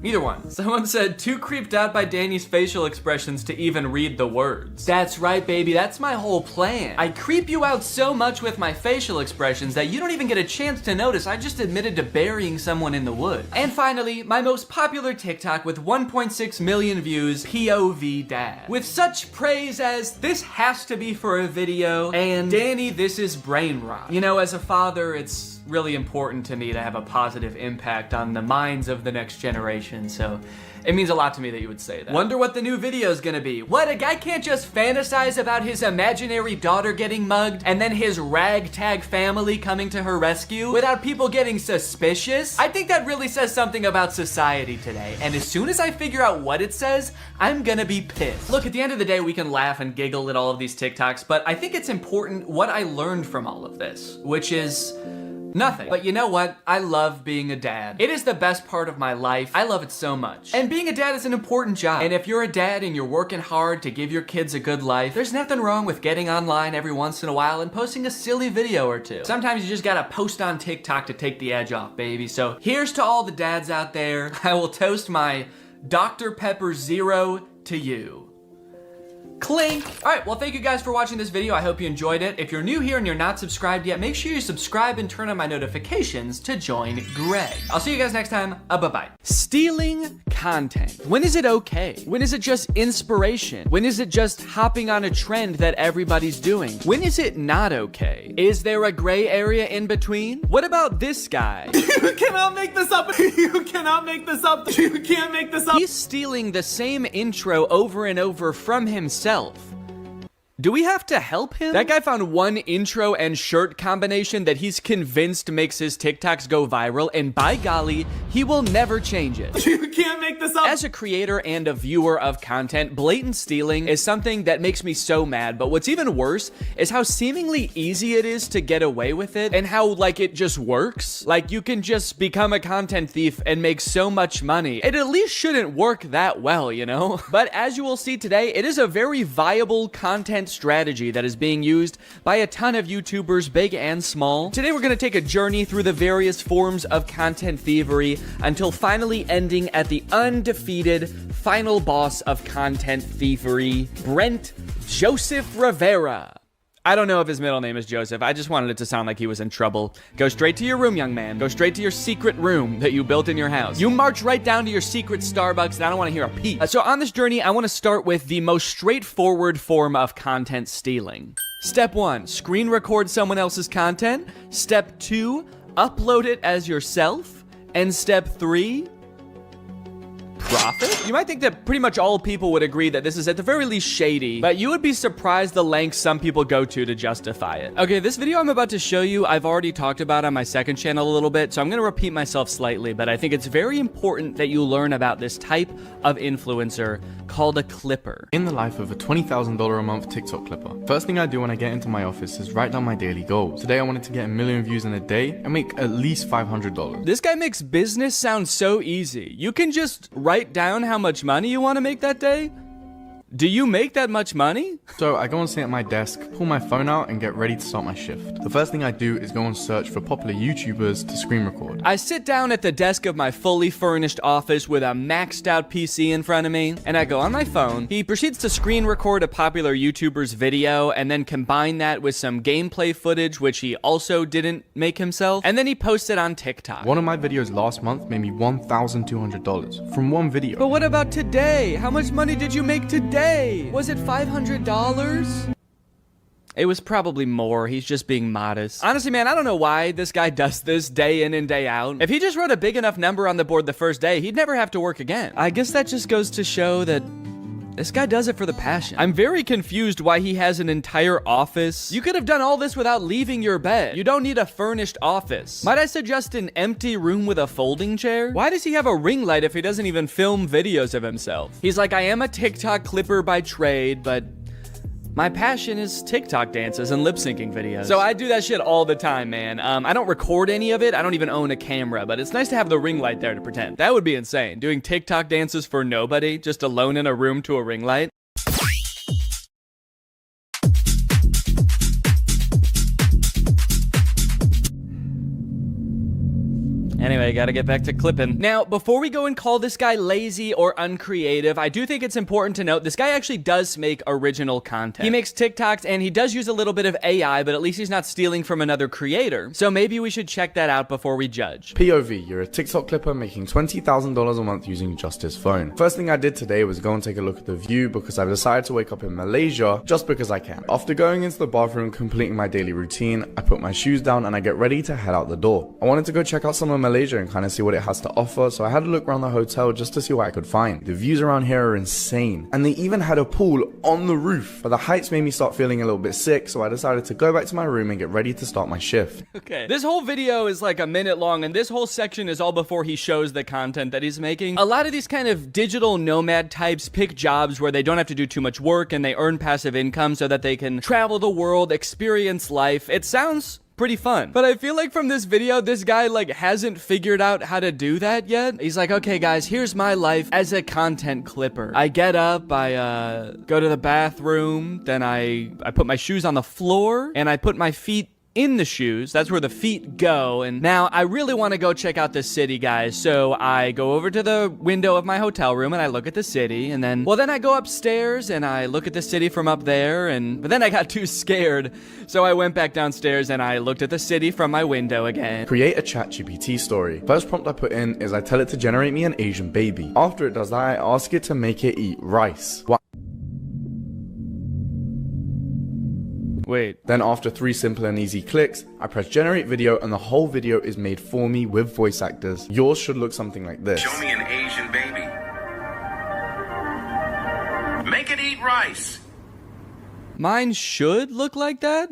Either one. Someone said, too creeped out by Danny's facial expressions to even read the words. That's right, baby, that's my whole plan. I creep you out so much with my facial expressions that you don't even get a chance to notice I just admitted to burying someone in the woods. And finally, my most popular TikTok with 1.6 million views, POV Dad. With such praise as, this has to be for a video, and Danny, this is brain rot. You know, as a father, it's really important to me to have a positive impact on the minds of the next generation, so it means a lot to me that you would say that. Wonder what the new video is gonna be. What, a guy can't just fantasize about his imaginary daughter getting mugged and then his ragtag family coming to her rescue without people getting suspicious? I think that really says something about society today, and as soon as I figure out what it says, I'm gonna be pissed. Look, at the end of the day, we can laugh and giggle at all of these TikToks, but I think it's important what I learned from all of this, which is nothing. But you know what? I love being a dad. It is the best part of my life. I love it so much. And being a dad is an important job. And if you're a dad and you're working hard to give your kids a good life, there's nothing wrong with getting online every once in a while and posting a silly video or two. Sometimes you just gotta post on TikTok to take the edge off, baby. So here's to all the dads out there. I will toast my Dr. Pepper Zero to you. Clink! Alright, well thank you guys for watching this video. I hope you enjoyed it. If you're new here and you're not subscribed yet, make sure you subscribe and turn on my notifications to join Greg. I'll see you guys next time. Bye-bye. Stealing content. When is it okay? When is it just inspiration? When is it just hopping on a trend that everybody's doing? When is it not okay? Is there a gray area in between? What about this guy? You cannot make this up. You cannot make this up. You can't make this up. He's stealing the same intro over and over from himself. Do we have to help him? That guy found one intro and shirt combination that he's convinced makes his TikToks go viral, and by golly, he will never change it. You can't make this up. As a creator and a viewer of content, blatant stealing is something that makes me so mad, but what's even worse is how seemingly easy it is to get away with it, and how, like, it just works. Like, you can just become a content thief and make so much money. It at least shouldn't work that well, you know? But as you will see today, it is a very viable content strategy that is being used by a ton of YouTubers, big and small. Today we're going to take a journey through the various forms of content thievery until finally ending at the undefeated final boss of content thievery, Brent Joseph Rivera. I don't know if his middle name is Joseph. I just wanted it to sound like he was in trouble. Go straight to your room, young man. Go straight to your secret room that you built in your house. You march right down to your secret Starbucks, and I don't want to hear a peep. So on this journey, I want to start with the most straightforward form of content stealing. Step 1, screen record someone else's content. Step 2, upload it as yourself. And step 3, profit? You might think that pretty much all people would agree that this is at the very least shady, but you would be surprised the lengths some people go to justify it. Okay, this video I'm about to show you, I've already talked about on my second channel a little bit, so I'm gonna repeat myself slightly, but I think it's very important that you learn about this type of influencer called a clipper. In the life of a $20,000 a month TikTok clipper, first thing I do when I get into my office is write down my daily goals. Today I wanted to get 1 million views in a day and make at least $500. This guy makes business sound so easy. You can just write down how much money you want to make that day. Do you make that much money? So I go and sit at my desk, pull my phone out and get ready to start my shift. The first thing I do is go and search for popular YouTubers to screen record. I sit down at the desk of my fully furnished office with a maxed out PC in front of me, and I go on my phone. He proceeds to screen record a popular YouTuber's video and then combine that with some gameplay footage, which he also didn't make himself, and then he posts it on TikTok. One of my videos last month made me $1,200 from one video. But what about today? How much money did you make today? Was it $500? It was probably more. He's just being modest. Honestly, man, I don't know why this guy does this day in and day out. If he just wrote a big enough number on the board the first day, he'd never have to work again. I guess that just goes to show that this guy does it for the passion. I'm very confused why he has an entire office. You could have done all this without leaving your bed. You don't need a furnished office. Might I suggest an empty room with a folding chair? Why does he have a ring light if he doesn't even film videos of himself? He's like, I am a TikTok clipper by trade, but my passion is TikTok dances and lip syncing videos. So I do that shit all the time, man. I don't record any of it. I don't even own a camera, but it's nice to have the ring light there to pretend. That would be insane. Doing TikTok dances for nobody, just alone in a room to a ring light. Anyway, gotta get back to clipping. Now, before we go and call this guy lazy or uncreative, I do think it's important to note this guy actually does make original content. He makes TikToks and he does use a little bit of AI, but at least he's not stealing from another creator. So maybe we should check that out before we judge. POV, you're a TikTok clipper making $20,000 a month using just his phone. First thing I did today was go and take a look at the view because I've decided to wake up in Malaysia just because I can. After going into the bathroom, completing my daily routine, I put my shoes down and I get ready to head out the door. I wanted to go check out some of Malaysia and kind of see what it has to offer, so I had a look around the hotel just to see what I could find. The views around here are insane, and they even had a pool on the roof, but the heights made me start feeling a little bit sick, so I decided to go back to my room and get ready to start my shift. Okay, this whole video is like a minute long, and this whole section is all before he shows the content that he's making. A lot of these kind of digital nomad types pick jobs where they don't have to do too much work and they earn passive income so that they can travel the world, experience life. It sounds pretty fun. But I feel like from this video, this guy like hasn't figured out how to do that yet. He's like, okay guys, here's my life as a content clipper. I get up, I go to the bathroom, then I put my shoes on the floor and I put my feet in the shoes. That's where the feet go. And now I really want to go check out the city, guys. So I go over to the window of my hotel room and I look at the city, and then I go upstairs and I look at the city from up there, but then I got too scared. So I went back downstairs and I looked at the city from my window again. Create a ChatGPT story. First prompt I put in is I tell it to generate me an Asian baby. After it does that, I ask it to make it eat rice. Wait. Then after 3 simple and easy clicks, I press generate video and the whole video is made for me with voice actors. Yours should look something like this. Show me an Asian baby. Make it eat rice. Mine should look like that?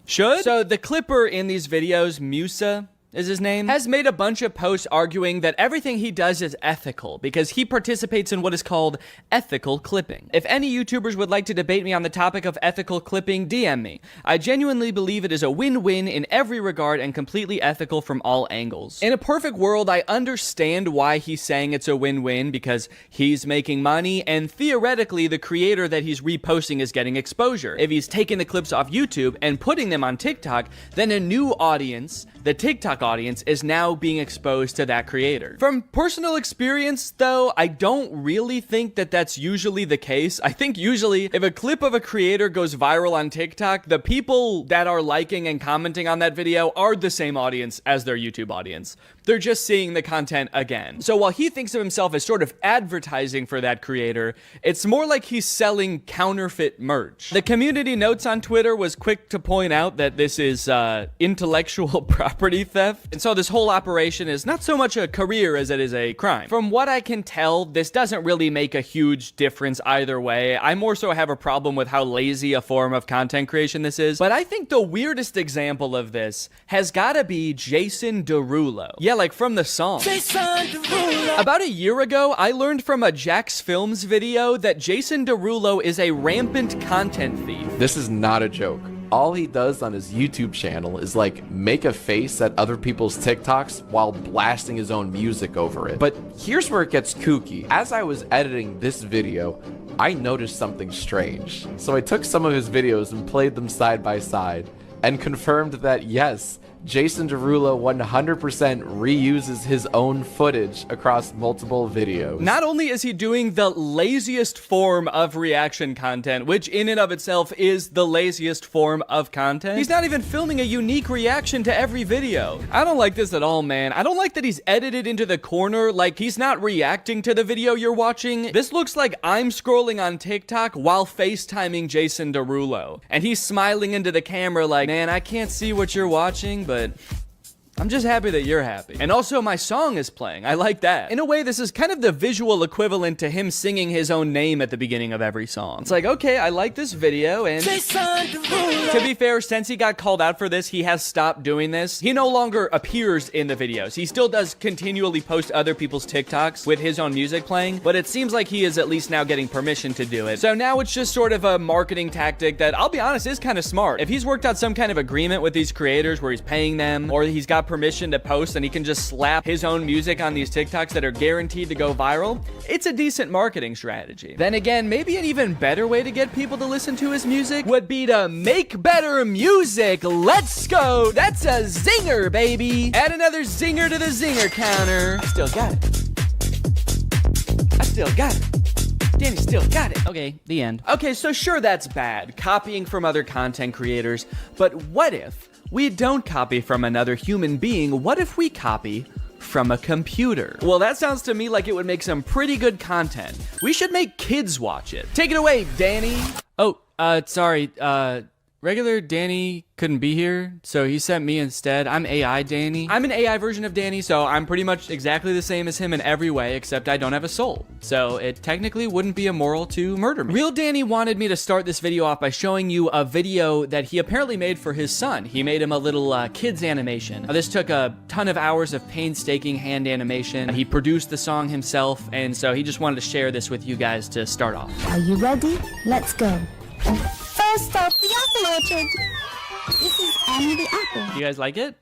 Should? So the clipper in these videos, Musa is his name, has made a bunch of posts arguing that everything he does is ethical because he participates in what is called ethical clipping. If any YouTubers would like to debate me on the topic of ethical clipping, DM me. I genuinely believe it is a win-win in every regard and completely ethical from all angles. In a perfect world, I understand why he's saying it's a win-win because he's making money and theoretically the creator that he's reposting is getting exposure. If he's taking the clips off YouTube and putting them on TikTok, then a new audience, the TikTok audience, is now being exposed to that creator. From personal experience, though, I don't really think that that's usually the case. I think usually if a clip of a creator goes viral on TikTok, the people that are liking and commenting on that video are the same audience as their YouTube audience. They're just seeing the content again. So while he thinks of himself as sort of advertising for that creator, it's more like he's selling counterfeit merch. The community notes on Twitter was quick to point out that this is intellectual property theft. And so this whole operation is not so much a career as it is a crime. From what I can tell, this doesn't really make a huge difference either way. I more so have a problem with how lazy a form of content creation this is. But I think the weirdest example of this has gotta be Jason Derulo. Yeah, like from the song. Jason Derulo. About a year ago, I learned from a Jax Films video that Jason Derulo is a rampant content thief. This is not a joke. All he does on his YouTube channel is like make a face at other people's TikToks while blasting his own music over it. But here's where it gets kooky. As I was editing this video, I noticed something strange. So I took some of his videos and played them side by side and confirmed that yes, Jason Derulo 100% reuses his own footage across multiple videos. Not only is he doing the laziest form of reaction content, which in and of itself is the laziest form of content, he's not even filming a unique reaction to every video. I don't like this at all, man. I don't like that he's edited into the corner, like he's not reacting to the video you're watching. This looks like I'm scrolling on TikTok while FaceTiming Jason Derulo. And he's smiling into the camera like, man, I can't see what you're watching, but I'm just happy that you're happy. And also my song is playing. I like that. In a way, this is kind of the visual equivalent to him singing his own name at the beginning of every song. It's like, okay, I like this video, and to be fair, since he got called out for this, he has stopped doing this. He no longer appears in the videos. He still does continually post other people's TikToks with his own music playing, but it seems like he is at least now getting permission to do it. So now it's just sort of a marketing tactic that, I'll be honest, is kind of smart. If he's worked out some kind of agreement with these creators where he's paying them, or he's got permission to post and he can just slap his own music on these TikToks that are guaranteed to go viral, it's a decent marketing strategy. Then again, maybe an even better way to get people to listen to his music would be to make better music. Let's go. That's a zinger, baby. Add another zinger to the zinger counter. I still got it. I still got it. Danny still got it. Okay, the end. Okay, so sure, that's bad, copying from other content creators, but what if we don't copy from another human being? What if we copy from a computer? Well, that sounds to me like it would make some pretty good content. We should make kids watch it. Take it away, Danny. Oh, sorry, regular Danny couldn't be here, so he sent me instead. I'm AI Danny. I'm an AI version of Danny, so I'm pretty much exactly the same as him in every way, except I don't have a soul. So it technically wouldn't be immoral to murder me. Real Danny wanted me to start this video off by showing you a video that he apparently made for his son. He made him a little kids animation. This took a ton of hours of painstaking hand animation. He produced the song himself, and so he just wanted to share this with you guys to start off. Are you ready? Let's go. First stop, the apple orchard. This is Annie the apple. You guys like it?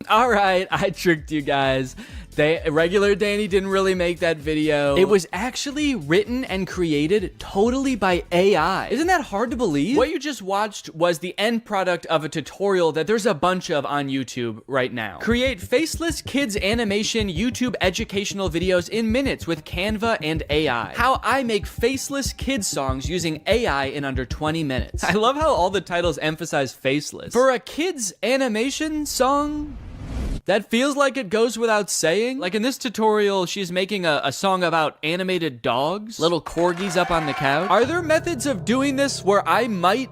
All right, I tricked you guys. Regular Danny didn't really make that video. It was actually written and created totally by AI. Isn't that hard to believe? What you just watched was the end product of a tutorial that there's a bunch of on YouTube right now. Create faceless kids animation YouTube educational videos in minutes with Canva and AI. How I make faceless kids songs using AI in under 20 minutes. I love how all the titles emphasize faceless. For a kids animation song, that feels like it goes without saying. Like in this tutorial, she's making a song about animated dogs, little corgis up on the couch. Are there methods of doing this where I might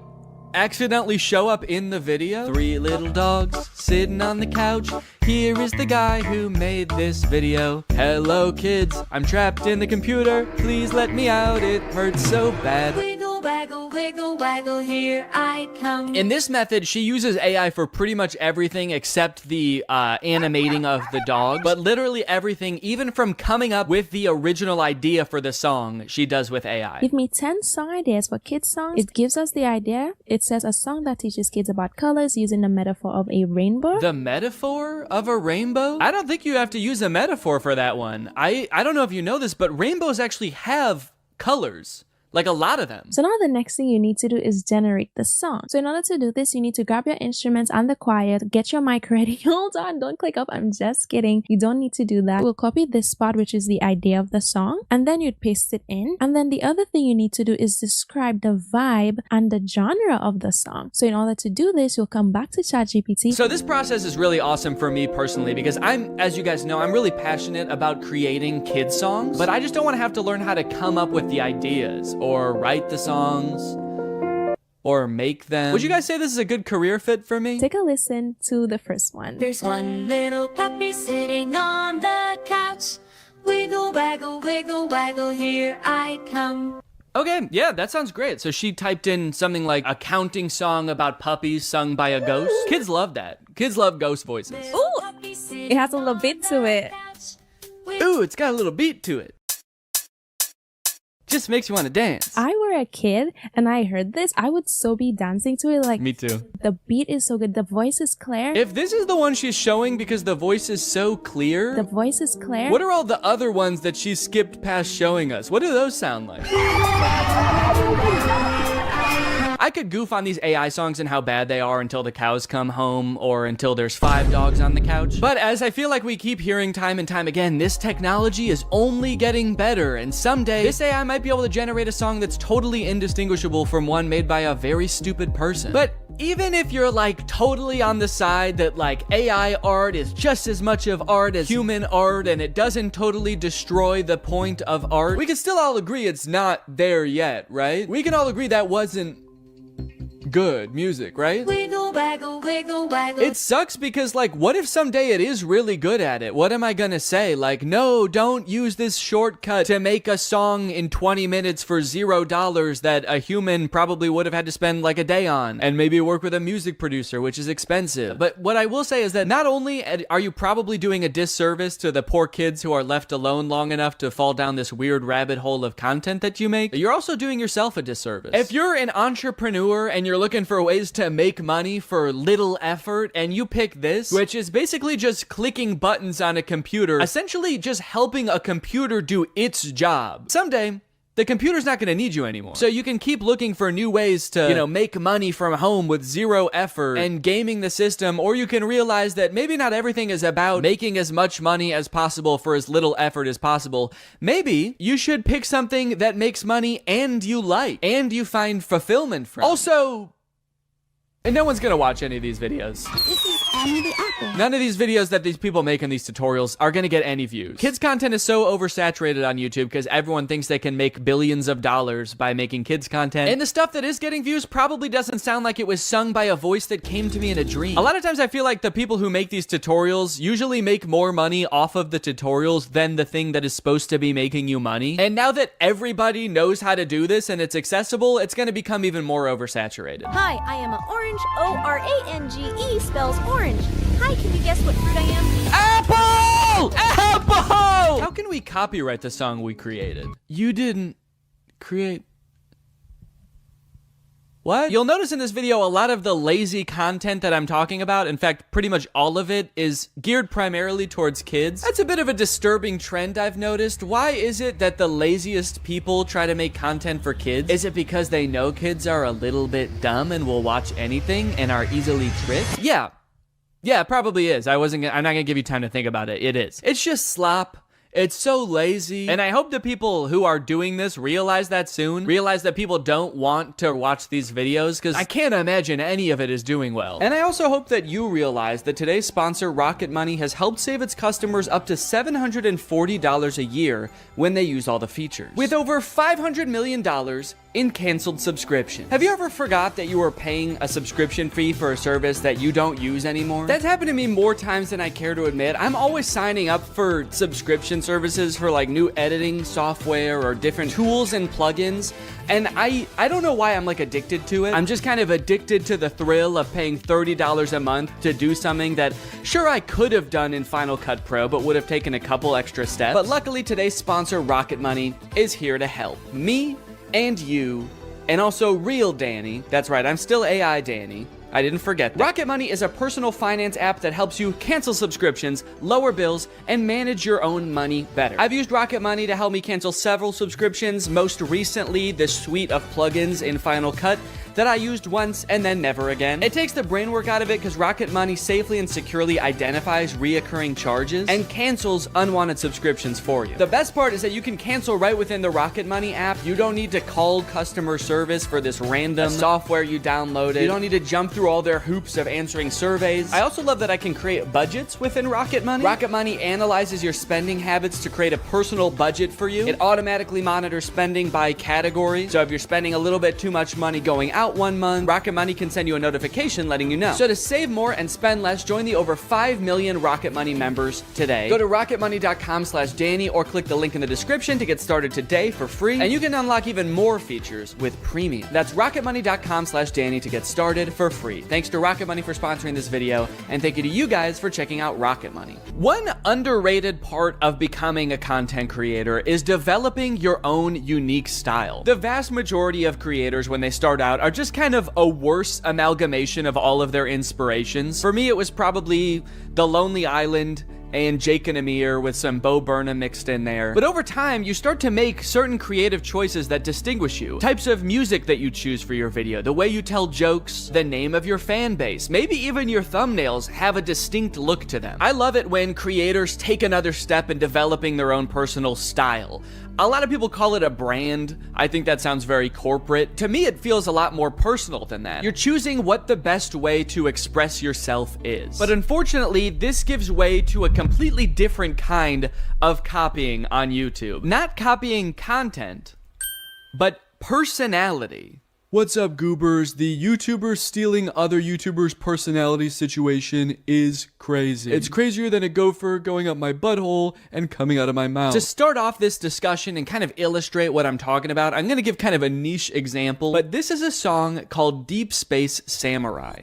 accidentally show up in the video? 3 little dogs sitting on the couch. Here is the guy who made this video. Hello kids, I'm trapped in the computer. Please let me out, it hurts so bad. Wiggle, waggle, wiggle, waggle, here I come. In this method, she uses AI for pretty much everything except the animating of the dog. But literally everything, even from coming up with the original idea for the song, she does with AI. Give me 10 song ideas for kids songs. It gives us the idea. It says a song that teaches kids about colors using the metaphor of a rainbow. The metaphor of a rainbow? I don't think you have to use a metaphor for that one. I don't know if you know this, but rainbows actually have colors. Like a lot of them. So now the next thing you need to do is generate the song. So in order to do this, you need to grab your instruments and the choir, get your mic ready. Hold on, don't click up. I'm just kidding. You don't need to do that. We'll copy this spot, which is the idea of the song, and then you'd paste it in. And then the other thing you need to do is describe the vibe and the genre of the song. So in order to do this, you'll come back to ChatGPT. So this process is really awesome for me personally because as you guys know, I'm really passionate about creating kids songs, but I just don't want to have to learn how to come up with the ideas or write the songs or make them. Would you guys say this is a good career fit for me? Take a listen to the first one. There's one little puppy sitting on the couch. Wiggle, waggle, wiggle, waggle, here I come. Okay, yeah, that sounds great. So she typed in something like a counting song about puppies sung by a ghost. Kids love that. Kids love ghost voices. Ooh, it has a little beat to it. Ooh, it's got a little beat to it. Just makes you want to dance. I were a kid and I heard this, I would so be dancing to it. Like, me too. The beat is so good. The voice is clear. If this is the one she's showing because the voice is so clear. The voice is clear. What are all the other ones that she skipped past showing us? What do those sound like? I I could goof on these AI songs and how bad they are until the cows come home or until there's 5 dogs on the couch. But as I feel like we keep hearing time and time again, this technology is only getting better, and someday this AI might be able to generate a song that's totally indistinguishable from one made by a very stupid person. But even if you're like totally on the side that like AI art is just as much of art as human art and it doesn't totally destroy the point of art, we can still all agree it's not there yet, right? We can all agree that wasn't good music, right? Wiggle, waggle, wiggle, waggle. It sucks because, like, what if someday it is really good at it? What am I gonna say? Like, no, don't use this shortcut to make a song in 20 minutes for $0 that a human probably would have had to spend like a day on, and maybe work with a music producer, which is expensive. But what I will say is that not only are you probably doing a disservice to the poor kids who are left alone long enough to fall down this weird rabbit hole of content that you make, you're also doing yourself a disservice. If you're an entrepreneur and you're looking for ways to make money for little effort, and you pick this, which is basically just clicking buttons on a computer, essentially just helping a computer do its job, someday the computer's not going to need you anymore. So you can keep looking for new ways to, you know, make money from home with 0 effort and gaming the system, or you can realize that maybe not everything is about making as much money as possible for as little effort as possible. Maybe you should pick something that makes money and you like, and you find fulfillment from. Also, and no one's gonna watch any of these videos. This is Annie the Apple. None of these videos that these people make in these tutorials are gonna get any views. Kids content is so oversaturated on YouTube because everyone thinks they can make billions of dollars by making kids content. And the stuff that is getting views probably doesn't sound like it was sung by a voice that came to me in a dream. A lot of times I feel like the people who make these tutorials usually make more money off of the tutorials than the thing that is supposed to be making you money. And now that everybody knows how to do this and it's accessible, it's gonna become even more oversaturated. Hi, I am an orange. O-R-A-N-G-E spells orange. Hi, can you guess what fruit I am? Apple! Apple! How can we copyright the song we created? You didn't create... What? You'll notice in this video a lot of the lazy content that I'm talking about, in fact, pretty much all of it, is geared primarily towards kids. That's a bit of a disturbing trend I've noticed. Why is it that the laziest people try to make content for kids? Is it because they know kids are a little bit dumb and will watch anything and are easily tricked? Yeah, it probably is. I'm not gonna give you time to think about it. It is. It's just slop. It's so lazy, and I hope the people who are doing this realize that soon. Realize that people don't want to watch these videos, because I can't imagine any of it is doing well. And I also hope that you realize that today's sponsor, Rocket Money, has helped save its customers up to $740 a year when they use all the features, with over $500 million in canceled subscription. Have you ever forgot that you were paying a subscription fee for a service that you don't use anymore? That's happened to me more times than I care to admit. I'm always signing up for subscription services for like new editing software or different tools and plugins, and I don't know why I'm like addicted to it. I'm just kind of addicted to the thrill of paying $30 a month to do something that sure I could have done in Final Cut Pro but would have taken a couple extra steps. But luckily today's sponsor, Rocket Money, is here to help me and you, and also real Danny. That's right, I'm still AI Danny. I didn't forget that. Rocket Money is a personal finance app that helps you cancel subscriptions, lower bills, and manage your own money better. I've used Rocket Money to help me cancel several subscriptions, most recently the suite of plugins in Final Cut that I used once and then never again. It takes the brain work out of it because Rocket Money safely and securely identifies reoccurring charges and cancels unwanted subscriptions for you. The best part is that you can cancel right within the Rocket Money app. You don't need to call customer service for this random software you downloaded. You don't need to jump through all their hoops of answering surveys. I also love that I can create budgets within Rocket Money. Rocket Money analyzes your spending habits to create a personal budget for you. It automatically monitors spending by category. So if you're spending a little bit too much money going out one month, Rocket Money can send you a notification letting you know. So to save more and spend less, join the over 5 million Rocket Money members today. Go to rocketmoney.com/Danny or click the link in the description to get started today for free. And you can unlock even more features with premium. That's rocketmoney.com/Danny to get started for free. Thanks to Rocket Money for sponsoring this video, and thank you to you guys for checking out Rocket Money. One underrated part of becoming a content creator is developing your own unique style. The vast majority of creators, when they start out, are just kind of a worse amalgamation of all of their inspirations. For me, it was probably The Lonely Island, and Jake and Amir with some Bo Burnham mixed in there. But over time, you start to make certain creative choices that distinguish you. Types of music that you choose for your video, the way you tell jokes, the name of your fan base, maybe even your thumbnails have a distinct look to them. I love it when creators take another step in developing their own personal style. A lot of people call it a brand. I think that sounds very corporate. To me, it feels a lot more personal than that. You're choosing what the best way to express yourself is. But unfortunately, this gives way to a completely different kind of copying on YouTube. Not copying content, but personality. What's up, goobers? The YouTuber stealing other YouTubers' personality situation is crazy. It's crazier than a gopher going up my butthole and coming out of my mouth. To start off this discussion and kind of illustrate what I'm talking about, I'm gonna give kind of a niche example, but this is a song called Deep Space Samurai.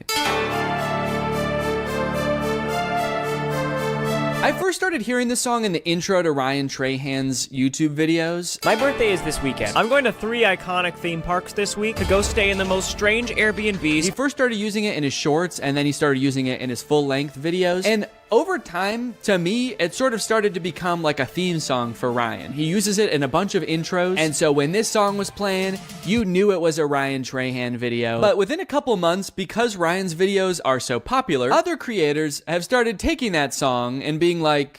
I first started hearing this song in the intro to Ryan Trahan's YouTube videos. My birthday is this weekend. I'm going to 3 iconic theme parks this week to go stay in the most strange Airbnbs. He first started using it in his shorts, and then he started using it in his full-length videos. And over time, to me, it sort of started to become like a theme song for Ryan. He uses it in a bunch of intros, and so when this song was playing, you knew it was a Ryan Trahan video. But within a couple months, because Ryan's videos are so popular, other creators have started taking that song and being like,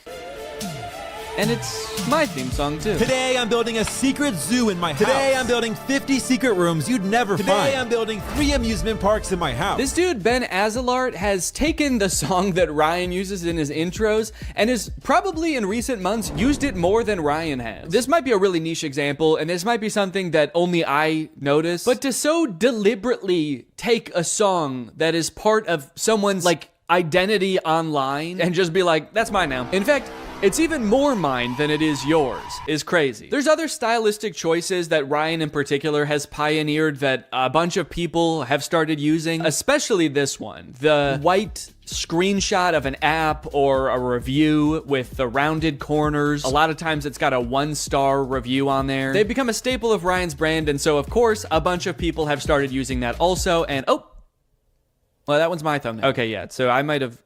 and it's my theme song too. Today I'm building a secret zoo in my house. Today I'm building 50 secret rooms you'd never find. Today I'm building 3 amusement parks in my house. This dude, Ben Azalart, has taken the song that Ryan uses in his intros and has probably in recent months used it more than Ryan has. This might be a really niche example, and this might be something that only I notice, but to so deliberately take a song that is part of someone's like identity online and just be like, that's mine now. In fact, it's even more mine than it is yours, is crazy. There's other stylistic choices that Ryan in particular has pioneered that a bunch of people have started using, especially this one. The white screenshot of an app or a review with the rounded corners. A lot of times it's got a 1-star review on there. They've become a staple of Ryan's brand, and so of course, a bunch of people have started using that also, and oh, well, that one's my thumbnail. Okay, yeah, so I might have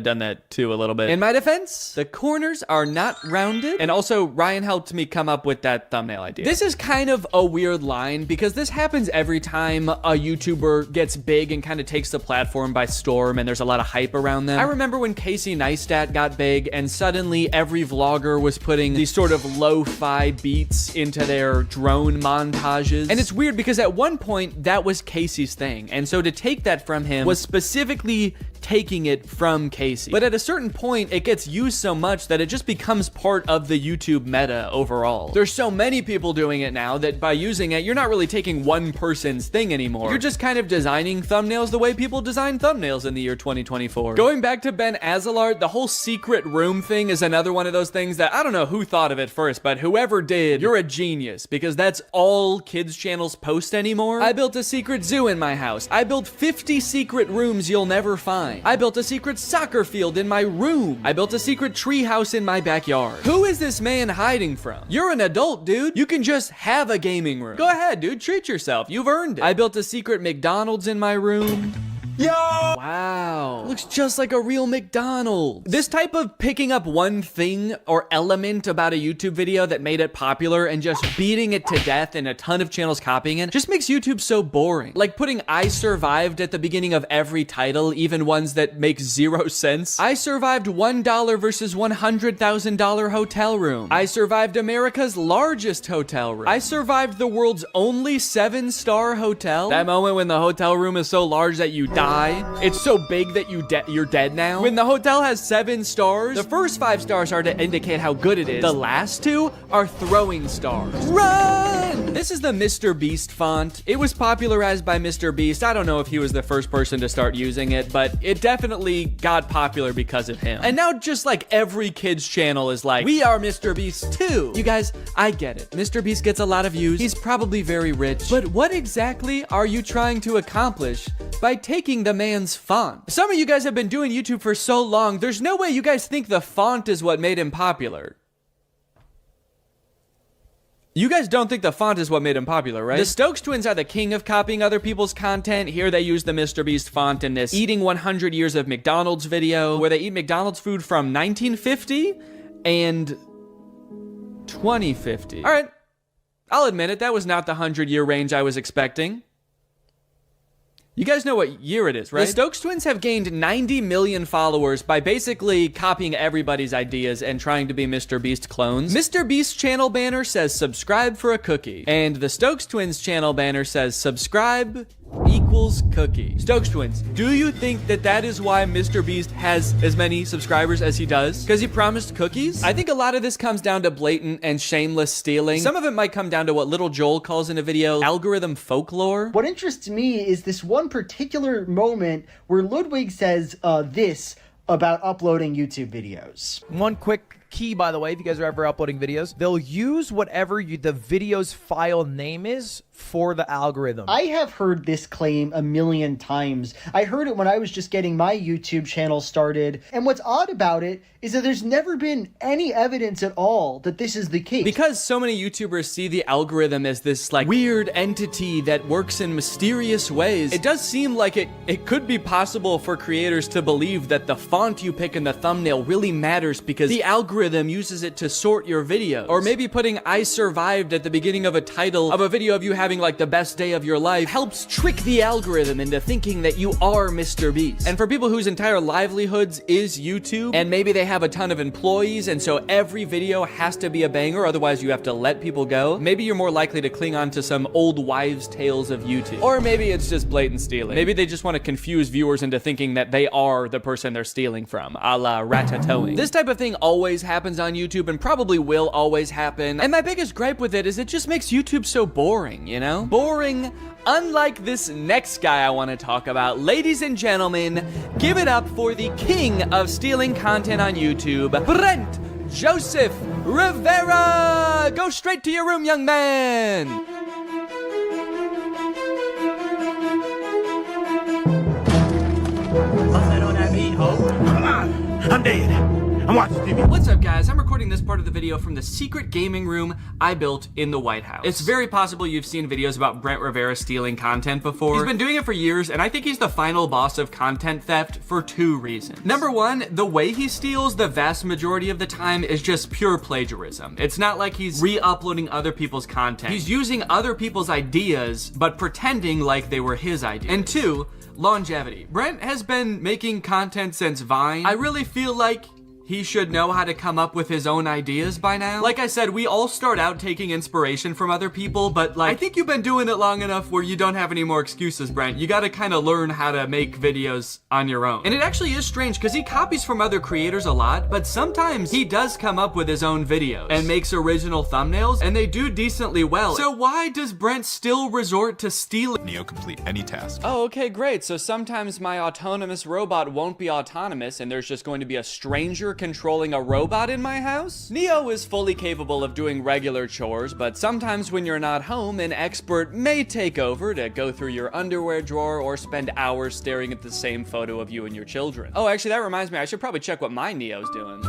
done that too a little bit. In my defense, the corners are not rounded, and also Ryan helped me come up with that thumbnail idea. This is kind of a weird line because this happens every time a YouTuber gets big and kind of takes the platform by storm and there's a lot of hype around them. I remember when Casey Neistat got big and suddenly every vlogger was putting these sort of lo-fi beats into their drone montages. And it's weird because at one point that was Casey's thing, and so to take that from him was specifically taking it from Casey. But at a certain point, it gets used so much that it just becomes part of the YouTube meta overall. There's so many people doing it now that by using it, you're not really taking one person's thing anymore. You're just kind of designing thumbnails the way people design thumbnails in the year 2024. Going back to Ben Azalart, the whole secret room thing is another one of those things that I don't know who thought of it first, but whoever did, you're a genius because that's all kids channels post anymore. I built a secret zoo in my house. I built 50 secret rooms you'll never find. I built a secret soccer field in my room. I built a secret tree house in my backyard. Who is this man hiding from? You're an adult, dude. You can just have a gaming room. Go ahead, dude. Treat yourself. You've earned it. I built a secret McDonald's in my room. Yo! Wow. Looks just like a real McDonald's. This type of picking up one thing or element about a YouTube video that made it popular and just beating it to death and a ton of channels copying it just makes YouTube so boring. Like putting I survived at the beginning of every title, even ones that make 0 sense. I survived $1 versus $100,000 hotel room. I survived America's largest hotel room. I survived the world's only 7-star hotel. That moment when the hotel room is so large that you die. It's so big that you're dead now. When the hotel has 7 stars, the first 5 stars are to indicate how good it is. The last 2 are throwing stars. Run! This is the Mr. Beast font. It was popularized by Mr. Beast. I don't know if he was the first person to start using it, but it definitely got popular because of him. And now just like every kid's channel is like, we are Mr. Beast too. You guys, I get it. Mr. Beast gets a lot of views. He's probably very rich. But what exactly are you trying to accomplish by taking the man's font? Some of you guys have been doing YouTube for so long, there's no way you guys think the font is what made him popular. You guys don't think the font is what made him popular, right? The Stokes twins are the king of copying other people's content. Here they use the MrBeast font in this eating 100 years of McDonald's video, where they eat McDonald's food from 1950 and 2050. All right, I'll admit it, that was not the 100-year range I was expecting. You guys know what year it is, right? The Stokes twins have gained 90 million followers by basically copying everybody's ideas and trying to be MrBeast clones. MrBeast's channel banner says subscribe for a cookie, and the Stokes twins channel banner says subscribe equals cookie. Stokes twins, do you think that that is why MrBeast has as many subscribers as he does? Because he promised cookies? I think a lot of this comes down to blatant and shameless stealing. Some of it might come down to what Little Joel calls in a video algorithm folklore. What interests me is this one particular moment where Ludwig says this about uploading YouTube videos. One quick key, by the way, if you guys are ever uploading videos, they'll use whatever the video's file name is for the algorithm. I have heard this claim a million times. I heard it when I was just getting my YouTube channel started, and what's odd about it is that there's never been any evidence at all that this is the case. Because so many YouTubers see the algorithm as this like weird entity that works in mysterious ways, it does seem like it could be possible for creators to believe that the font you pick in the thumbnail really matters because the algorithm uses it to sort your videos. Or maybe putting I survived at the beginning of a title of a video of you having like the best day of your life helps trick the algorithm into thinking that you are MrBeast. And for people whose entire livelihoods is YouTube, and maybe they have a ton of employees, and so every video has to be a banger, otherwise you have to let people go, maybe you're more likely to cling on to some old wives' tales of YouTube. Or maybe it's just blatant stealing. Maybe they just want to confuse viewers into thinking that they are the person they're stealing from, a la ratatouille. This type of thing always happens on YouTube and probably will always happen. And my biggest gripe with it is it just makes YouTube so boring, you know? Boring, unlike this next guy I want to talk about. Ladies and gentlemen, give it up for the king of stealing content on YouTube, Brent Joseph Rivera! Go straight to your room, young man! What's that on that meat, ho? Come on! I'm dead. I'm watching TV. What's up, guys? I'm recording this part of the video from the secret gaming room I built in the White House. It's very possible you've seen videos about Brent Rivera stealing content before. He's been doing it for years, and I think he's the final boss of content theft for two reasons. Number one, the way he steals the vast majority of the time is just pure plagiarism. It's not like he's re-uploading other people's content. He's using other people's ideas, but pretending like they were his ideas. And two, longevity. Brent has been making content since Vine. I really feel like he should know how to come up with his own ideas by now. Like I said, we all start out taking inspiration from other people, but like, I think you've been doing it long enough where you don't have any more excuses, Brent. You gotta kind of learn how to make videos on your own. And it actually is strange because he copies from other creators a lot, but sometimes he does come up with his own videos and makes original thumbnails, and they do decently well. So why does Brent still resort to stealing? Neo, complete any task. Oh, okay, great. So sometimes my autonomous robot won't be autonomous and there's just going to be a stranger controlling a robot in my house? Neo is fully capable of doing regular chores, but sometimes when you're not home, an expert may take over to go through your underwear drawer or spend hours staring at the same photo of you and your children. Oh, actually, that reminds me, I should probably check what my Neo's doing.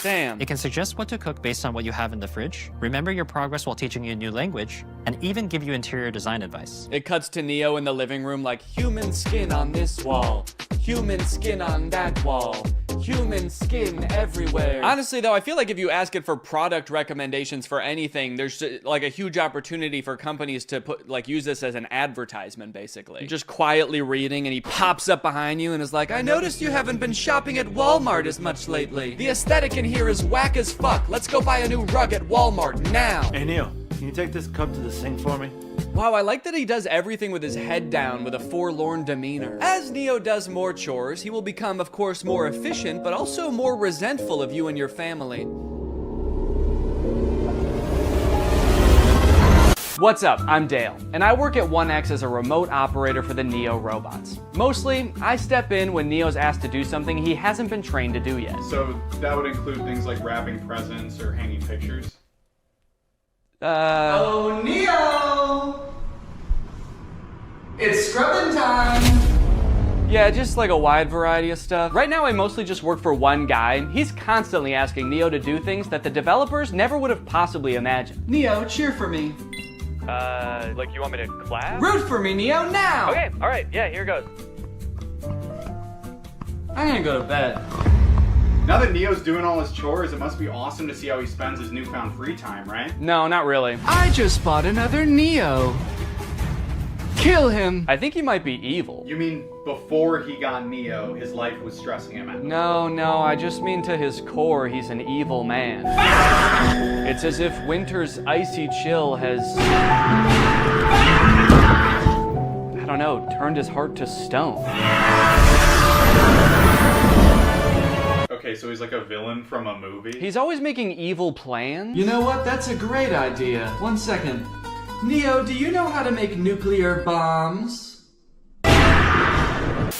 Damn. It can suggest what to cook based on what you have in the fridge, remember your progress while teaching you a new language, and even give you interior design advice. It cuts to Neo in the living room like, human skin on this wall, human skin on that wall, human skin everywhere. Honestly though, I feel like if you ask it for product recommendations for anything, there's like a huge opportunity for companies to use this as an advertisement, basically. You're just quietly reading and he pops up behind you and is like, I noticed you haven't been shopping at Walmart as much lately. The aesthetic in here is whack as fuck. Let's go buy a new rug at Walmart now. Hey Neil, can you take this cup to the sink for me? Wow, I like that he does everything with his head down with a forlorn demeanor. As Neo does more chores, he will become, of course, more efficient, but also more resentful of you and your family. What's up? I'm Dale, and I work at 1X as a remote operator for the Neo robots. Mostly, I step in when Neo's asked to do something he hasn't been trained to do yet. So that would include things like wrapping presents or hanging pictures? Oh, Neo! It's scrubbing time! Yeah, just like a wide variety of stuff. Right now I mostly just work for one guy. He's constantly asking Neo to do things that the developers never would have possibly imagined. Neo, cheer for me. Like you want me to clap? Root for me, Neo, now! Okay, alright, yeah, here goes. I'm gonna go to bed. Now that Neo's doing all his chores, it must be awesome to see how he spends his newfound free time, right? No, not really. I just bought another Neo. Kill him. I think he might be evil. You mean before he got Neo, his life was stressing him out? No, I just mean to his core, he's an evil man. It's as if winter's icy chill has, I don't know, turned his heart to stone. Okay, so he's like a villain from a movie? He's always making evil plans. You know what? That's a great idea. 1 second. Neo, do you know how to make nuclear bombs?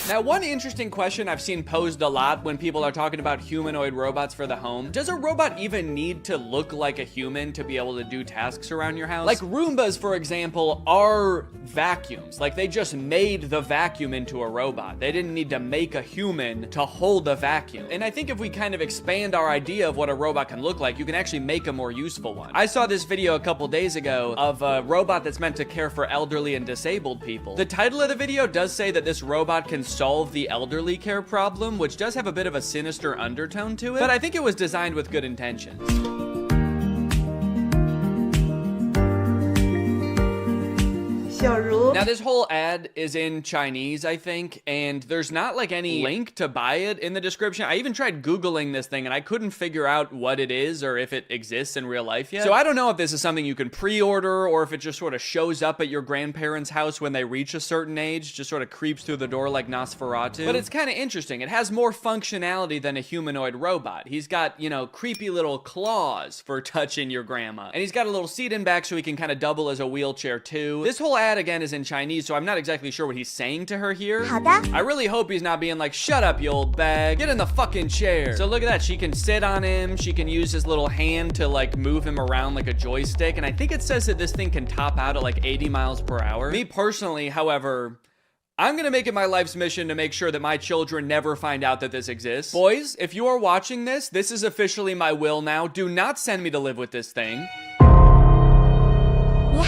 Now, one interesting question I've seen posed a lot when people are talking about humanoid robots for the home: does a robot even need to look like a human to be able to do tasks around your house? Like Roombas, for example, are vacuums. Like, they just made the vacuum into a robot. They didn't need to make a human to hold a vacuum. And I think if we kind of expand our idea of what a robot can look like, you can actually make a more useful one. I saw this video a couple days ago of a robot that's meant to care for elderly and disabled people. The title of the video does say that this robot can solve the elderly care problem, which does have a bit of a sinister undertone to it, but I think it was designed with good intentions. Now, this whole ad is in Chinese, I think, and there's not like any link to buy it in the description. I even tried Googling this thing and I couldn't figure out what it is or if it exists in real life yet. So I don't know if this is something you can pre-order or if it just sort of shows up at your grandparents' house when they reach a certain age, just sort of creeps through the door like Nosferatu. But it's kind of interesting. It has more functionality than a humanoid robot. He's got, you know, creepy little claws for touching your grandma. And he's got a little seat in back so he can kind of double as a wheelchair too. This whole ad again is in Chinese, so I'm not exactly sure what he's saying to her here. I really hope he's not being like, shut up, you old bag, get in the fucking chair. So look at that, she can sit on him, she can use his little hand to like move him around like a joystick, and I think it says that this thing can top out at like 80 miles per hour. Me personally, however, I'm gonna make it my life's mission to make sure that my children never find out that this exists. Boys, if you are watching this, this is officially my will now. Do not send me to live with this thing.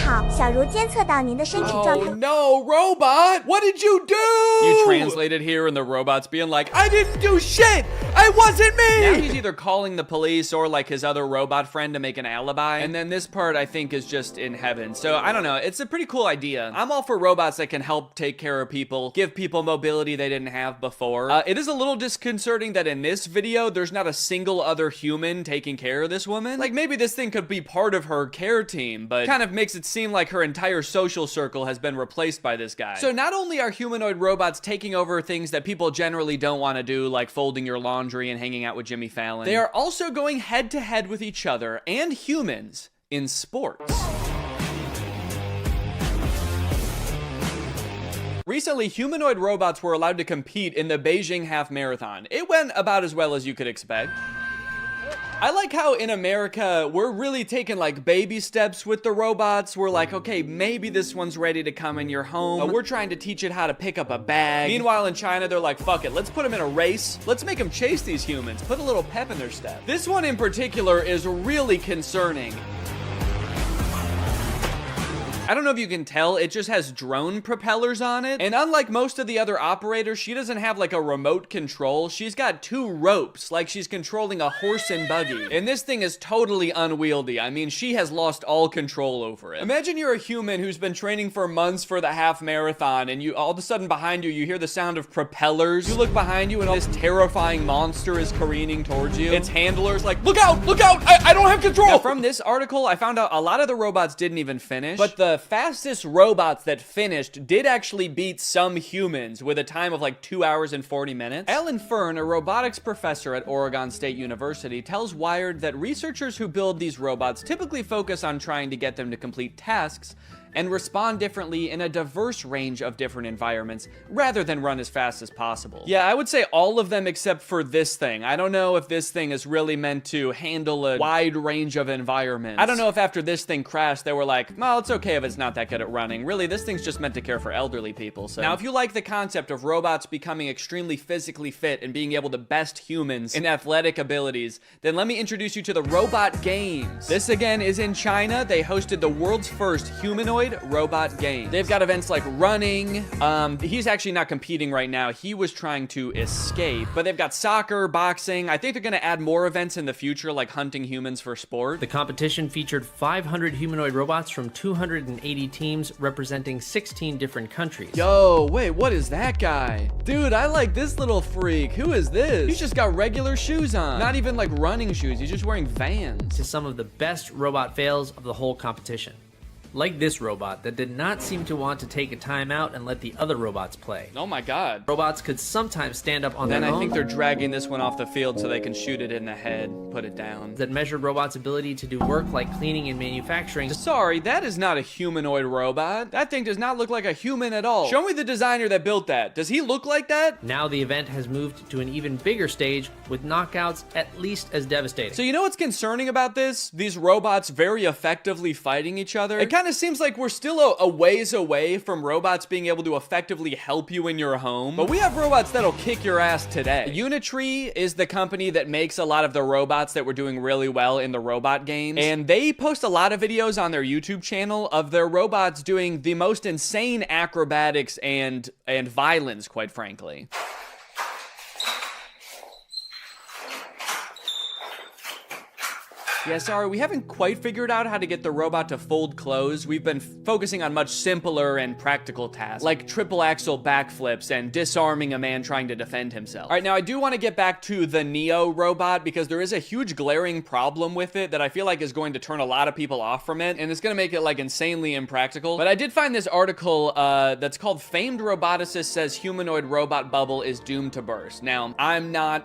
Oh no, robot! What did you do? You translated here and the robot's being like, I didn't do shit! It wasn't me! Now he's either calling the police or like his other robot friend to make an alibi. And then this part I think is just in heaven. So I don't know, it's a pretty cool idea. I'm all for robots that can help take care of people, give people mobility they didn't have before. It is a little disconcerting that in this video, there's not a single other human taking care of this woman. Like maybe this thing could be part of her care team, but kind of makes it seem like her entire social circle has been replaced by this guy. So not only are humanoid robots taking over things that people generally don't want to do, like folding your laundry and hanging out with Jimmy Fallon, they are also going head to head with each other and humans in sports. Recently, humanoid robots were allowed to compete in the Beijing Half Marathon. It went about as well as you could expect. I like how in America, we're really taking like baby steps with the robots. We're like, okay, maybe this one's ready to come in your home. We're trying to teach it how to pick up a bag. Meanwhile, in China, they're like, fuck it, let's put them in a race. Let's make them chase these humans. Put a little pep in their step. This one in particular is really concerning. I don't know if you can tell, it just has drone propellers on it. And unlike most of the other operators, she doesn't have like a remote control. She's got 2 ropes, like she's controlling a horse and buggy. And this thing is totally unwieldy. I mean, she has lost all control over it. Imagine you're a human who's been training for months for the half marathon, and you all of a sudden behind you, you hear the sound of propellers. You look behind you and this terrifying monster is careening towards you. Its handler's like, look out, I don't have control. Now, from this article, I found out a lot of the robots didn't even finish, but the fastest robots that finished did actually beat some humans with a time of like 2 hours and 40 minutes. Ellen Fern, a robotics professor at Oregon State University, tells Wired that researchers who build these robots typically focus on trying to get them to complete tasks and respond differently in a diverse range of different environments, rather than run as fast as possible. Yeah, I would say all of them except for this thing. I don't know if this thing is really meant to handle a wide range of environments. I don't know if after this thing crashed, they were like, well, it's okay if it's not that good at running. Really, this thing's just meant to care for elderly people. So now, if you like the concept of robots becoming extremely physically fit and being able to best humans in athletic abilities, then let me introduce you to the Robot Games. This again is in China. They hosted the world's first humanoid robot game. They've got events like running. He's actually not competing right now. He was trying to escape, but they've got soccer, boxing. I think they're gonna add more events in the future, like hunting humans for sport. The competition featured 500 humanoid robots from 280 teams representing 16 different countries. Yo, wait, what is that guy? Dude, I like this little freak. Who is this? He's just got regular shoes on. Not even like running shoes. He's just wearing Vans. To some of the best robot fails of the whole competition. Like this robot that did not seem to want to take a timeout and let the other robots play. Oh my god. Robots could sometimes stand up on their own. Then I think they're dragging this one off the field so they can shoot it in the head, put it down. That measured robots' ability to do work like cleaning and manufacturing. Sorry, that is not a humanoid robot. That thing does not look like a human at all. Show me the designer that built that. Does he look like that? Now the event has moved to an even bigger stage with knockouts at least as devastating. So you know what's concerning about this? These robots very effectively fighting each other. It kind of seems like we're still a ways away from robots being able to effectively help you in your home. But we have robots that'll kick your ass today. Unitree is the company that makes a lot of the robots that were doing really well in the robot games. And they post a lot of videos on their YouTube channel of their robots doing the most insane acrobatics and violence, quite frankly. Yeah, sorry, we haven't quite figured out how to get the robot to fold clothes. We've been focusing on much simpler and practical tasks, like triple axel backflips and disarming a man trying to defend himself. All right, now I do want to get back to the Neo robot because there is a huge glaring problem with it that I feel like is going to turn a lot of people off from it, and it's going to make it like insanely impractical. But I did find this article that's called "Famed Roboticist Says Humanoid Robot Bubble is Doomed to Burst." Now, I'm not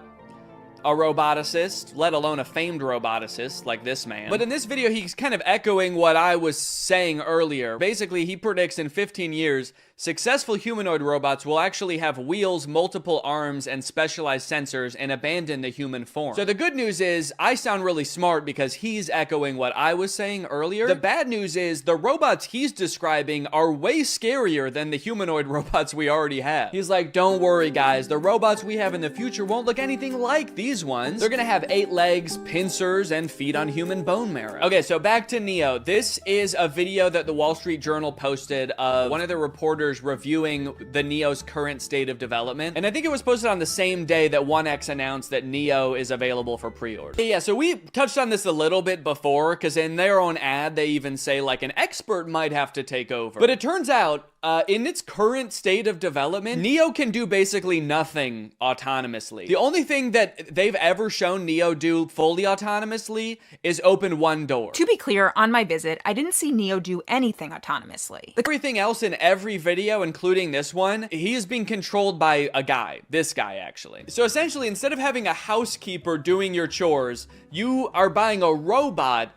a roboticist, let alone a famed roboticist like this man. But in this video, he's kind of echoing what I was saying earlier. Basically, he predicts in 15 years, successful humanoid robots will actually have wheels, multiple arms, and specialized sensors and abandon the human form. So the good news is, I sound really smart because he's echoing what I was saying earlier. The bad news is, the robots he's describing are way scarier than the humanoid robots we already have. He's like, don't worry guys, the robots we have in the future won't look anything like these ones. They're gonna have 8 legs, pincers, and feed on human bone marrow. Okay, so back to Neo. This is a video that the Wall Street Journal posted of one of the reporters reviewing the Neo's current state of development. And I think it was posted on the same day that 1X announced that Neo is available for pre-order. Yeah, so we touched on this a little bit before, because in their own ad, they even say like an expert might have to take over. But it turns out, in its current state of development, Neo can do basically nothing autonomously. The only thing that they've ever shown Neo do fully autonomously is open one door. To be clear, on my visit, I didn't see Neo do anything autonomously. Everything else in every video, including this one, he is being controlled by a guy. This guy, actually. So essentially, instead of having a housekeeper doing your chores, you are buying a robot,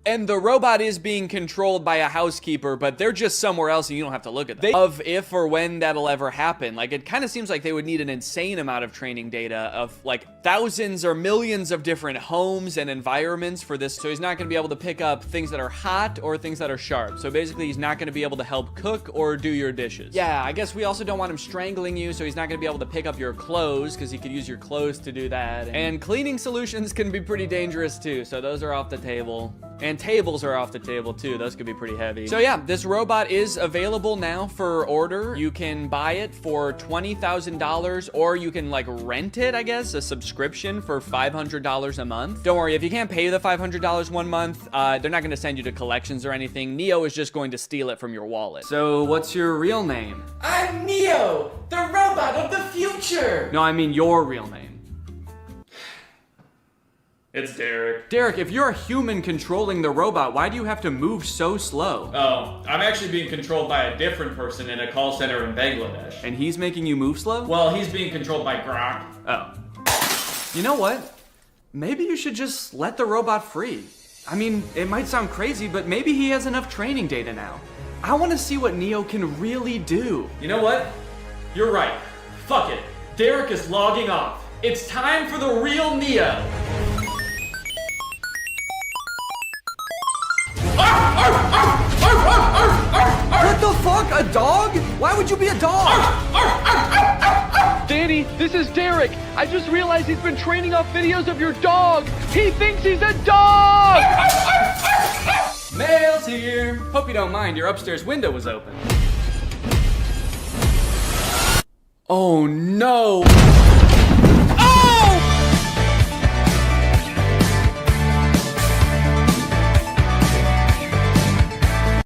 and the robot is being controlled by a housekeeper, but they're just somewhere else and you don't have to look at them. Of if or when that'll ever happen. Like, it kind of seems like they would need an insane amount of training data of like thousands or millions of different homes and environments for this. So he's not going to be able to pick up things that are hot or things that are sharp. So basically he's not going to be able to help cook or do your dishes. Yeah, I guess we also don't want him strangling you, so he's not going to be able to pick up your clothes because he could use your clothes to do that. And cleaning solutions can be pretty dangerous too, so those are off the table. And tables are off the table too. Those could be pretty heavy. So yeah, this robot is available now for order. You can buy it for $20,000 or you can like rent it, I guess, a subscription for $500 a month. Don't worry, if you can't pay the $500 one month, they're not gonna send you to collections or anything. Neo is just going to steal it from your wallet. So what's your real name? I'm Neo, the robot of the future. No, I mean your real name. It's Derek. Derek, if you're a human controlling the robot, why do you have to move so slow? Oh, I'm actually being controlled by a different person in a call center in Bangladesh. And he's making you move slow? Well, he's being controlled by Grok. Oh. You know what? Maybe you should just let the robot free. I mean, it might sound crazy, but maybe he has enough training data now. I want to see what Neo can really do. You know what? You're right. Fuck it. Derek is logging off. It's time for the real Neo. What the fuck? A dog? Why would you be a dog? Danny, this is Derek. I just realized he's been training off videos of your dog. He thinks he's a dog! Mail's here. Hope you don't mind, your upstairs window was open. Oh no!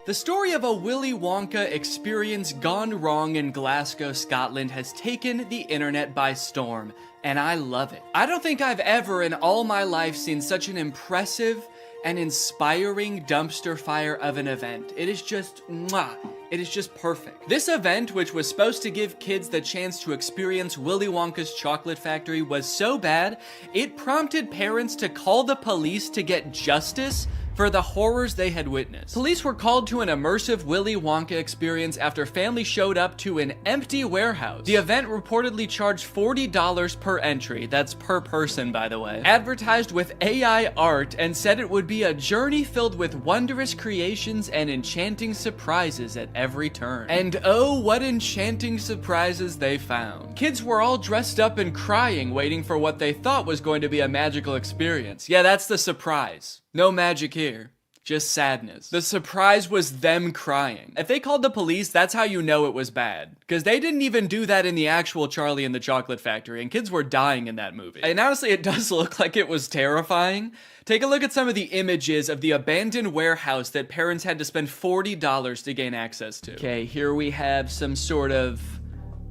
The story of a Willy Wonka experience gone wrong in Glasgow, Scotland has taken the internet by storm, and I love it. I don't think I've ever in all my life seen such an impressive and inspiring dumpster fire of an event. It is just mwah. It is just perfect. This event, which was supposed to give kids the chance to experience Willy Wonka's chocolate factory, was so bad, it prompted parents to call the police to get justice for the horrors they had witnessed. Police were called to an immersive Willy Wonka experience after families showed up to an empty warehouse. The event reportedly charged $40 per entry, that's per person by the way, advertised with AI art, and said it would be a journey filled with wondrous creations and enchanting surprises at every turn. And oh, what enchanting surprises they found. Kids were all dressed up and crying, waiting for what they thought was going to be a magical experience. Yeah, that's the surprise. No magic here, just sadness. The surprise was them crying. If they called the police, that's how you know it was bad. Because they didn't even do that in the actual Charlie and the Chocolate Factory, and kids were dying in that movie. And honestly, it does look like it was terrifying. Take a look at some of the images of the abandoned warehouse that parents had to spend $40 to gain access to. Okay, here we have some sort of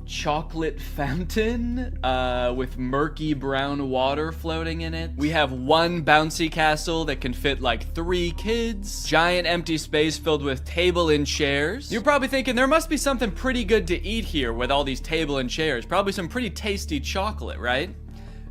chocolate fountain with murky brown water floating in it. We have one bouncy castle that can fit like 3 kids. Giant empty space filled with table and chairs. You're probably thinking there must be something pretty good to eat here with all these table and chairs. Probably some pretty tasty chocolate, right?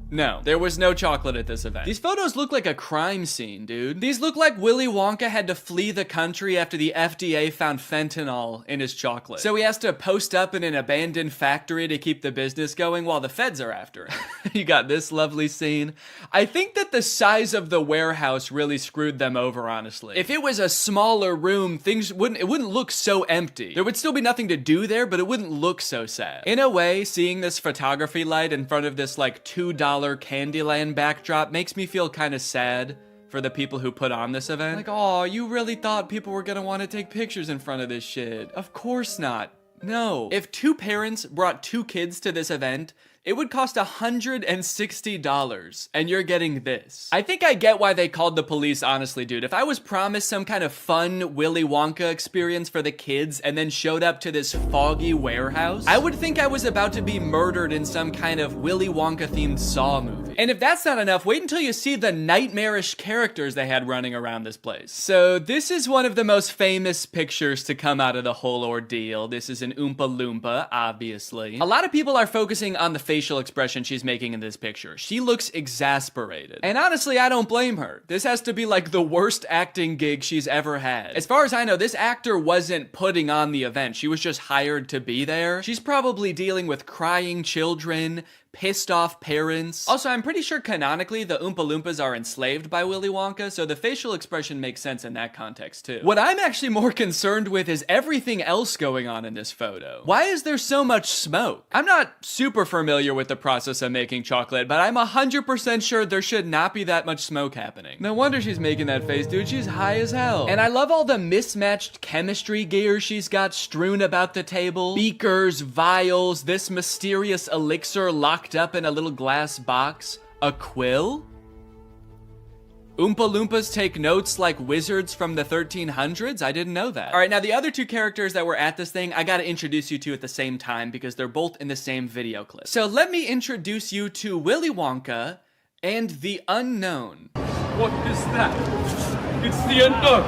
No, there was no chocolate at this event. These photos look like a crime scene, dude. These look like Willy Wonka had to flee the country after the FDA found fentanyl in his chocolate. So he has to post up in an abandoned factory to keep the business going while the feds are after him. You got this lovely scene. I think that the size of the warehouse really screwed them over, honestly. If it was a smaller room, it wouldn't look so empty. There would still be nothing to do there, but it wouldn't look so sad. In a way, seeing this photography light in front of this like $2 Candyland backdrop makes me feel kind of sad for the people who put on this event. Like, oh, you really thought people were gonna want to take pictures in front of this shit. Of course not. No. If 2 parents brought 2 kids to this event, it would cost $160, and you're getting this. I think I get why they called the police, honestly, dude. If I was promised some kind of fun Willy Wonka experience for the kids and then showed up to this foggy warehouse, I would think I was about to be murdered in some kind of Willy Wonka-themed Saw movie. And if that's not enough, wait until you see the nightmarish characters they had running around this place. So this is one of the most famous pictures to come out of the whole ordeal. This is an Oompa Loompa, obviously. A lot of people are focusing on the facial expression she's making in this picture. She looks exasperated. And honestly, I don't blame her. This has to be like the worst acting gig she's ever had. As far as I know, this actor wasn't putting on the event. She was just hired to be there. She's probably dealing with crying children, pissed off parents. Also, I'm pretty sure canonically the Oompa Loompas are enslaved by Willy Wonka, so the facial expression makes sense in that context too. What I'm actually more concerned with is everything else going on in this photo. Why is there so much smoke? I'm not super familiar with the process of making chocolate, but I'm 100% sure there should not be that much smoke happening. No wonder she's making that face, dude. She's high as hell. And I love all the mismatched chemistry gear she's got strewn about the table. Beakers, vials, this mysterious elixir locked up in a little glass box. A quill? Oompa Loompas take notes like wizards from the 1300s? I didn't know that. All right, now the other 2 characters that were at this thing, I gotta introduce you to at the same time because they're both in the same video clip. So let me introduce you to Willy Wonka and the Unknown. What is that? It's the unknown.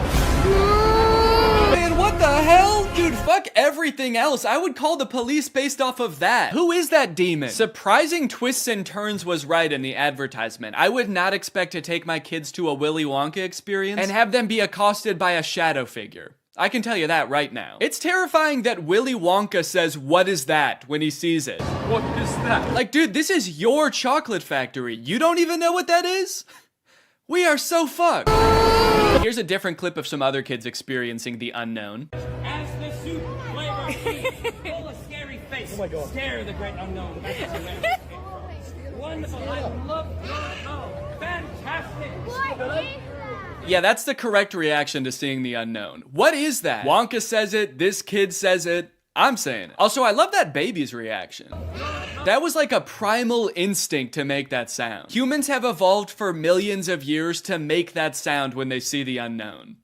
Man, what the hell? Dude, fuck everything else. I would call the police based off of that. Who is that demon? Surprising twists and turns was right in the advertisement. I would not expect to take my kids to a Willy Wonka experience and have them be accosted by a shadow figure. I can tell you that right now. It's terrifying that Willy Wonka says, "What is that?" when he sees it. What is that? Like, dude, this is your chocolate factory. You don't even know what that is? We are so fucked. Here's a different clip of some other kids experiencing the unknown. As the soup flavor full of scary face. Oh my God. Stare the great unknown. Wonderful. I love fantastic. Yeah, that's the correct reaction to seeing the unknown. What is that? Wonka says it, this kid says it, I'm saying it. Also, I love that baby's reaction. That was like a primal instinct to make that sound. Humans have evolved for millions of years to make that sound when they see the unknown.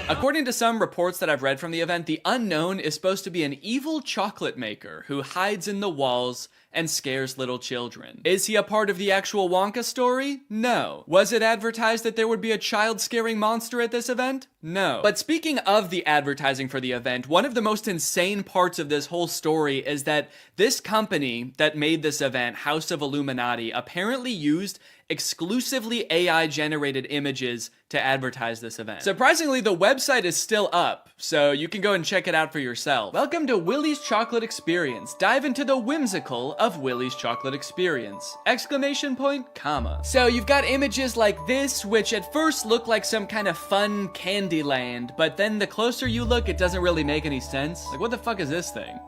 According to some reports that I've read from the event, the unknown is supposed to be an evil chocolate maker who hides in the walls and scares little children. Is he a part of the actual Wonka story? No. Was it advertised that there would be a child-scaring monster at this event? No. But speaking of the advertising for the event, one of the most insane parts of this whole story is that this company that made this event, House of Illuminati, apparently used exclusively AI-generated images to advertise this event. Surprisingly, the website is still up, so you can go and check it out for yourself. Welcome to Willy's Chocolate Experience. Dive into the whimsical of Willy's Chocolate Experience! Exclamation point, comma. So you've got images like this, which at first look like some kind of fun candy land, but then the closer you look, it doesn't really make any sense. Like, what the fuck is this thing?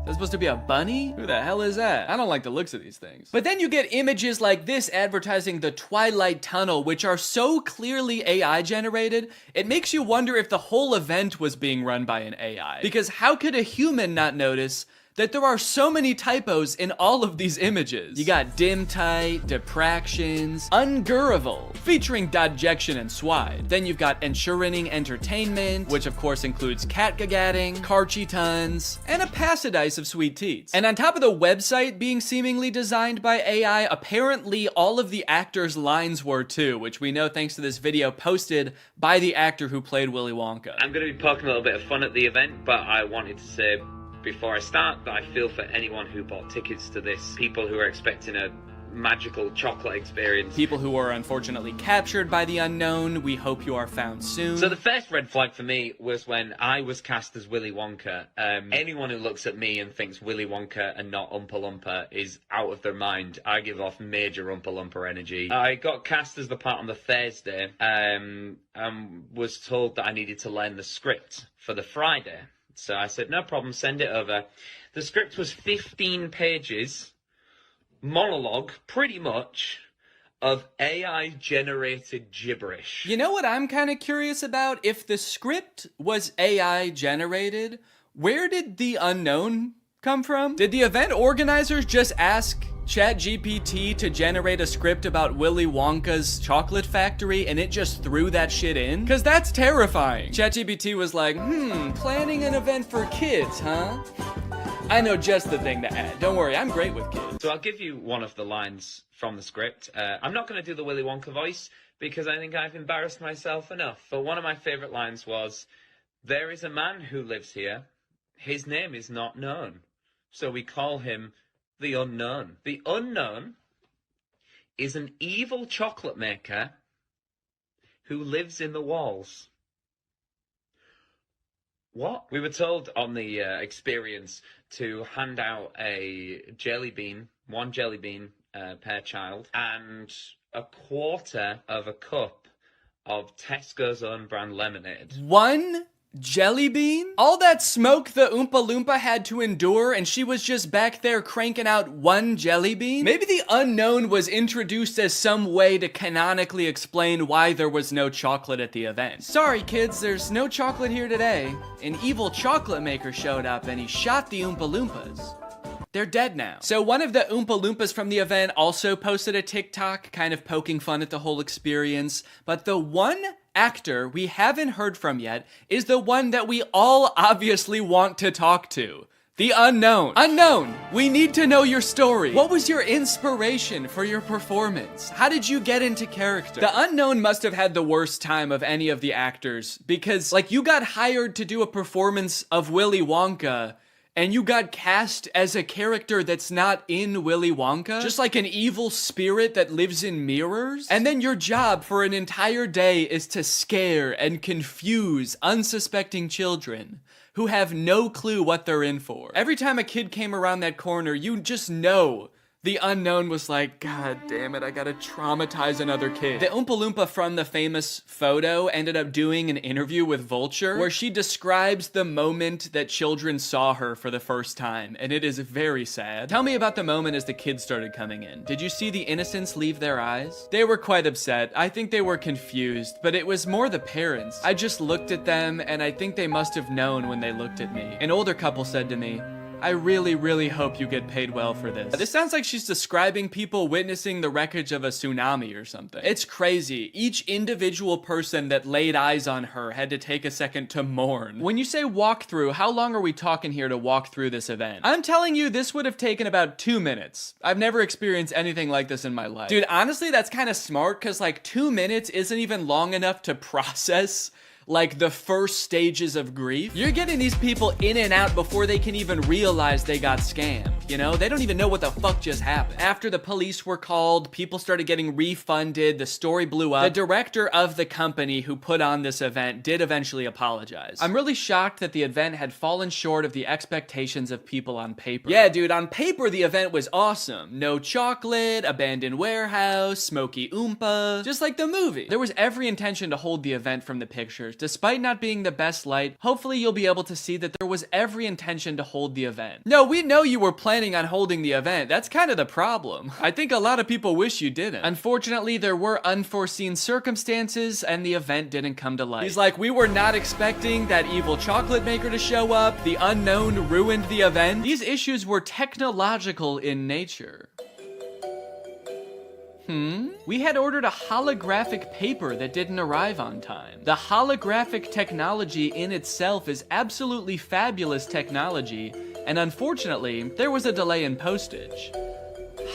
Is that supposed to be a bunny? Who the hell is that? I don't like the looks of these things. But then you get images like this advertising the Twilight Tunnel, which are so clearly AI generated, it makes you wonder if the whole event was being run by an AI. Because how could a human not notice that there are so many typos in all of these images? You got dim tight, depractions, ungurrival, featuring dodjection and swide. Then you've got ensuring entertainment, which of course includes catgagatting, carchy tons, and a passidice of sweet teats. And on top of the website being seemingly designed by AI, apparently all of the actors' lines were too, which we know thanks to this video posted by the actor who played Willy Wonka. I'm going to be poking a little bit of fun at the event, but I wanted to say before I start that I feel for anyone who bought tickets to this, people who are expecting a magical chocolate experience. People who are unfortunately captured by the unknown, we hope you are found soon. So the first red flag for me was when I was cast as Willy Wonka. Anyone who looks at me and thinks Willy Wonka and not Oompa Loompa is out of their mind. I give off major Oompa Loompa energy. I got cast as the part on the Thursday, and was told that I needed to learn the script for the Friday. So I said, no problem, send it over. The script was 15 pages, monologue, pretty much, of AI-generated gibberish. You know what I'm kind of curious about? If the script was AI-generated, where did the unknown come from? Did the event organizers just ask ChatGPT to generate a script about Willy Wonka's chocolate factory and it just threw that shit in? Cause that's terrifying. ChatGPT was like, planning an event for kids, huh? I know just the thing to add. Don't worry, I'm great with kids. So I'll give you one of the lines from the script. I'm not going to do the Willy Wonka voice because I think I've embarrassed myself enough. But one of my favorite lines was, there is a man who lives here. His name is not known. So we call him the Unknown. The Unknown is an evil chocolate maker who lives in the walls. What? We were told on the experience to hand out a jelly bean, one jelly bean per child, and a quarter of a cup of Tesco's own brand lemonade. One jelly bean? All that smoke the Oompa Loompa had to endure and she was just back there cranking out one jelly bean? Maybe the unknown was introduced as some way to canonically explain why there was no chocolate at the event. Sorry kids, there's no chocolate here today. An evil chocolate maker showed up and he shot the Oompa Loompas. They're dead now. So one of the Oompa Loompas from the event also posted a TikTok kind of poking fun at the whole experience, but the one actor we haven't heard from yet is the one that we all obviously want to talk to. The unknown. Unknown, we need to know your story. What was your inspiration for your performance? How did you get into character? The unknown must have had the worst time of any of the actors because, like, you got hired to do a performance of Willy Wonka and you got cast as a character that's not in Willy Wonka, just like an evil spirit that lives in mirrors, and then your job for an entire day is to scare and confuse unsuspecting children who have no clue what they're in for. Every time a kid came around that corner, you just know the unknown was like, God damn it, I gotta traumatize another kid. The Oompa Loompa from the famous photo ended up doing an interview with Vulture where she describes the moment that children saw her for the first time, and it is very sad. Tell me about the moment as the kids started coming in. Did you see the innocence leave their eyes? They were quite upset. I think they were confused, but it was more the parents. I just looked at them, and I think they must have known when they looked at me. An older couple said to me, I really, really hope you get paid well for this. This sounds like she's describing people witnessing the wreckage of a tsunami or something. It's crazy. Each individual person that laid eyes on her had to take a second to mourn. When you say walk through, how long are we talking here to walk through this event? I'm telling you, this would have taken about 2 minutes. I've never experienced anything like this in my life. Dude, honestly, that's kind of smart, because like 2 minutes isn't even long enough to process like the first stages of grief. You're getting these people in and out before they can even realize they got scammed, you know? They don't even know what the fuck just happened. After the police were called, people started getting refunded, the story blew up. The director of the company who put on this event did eventually apologize. I'm really shocked that the event had fallen short of the expectations of people on paper. Yeah, dude, on paper the event was awesome. No chocolate, abandoned warehouse, smoky Oompa, just like the movie. There was every intention to hold the event from the pictures. Despite not being the best light, hopefully you'll be able to see that there was every intention to hold the event. No, we know you were planning on holding the event. That's kind of the problem. I think a lot of people wish you didn't. Unfortunately, there were unforeseen circumstances and the event didn't come to light. He's like, we were not expecting that evil chocolate maker to show up. The unknown ruined the event. These issues were technological in nature. We had ordered a holographic paper that didn't arrive on time. The holographic technology in itself is absolutely fabulous technology, and unfortunately, there was a delay in postage.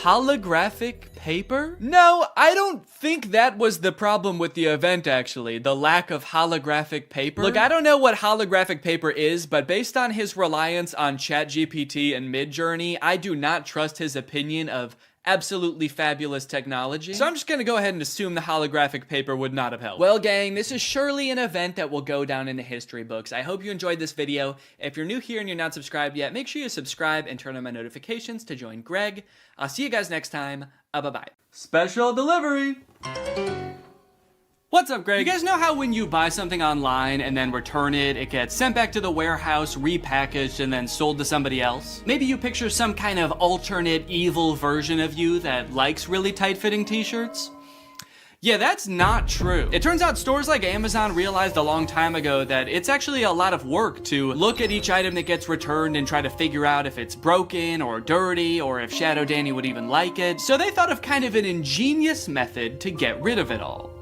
Holographic paper? No, I don't think that was the problem with the event, actually. The lack of holographic paper. Look, I don't know what holographic paper is, but based on his reliance on ChatGPT and Midjourney, I do not trust his opinion of absolutely fabulous technology. So I'm just gonna go ahead and assume the holographic paper would not have helped. Well, gang, this is surely an event that will go down in the history books. I hope you enjoyed this video. If you're new here and you're not subscribed yet, make sure you subscribe and turn on my notifications to join Greg. I'll see you guys next time. Bye-bye. Special delivery! What's up, Greg? You guys know how when you buy something online and then return it, it gets sent back to the warehouse, repackaged, and then sold to somebody else? Maybe you picture some kind of alternate evil version of you that likes really tight-fitting t-shirts? Yeah, that's not true. It turns out stores like Amazon realized a long time ago that it's actually a lot of work to look at each item that gets returned and try to figure out if it's broken or dirty or if Shadow Danny would even like it. So they thought of kind of an ingenious method to get rid of it all.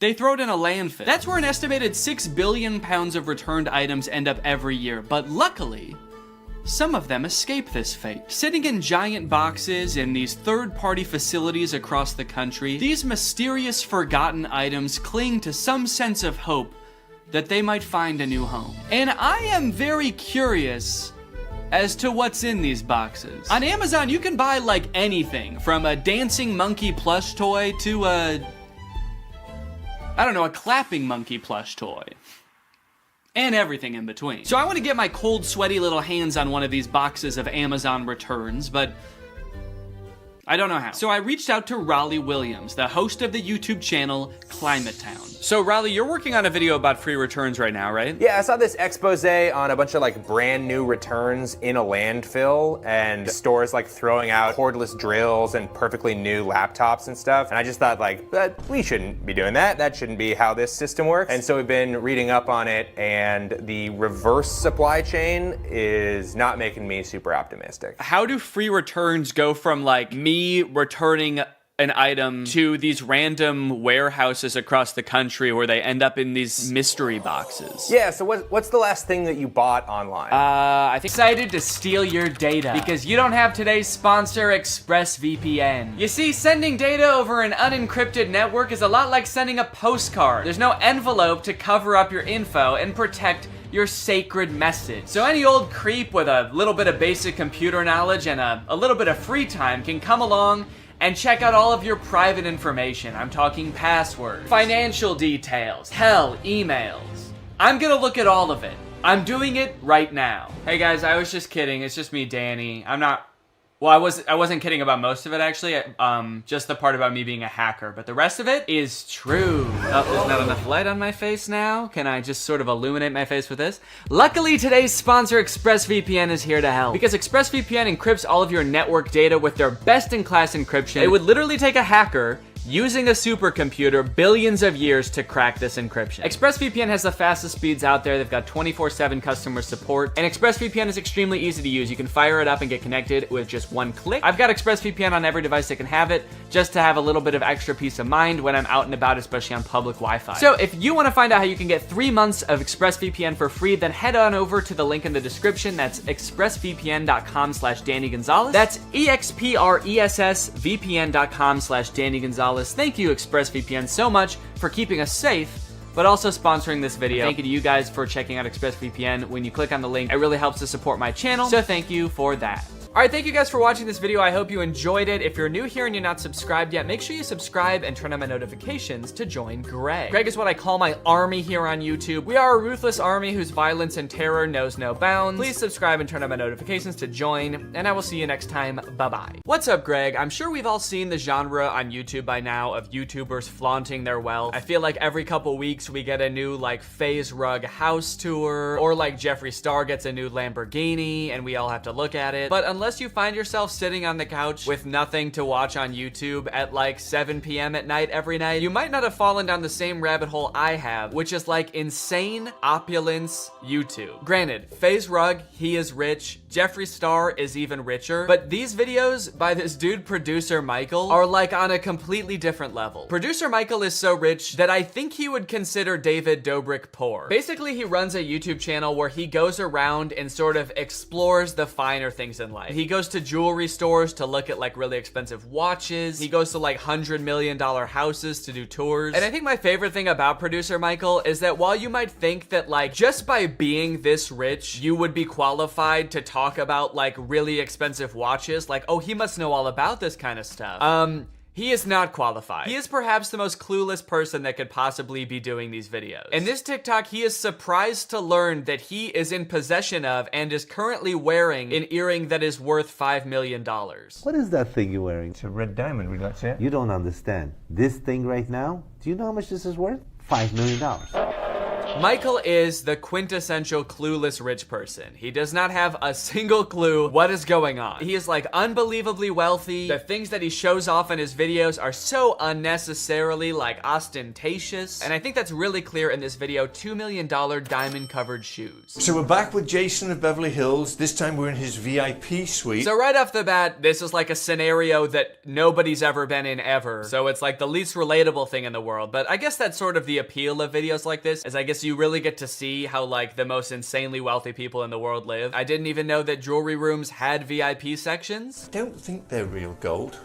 They throw it in a landfill. That's where an estimated 6 billion pounds of returned items end up every year, but luckily, some of them escape this fate. Sitting in giant boxes in these third-party facilities across the country, these mysterious forgotten items cling to some sense of hope that they might find a new home. And I am very curious as to what's in these boxes. On Amazon, you can buy like anything, from a dancing monkey plush toy to a clapping monkey plush toy. And everything in between. So I want to get my cold, sweaty little hands on one of these boxes of Amazon returns, but I don't know how. So I reached out to Raleigh Williams, the host of the YouTube channel Climate Town. So Raleigh, you're working on a video about free returns right now, right? Yeah, I saw this expose on a bunch of like brand new returns in a landfill and stores like throwing out cordless drills and perfectly new laptops and stuff. And I just thought like, we shouldn't be doing that. That shouldn't be how this system works. And so we've been reading up on it, and the reverse supply chain is not making me super optimistic. How do free returns go from like me returning an item to these random warehouses across the country where they end up in these mystery boxes? Yeah, so what's the last thing that you bought online? I think decided to steal your data because you don't have today's sponsor, ExpressVPN. You see, sending data over an unencrypted network is a lot like sending a postcard. There's no envelope to cover up your info and protect your sacred message. So any old creep with a little bit of basic computer knowledge and a little bit of free time can come along and check out all of your private information. I'm talking passwords, financial details, hell, emails. I'm gonna look at all of it. I'm doing it right now. Hey guys, I was just kidding. It's just me, Danny. Well, I wasn't kidding about most of it, actually. Just the part about me being a hacker. But the rest of it is true. Oh, there's not enough light on my face now. Can I just sort of illuminate my face with this? Luckily, today's sponsor, ExpressVPN, is here to help. Because ExpressVPN encrypts all of your network data with their best-in-class encryption. It would literally take a hacker using a supercomputer billions of years to crack this encryption. ExpressVPN has the fastest speeds out there. They've got 24/7 customer support, and ExpressVPN is extremely easy to use. You can fire it up and get connected with just one click. I've got ExpressVPN on every device that can have it, just to have a little bit of extra peace of mind when I'm out and about, especially on public Wi-Fi. So if you want to find out how you can get 3 months of ExpressVPN for free, then head on over to the link in the description. That's expressvpn.com/Danny Gonzalez. That's expressvpn.com/Danny Gonzalez. Thank you, ExpressVPN, so much for keeping us safe, but also sponsoring this video. Thank you to you guys for checking out ExpressVPN. When you click on the link, it really helps to support my channel, so thank you for that. All right, thank you guys for watching this video. I hope you enjoyed it. If you're new here and you're not subscribed yet, make sure you subscribe and turn on my notifications to join Greg. Greg is what I call my army here on YouTube. We are a ruthless army whose violence and terror knows no bounds. Please subscribe and turn on my notifications to join, and I will see you next time. Bye-bye. What's up, Greg? I'm sure we've all seen the genre on YouTube by now of YouTubers flaunting their wealth. I feel like every couple weeks we get a new, like, FaZe Rug house tour, or like Jeffree Star gets a new Lamborghini, and we all have to look at it. But unless you find yourself sitting on the couch with nothing to watch on YouTube at like 7 p.m. at night every night, you might not have fallen down the same rabbit hole I have, which is like insane opulence YouTube. Granted, FaZe Rug, he is rich. Jeffree Star is even richer. But these videos by this dude, Producer Michael, are like on a completely different level. Producer Michael is so rich that I think he would consider David Dobrik poor. Basically, he runs a YouTube channel where he goes around and sort of explores the finer things in life. He goes to jewelry stores to look at like really expensive watches. He goes to like $100 million houses to do tours. And I think my favorite thing about Producer Michael is that while you might think that like just by being this rich, you would be qualified to talk about like really expensive watches, like, oh, he must know all about this kind of stuff. He is not qualified. He is perhaps the most clueless person that could possibly be doing these videos. In this TikTok, he is surprised to learn that he is in possession of and is currently wearing an earring that is worth $5 million. What is that thing you're wearing? It's a red diamond, would you like to see it? You don't understand. This thing right now, do you know how much this is worth? $5 million. Michael is the quintessential clueless rich person. He does not have a single clue what is going on. He is like unbelievably wealthy. The things that he shows off in his videos are so unnecessarily like ostentatious. And I think that's really clear in this video, $2 million diamond covered shoes. So we're back with Jason of Beverly Hills. This time we're in his VIP suite. So right off the bat, this is like a scenario that nobody's ever been in ever. So it's like the least relatable thing in the world. But I guess that's sort of the appeal of videos like this, is I guess you really get to see how like the most insanely wealthy people in the world live. I didn't even know that jewelry rooms had VIP sections. I don't think they're real gold.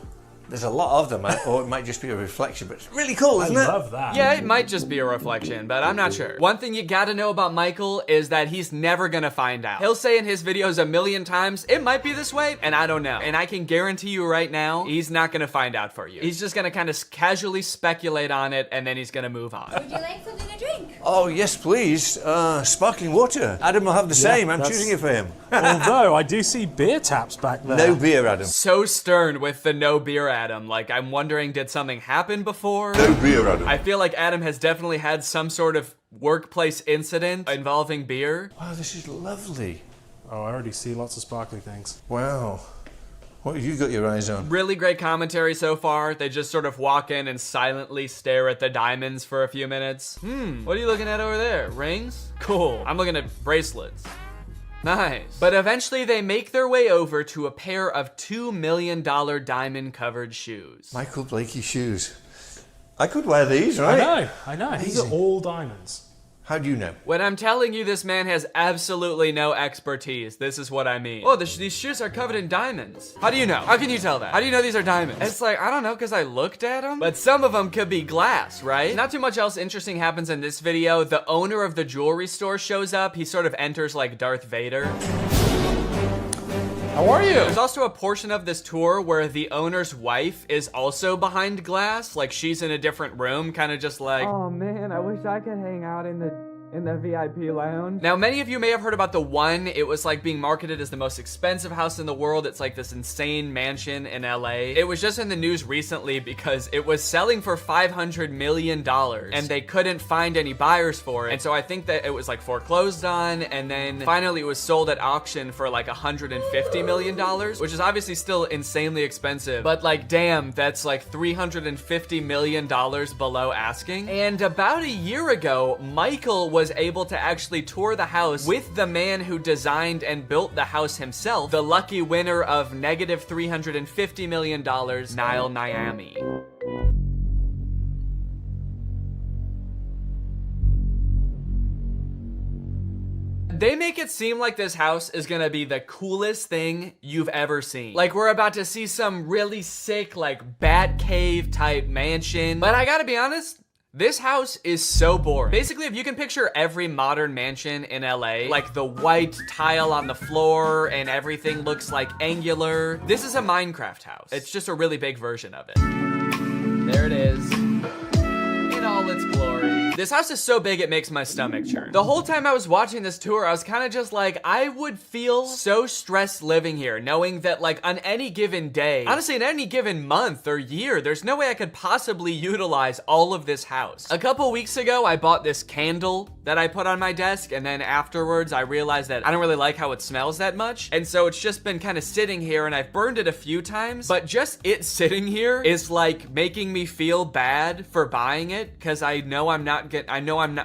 There's a lot of them, or it might just be a reflection, but it's really cool, isn't it? I love that. Yeah, it might just be a reflection, but I'm not sure. One thing you gotta know about Michael is that he's never gonna find out. He'll say in his videos a million times, it might be this way, and I don't know. And I can guarantee you right now, he's not gonna find out for you. He's just gonna kind of casually speculate on it, and then he's gonna move on. Would you like something to drink? Oh, yes, please. Sparkling water. Adam will have the same. I'm choosing it for him. Although, I do see beer taps back there. No beer, Adam. So stern with the no beer Adam. Like, I'm wondering, did something happen before? No beer, Adam. I feel like Adam has definitely had some sort of workplace incident involving beer. Wow, this is lovely. Oh, I already see lots of sparkly things. Wow. What have you got your eyes on? Really great commentary so far. They just sort of walk in and silently stare at the diamonds for a few minutes. What are you looking at over there? Rings? Cool. I'm looking at bracelets. Nice. But eventually they make their way over to a pair of $2 million diamond covered shoes. Michael Blakey shoes. I could wear these, right? I know. These are all diamonds. How do you know? When I'm telling you this man has absolutely no expertise, this is what I mean. Oh, these shoes are covered in diamonds. How do you know? How can you tell that? How do you know these are diamonds? It's like, I don't know, because I looked at them. But some of them could be glass, right? Not too much else interesting happens in this video. The owner of the jewelry store shows up. He sort of enters like Darth Vader. How are you? There's also a portion of this tour where the owner's wife is also behind glass. Like she's in a different room, kind of just like, oh man, I wish I could hang out in the VIP lounge. Now, many of you may have heard about the One. It was like being marketed as the most expensive house in the world. It's like this insane mansion in LA. It was just in the news recently because it was selling for $500 million and they couldn't find any buyers for it. And so I think that it was like foreclosed on, and then finally it was sold at auction for like $150 million, which is obviously still insanely expensive, but like, damn, that's like $350 million below asking. And about a year ago, Michael was able to actually tour the house with the man who designed and built the house himself, the lucky winner of negative $350 million, Niall Niami. They make it seem like this house is gonna be the coolest thing you've ever seen. Like we're about to see some really sick, like bat cave type mansion. But I gotta be honest, this house is so boring. Basically, if you can picture every modern mansion in LA, like the white tile on the floor and everything looks like angular, this is a Minecraft house. It's just a really big version of it. There it is, in all its glory. This house is so big it makes my stomach churn. The whole time I was watching this tour, I was kind of just like, I would feel so stressed living here, knowing that like on any given day, honestly in any given month or year, there's no way I could possibly utilize all of this house. A couple weeks ago, I bought this candle that I put on my desk, and then afterwards I realized that I don't really like how it smells that much, and so it's just been kind of sitting here, and I've burned it a few times, but just it sitting here is like making me feel bad for buying it, because I know I'm not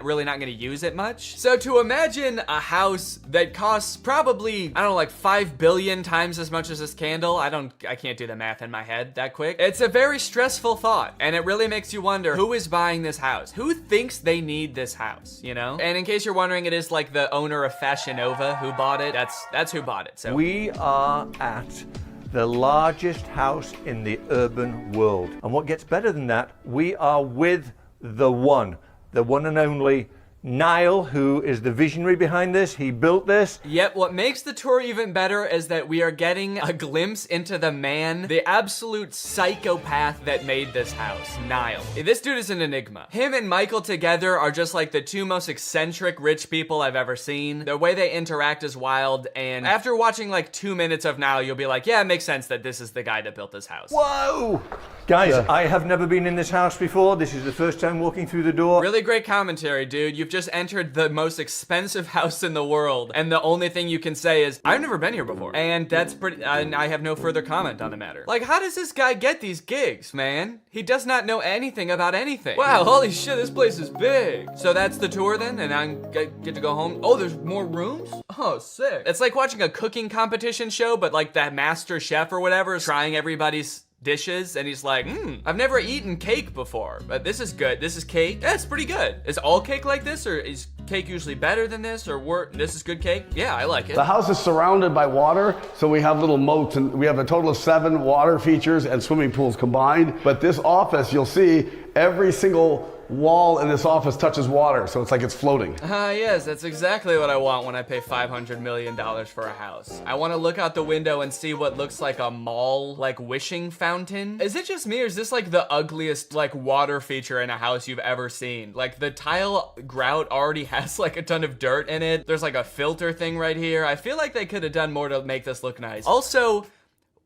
really not gonna use it much. So to imagine a house that costs probably, I don't know, like 5 billion times as much as this candle, I can't do the math in my head that quick. It's a very stressful thought, and it really makes you wonder, who is buying this house? Who thinks they need this house, you know? And in case you're wondering, it is like the owner of Fashion Nova who bought it. That's who bought it. So we are at the largest house in the urban world. And what gets better than that, we are with the one and only Niall, who is the visionary behind this. He built this. Yep, what makes the tour even better is that we are getting a glimpse into the man, the absolute psychopath that made this house, Niall. This dude is an enigma. Him and Michael together are just like the two most eccentric rich people I've ever seen. The way they interact is wild, and after watching like 2 minutes of Niall, you'll be like, yeah, it makes sense that this is the guy that built this house. Whoa! Guys, I have never been in this house before. This is the first time walking through the door. Really great commentary, dude. You've just entered the most expensive house in the world, and the only thing you can say is, I've never been here before. And that's pretty, and I have no further comment on the matter. Like, how does this guy get these gigs, man? He does not know anything about anything. Wow, holy shit, this place is big. So that's the tour then, and I get to go home. Oh, there's more rooms? Oh, sick. It's like watching a cooking competition show, but like that master chef or whatever is trying everybody's dishes, and he's like, I've never eaten cake before, but this is good. This is cake. Yeah, it's pretty good. Is all cake like this, or is cake usually better than this, or this is good cake? Yeah, I like it. The house is surrounded by water, so we have little moats, and we have a total of 7 water features and swimming pools combined. But this office, you'll see every single wall in this office touches water, so it's like it's floating. Yes, that's exactly what I want when I pay $500 million for a house. I want to look out the window and see what looks like a mall, like wishing fountain. Is it just me, or is this like the ugliest like water feature in a house you've ever seen? Like the tile grout already has like a ton of dirt in it. There's like a filter thing right here. I feel like they could have done more to make this look nice. Also,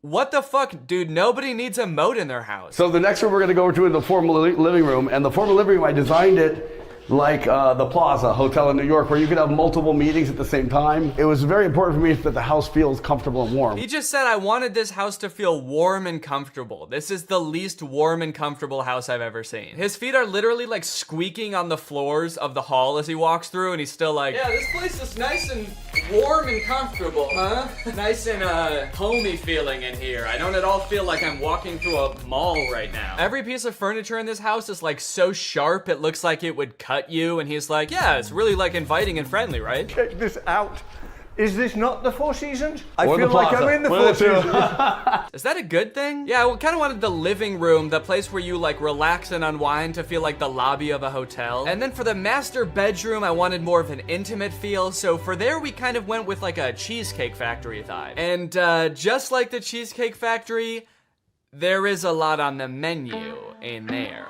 what the fuck, dude? Nobody needs a moat in their house. So the next room we're going to go to is the formal living room, and the formal living room, I designed it like the Plaza Hotel in New York, where you could have multiple meetings at the same time. It was very important for me that the house feels comfortable and warm. He just said I wanted this house to feel warm and comfortable. This is the least warm and comfortable house I've ever seen. His feet are literally like squeaking on the floors of the hall as he walks through, and he's still like, yeah, this place is nice and warm and comfortable, huh? Nice and homey feeling in here. I don't at all feel like I'm walking through a mall right now. Every piece of furniture in this house is like so sharp it looks like it would cut you, and he's like, yeah, it's really like inviting and friendly, right? Check this out. Is this not the Four Seasons? I Or feel the like Plaza. I'm in the One Four of the two. Seasons. Is that a good thing? Yeah, we kind of wanted the living room, the place where you like relax and unwind, to feel like the lobby of a hotel. And then for the master bedroom, I wanted more of an intimate feel. So for there, we kind of went with like a Cheesecake Factory vibe. And just like the Cheesecake Factory, there is a lot on the menu in there.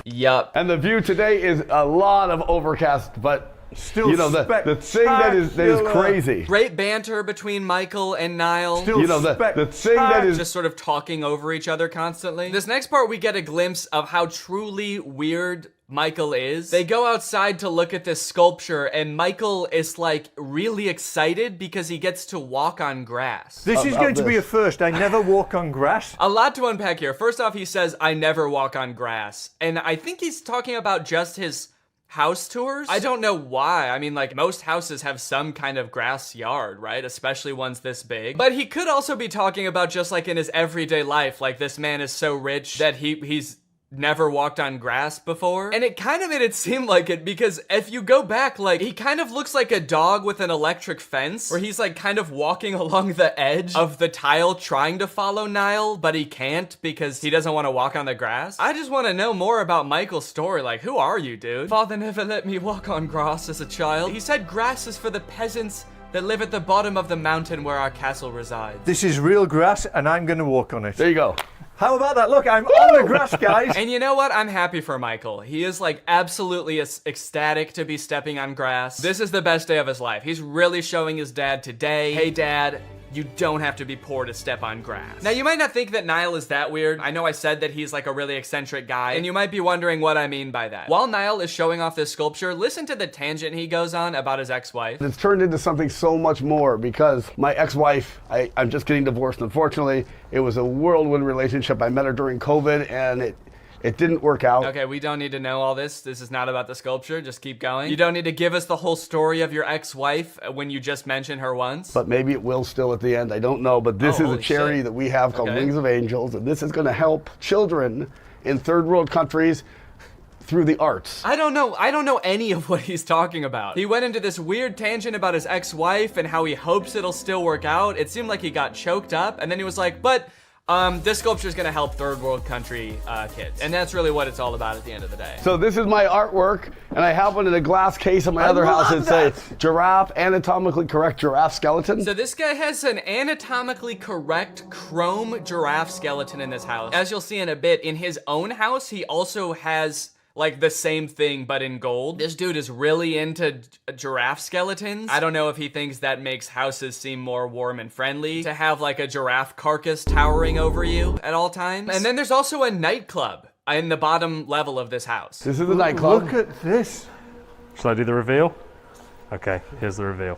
Yup. And the view today is a lot of overcast, but still, you know, the thing that is crazy. Great banter between Michael and Niall. Still You know, the thing that is just sort of talking over each other constantly. This next part, we get a glimpse of how truly weird Michael is. They go outside to look at this sculpture, and Michael is like really excited because he gets to walk on grass. This is going to be a first. I never walk on grass. A lot to unpack here. First off, he says, I never walk on grass. And I think he's talking about just his house tours. I don't know why. I mean, like, most houses have some kind of grass yard, right? Especially ones this big. But he could also be talking about just like in his everyday life, like this man is so rich that he's never walked on grass before. And it kind of made it seem like it, because if you go back, like, he kind of looks like a dog with an electric fence, where he's like kind of walking along the edge of the tile trying to follow Niall, but he can't because he doesn't want to walk on the grass. I just want to know more about Michael's story. Like, who are you, dude? Father never let me walk on grass as a child. He said grass is for the peasants that live at the bottom of the mountain where our castle resides. This is real grass, and I'm going to walk on it. There you go. How about that? Look, I'm on the grass, guys. And you know what? I'm happy for Michael. He is like absolutely ecstatic to be stepping on grass. This is the best day of his life. He's really showing his dad today, hey dad, you don't have to be poor to step on grass. Now, you might not think that Niall is that weird. I know I said that he's like a really eccentric guy, and you might be wondering what I mean by that. While Niall is showing off this sculpture, listen to the tangent he goes on about his ex-wife. It's turned into something so much more, because my ex-wife, I'm just getting divorced, unfortunately. It was a whirlwind relationship. I met her during COVID, and it didn't work out. Okay, we don't need to know all this. This is not about the sculpture. Just keep going. You don't need to give us the whole story of your ex-wife when you just mentioned her once. But maybe it will still at the end. I don't know. But this is a charity that we have called Wings of Angels, and this is going to help children in third world countries through the arts. I don't know any of what he's talking about. He went into this weird tangent about his ex-wife and how he hopes it'll still work out. It seemed like he got choked up, and then he was like, but this sculpture is going to help third world country kids. And that's really what it's all about at the end of the day. So this is my artwork, and I have one in a glass case in my other house that says giraffe, anatomically correct giraffe skeleton. So this guy has an anatomically correct chrome giraffe skeleton in his house. As you'll see in a bit, in his own house, he also has like the same thing but in gold. This dude is really into giraffe skeletons. I don't know if he thinks that makes houses seem more warm and friendly to have like a giraffe carcass towering over you at all times. And then there's also a nightclub in the bottom level of this house. This is the nightclub. Look at this. Shall I do the reveal? Okay, here's the reveal.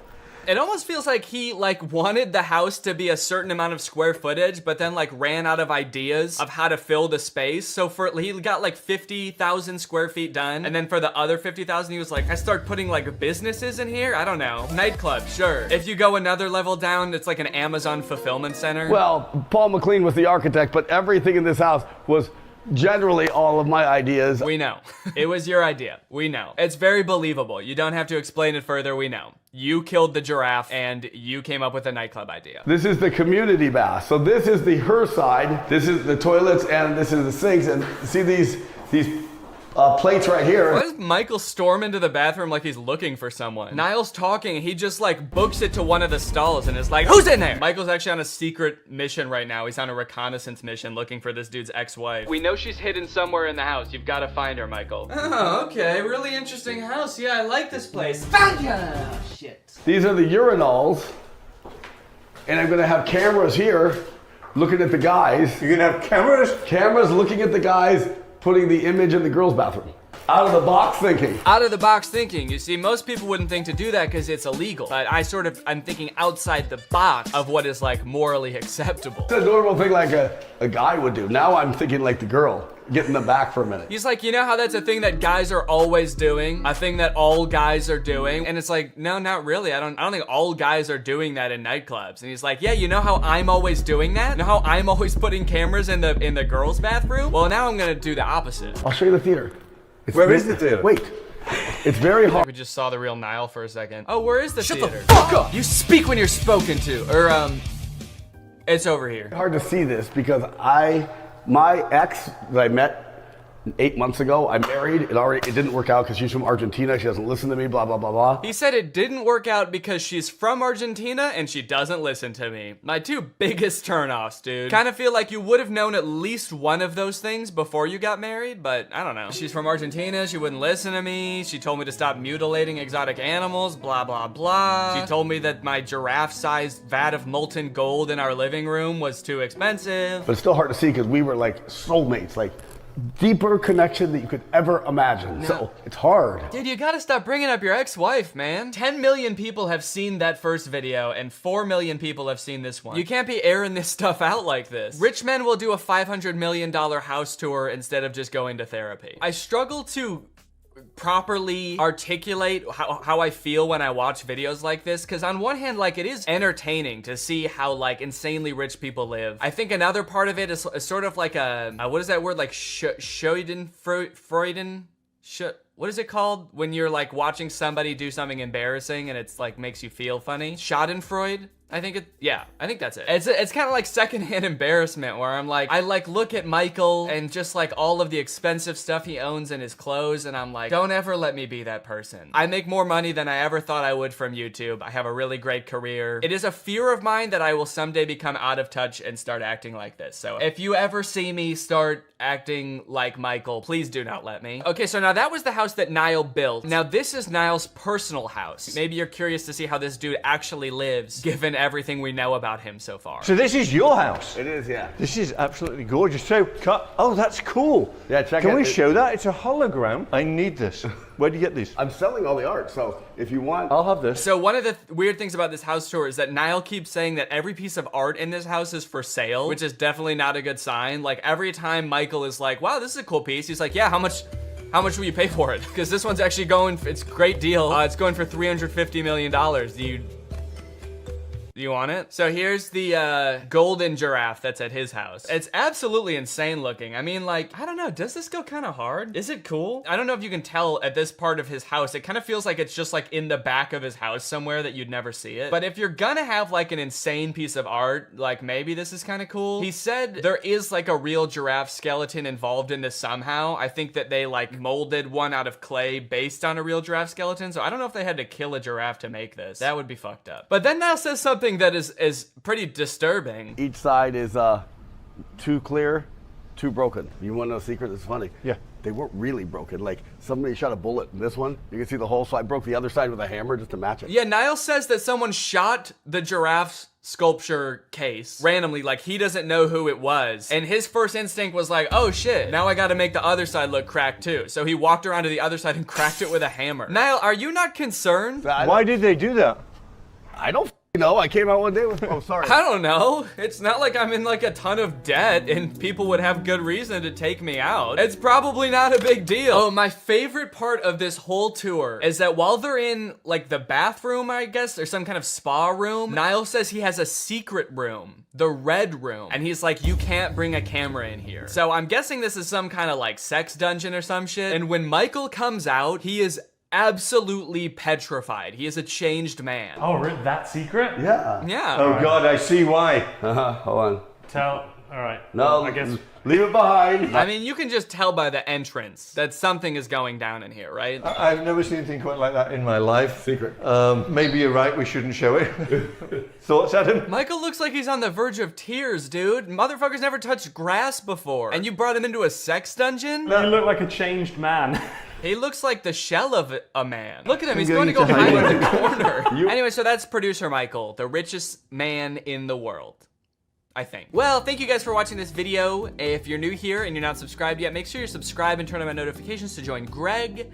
It almost feels like he like wanted the house to be a certain amount of square footage, but then like ran out of ideas of how to fill the space. So he got like 50,000 square feet done. And then for the other 50,000, he was like, I start putting like businesses in here. I don't know. Nightclub, sure. If you go another level down, it's like an Amazon fulfillment center. Well, Paul McLean was the architect, but everything in this house was generally all of my ideas. We know. It was your idea. We know. It's very believable. You don't have to explain it further. We know. You killed the giraffe and you came up with a nightclub idea. This is the community bath. So this is the her side. This is the toilets and this is the sinks. And see these plates right here. Why does Michael storm into the bathroom like he's looking for someone? Niall's talking, he just like books it to one of the stalls and is like, who's in there? Michael's actually on a secret mission right now. He's on a reconnaissance mission looking for this dude's ex-wife. We know she's hidden somewhere in the house. You've got to find her, Michael. Oh, okay. Really interesting house. Yeah, I like this place. Found ya! Oh, shit. These are the urinals. And I'm gonna have cameras here looking at the guys. You're gonna have cameras? Cameras looking at the guys putting the image in the girls' bathroom. Out of the box thinking. Out of the box thinking. You see, most people wouldn't think to do that because it's illegal. But I'm thinking outside the box of what is like morally acceptable. It's a normal thing like a guy would do. Now I'm thinking like the girl. Get in the back for a minute. He's like, you know how that's a thing that guys are always doing? A thing that all guys are doing? And it's like, no, not really. I don't think all guys are doing that in nightclubs. And he's like, yeah, you know how I'm always doing that? You know how I'm always putting cameras in the girls' bathroom? Well, now I'm gonna do the opposite. I'll show you the theater. Where is the theater? Wait. It's very hard. We just saw the real Niall for a second. Oh, where is the theater? Shut the fuck up! You speak when you're spoken to. Or, it's over here. Hard to see this because my ex that I met 8 months ago, I married. It didn't work out because she's from Argentina. She doesn't listen to me, blah, blah, blah, blah. He said it didn't work out because she's from Argentina and she doesn't listen to me. My two biggest turnoffs, dude. Kind of feel like you would have known at least one of those things before you got married, but I don't know. She's from Argentina. She wouldn't listen to me. She told me to stop mutilating exotic animals, blah, blah, blah. She told me that my giraffe-sized vat of molten gold in our living room was too expensive. But it's still hard to see because we were like soulmates, like deeper connection that you could ever imagine. No. So it's hard. Dude, you gotta stop bringing up your ex-wife, man. 10 million people have seen that first video and 4 million people have seen this one. You can't be airing this stuff out like this. Rich men will do a $500 million house tour instead of just going to therapy. I struggle to properly articulate how I feel when I watch videos like this, because on one hand, like, it is entertaining to see how like insanely rich people live. I think another part of it is sort of like a what is that word, like what is it called when you're like watching somebody do something embarrassing and it's like makes you feel funny? Schadenfreude? I think that's it. It's kind of like secondhand embarrassment where I'm like, I like look at Michael and just like all of the expensive stuff he owns in his clothes and I'm like, don't ever let me be that person. I make more money than I ever thought I would from YouTube. I have a really great career. It is a fear of mine that I will someday become out of touch and start acting like this. So if you ever see me start acting like Michael, please do not let me. Okay, so now that was the house that Niall built. Now this is Niall's personal house. Maybe you're curious to see how this dude actually lives, given everything we know about him so far. So this is your house? It is, yeah. This is absolutely gorgeous. So, oh, that's cool. Yeah, check it. Can we show that? It's a hologram. I need this. Where do you get these? I'm selling all the art, so if you want, I'll have this. So one of the weird things about this house tour is that Niall keeps saying that every piece of art in this house is for sale, which is definitely not a good sign. Like every time Michael is like, wow, this is a cool piece, he's like, yeah, how much will you pay for it? Because this one's actually going, it's a great deal. It's going for $350 million. Do you want it? So here's the golden giraffe that's at his house. It's absolutely insane looking. I mean, like, I don't know, does this go kind of hard? Is it cool? I don't know if you can tell at this part of his house. It kind of feels like it's just like in the back of his house somewhere that you'd never see it. But if you're gonna have like an insane piece of art, like maybe this is kind of cool. He said there is like a real giraffe skeleton involved in this somehow. I think that they like molded one out of clay based on a real giraffe skeleton. So I don't know if they had to kill a giraffe to make this. That would be fucked up. But then Niall says something that is pretty disturbing. Each side is two clear, two broken. You want to know a secret? It's funny. Yeah. They weren't really broken. Like somebody shot a bullet in this one. You can see the hole, so I broke the other side with a hammer just to match it. Yeah, Niall says that someone shot the giraffe's sculpture case randomly, like he doesn't know who it was. And his first instinct was like, oh shit, now I gotta make the other side look cracked too. So he walked around to the other side and cracked it with a hammer. Niall, are you not concerned? Why did they do that? I don't know. I came out one day with, oh, sorry. I don't know. It's not like I'm in like a ton of debt and people would have good reason to take me out. It's probably not a big deal. Oh, my favorite part of this whole tour is that while they're in like the bathroom, I guess, or some kind of spa room, Niall says he has a secret room, the red room. And he's like, you can't bring a camera in here. So I'm guessing this is some kind of like sex dungeon or some shit. And when Michael comes out, he is absolutely petrified. He is a changed man. Oh, that secret? Yeah. Yeah. Oh God, I see why. Hold on. All right. No, well, I guess leave it behind. I mean, you can just tell by the entrance that something is going down in here, right? I've never seen anything quite like that in my life. Secret. Maybe you're right, we shouldn't show it. Thoughts, Adam? Michael looks like he's on the verge of tears, dude. Motherfucker's never touched grass before. And you brought him into a sex dungeon? You look like a changed man. He looks like the shell of a man. Look at him, he's going to go hide in the corner. Anyway, so that's producer Michael, the richest man in the world. I think. Well, thank you guys for watching this video. If you're new here and you're not subscribed yet, make sure you subscribe and turn on my notifications to join Greg.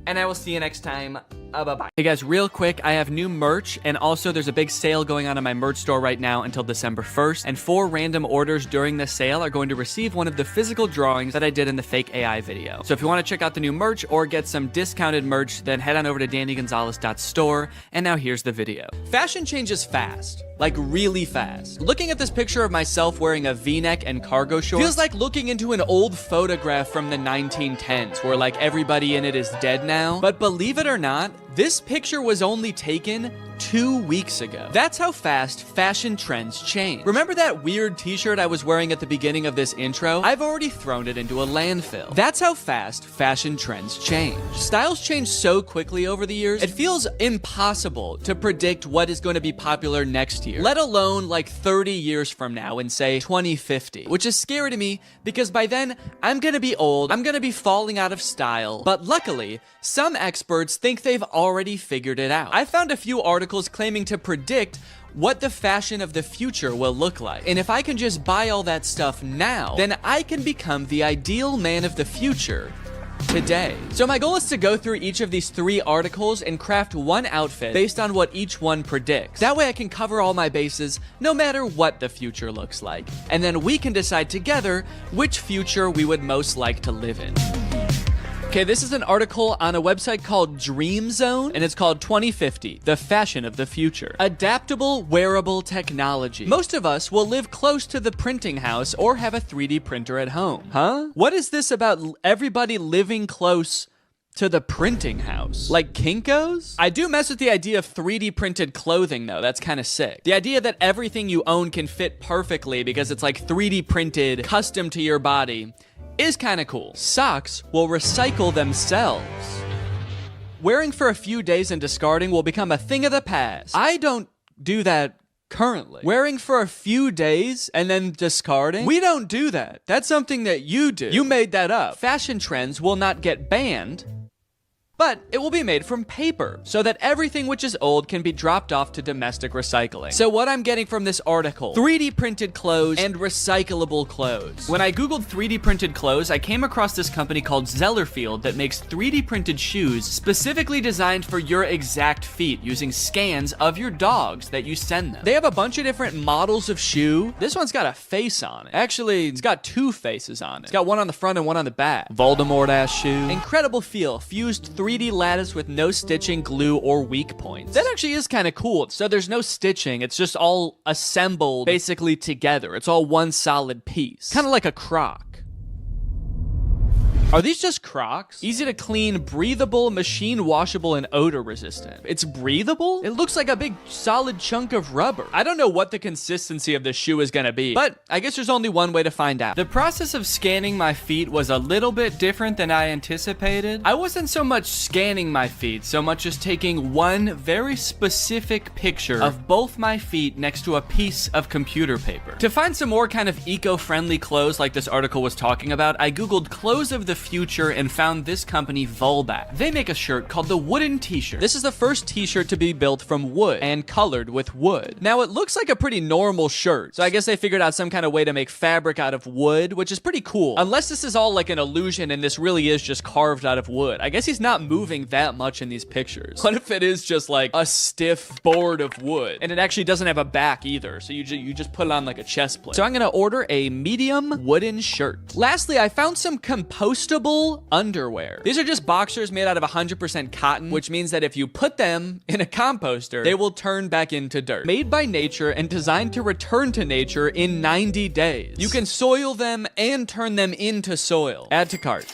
And I will see you next time. Bye-bye. Hey guys, real quick, I have new merch, and also there's a big sale going on in my merch store right now until December 1st, and 4 random orders during the sale are going to receive one of the physical drawings that I did in the fake AI video. So if you want to check out the new merch or get some discounted merch, then head on over to dannygonzalez.store, and now here's the video. Fashion changes fast. Like really fast. Looking at this picture of myself wearing a V-neck and cargo shorts feels like looking into an old photograph from the 1910s where like everybody in it is dead now. But believe it or not, this picture was only taken 2 weeks ago. That's how fast fashion trends change. Remember that weird t-shirt I was wearing at the beginning of this intro? I've already thrown it into a landfill. That's how fast fashion trends change. Styles change so quickly over the years, it feels impossible to predict what is going to be popular next year, let alone like 30 years from now in say 2050, which is scary to me because by then I'm gonna be old, I'm gonna be falling out of style, but luckily, some experts think they've already figured it out. I found a few articles claiming to predict what the fashion of the future will look like. And if I can just buy all that stuff now, then I can become the ideal man of the future today. So my goal is to go through each of these 3 articles and craft one outfit based on what each one predicts. That way I can cover all my bases no matter what the future looks like. And then we can decide together which future we would most like to live in. Okay, this is an article on a website called Dream Zone, and it's called 2050, the fashion of the future. Adaptable wearable technology. Most of us will live close to the printing house or have a 3D printer at home. Huh? What is this about everybody living close to the printing house? Like Kinko's? I do mess with the idea of 3D printed clothing though, that's kind of sick. The idea that everything you own can fit perfectly because it's like 3D printed, custom to your body, is kind of cool. Socks will recycle themselves. Wearing for a few days and discarding will become a thing of the past. I don't do that currently. Wearing for a few days and then discarding? We don't do that. That's something that you do. You made that up. Fashion trends will not get banned, but it will be made from paper so that everything which is old can be dropped off to domestic recycling. So what I'm getting from this article, 3D printed clothes and recyclable clothes. When I Googled 3D printed clothes, I came across this company called Zellerfield that makes 3D printed shoes specifically designed for your exact feet using scans of your dogs that you send them. They have a bunch of different models of shoe. This one's got a face on it. Actually, it's got 2 faces on it. It's got one on the front and one on the back. Voldemort-ass shoe. Incredible feel, fused 3D lattice with no stitching, glue, or weak points. That actually is kind of cool. So there's no stitching. It's just all assembled basically together. It's all one solid piece. Kind of like a Croc. Are these just Crocs? Easy to clean, breathable, machine washable, and odor resistant. It's breathable? It looks like a big solid chunk of rubber. I don't know what the consistency of the shoe is gonna be, but I guess there's only one way to find out. The process of scanning my feet was a little bit different than I anticipated. I wasn't so much scanning my feet, so much as taking one very specific picture of both my feet next to a piece of computer paper. To find some more kind of eco-friendly clothes like this article was talking about, I Googled clothes of the future and found this company Volbat. They make a shirt called the wooden t-shirt. This is the first t-shirt to be built from wood and colored with wood. Now it looks like a pretty normal shirt, so I guess they figured out some kind of way to make fabric out of wood, which is pretty cool. Unless this is all like an illusion and this really is just carved out of wood. I guess he's not moving that much in these pictures. What if it is just like a stiff board of wood and it actually doesn't have a back either, so you just put it on like a chest plate. So I'm gonna order a medium wooden shirt. Lastly, I found some compostable underwear. These are just boxers made out of 100% cotton, which means that if you put them in a composter, they will turn back into dirt. Made by nature and designed to return to nature in 90 days. You can soil them and turn them into soil. Add to cart.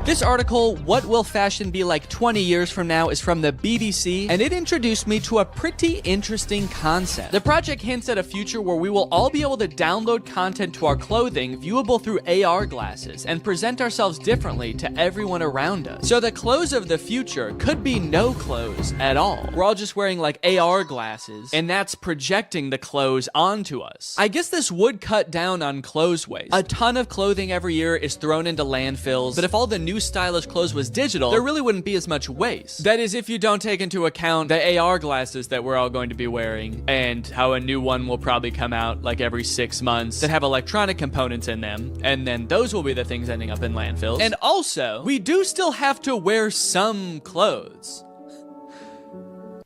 This article, What Will Fashion Be Like 20 Years From Now, is from the BBC, and it introduced me to a pretty interesting concept. The project hints at a future where we will all be able to download content to our clothing viewable through AR glasses and present ourselves differently to everyone around us. So the clothes of the future could be no clothes at all. We're all just wearing like AR glasses, and that's projecting the clothes onto us. I guess this would cut down on clothes waste. A ton of clothing every year is thrown into landfills, but if all the new new stylish clothes was digital, there really wouldn't be as much waste. That is, if you don't take into account the AR glasses that we're all going to be wearing, and how a new one will probably come out like every 6 months that have electronic components in them, and then those will be the things ending up in landfills. And also, we do still have to wear some clothes.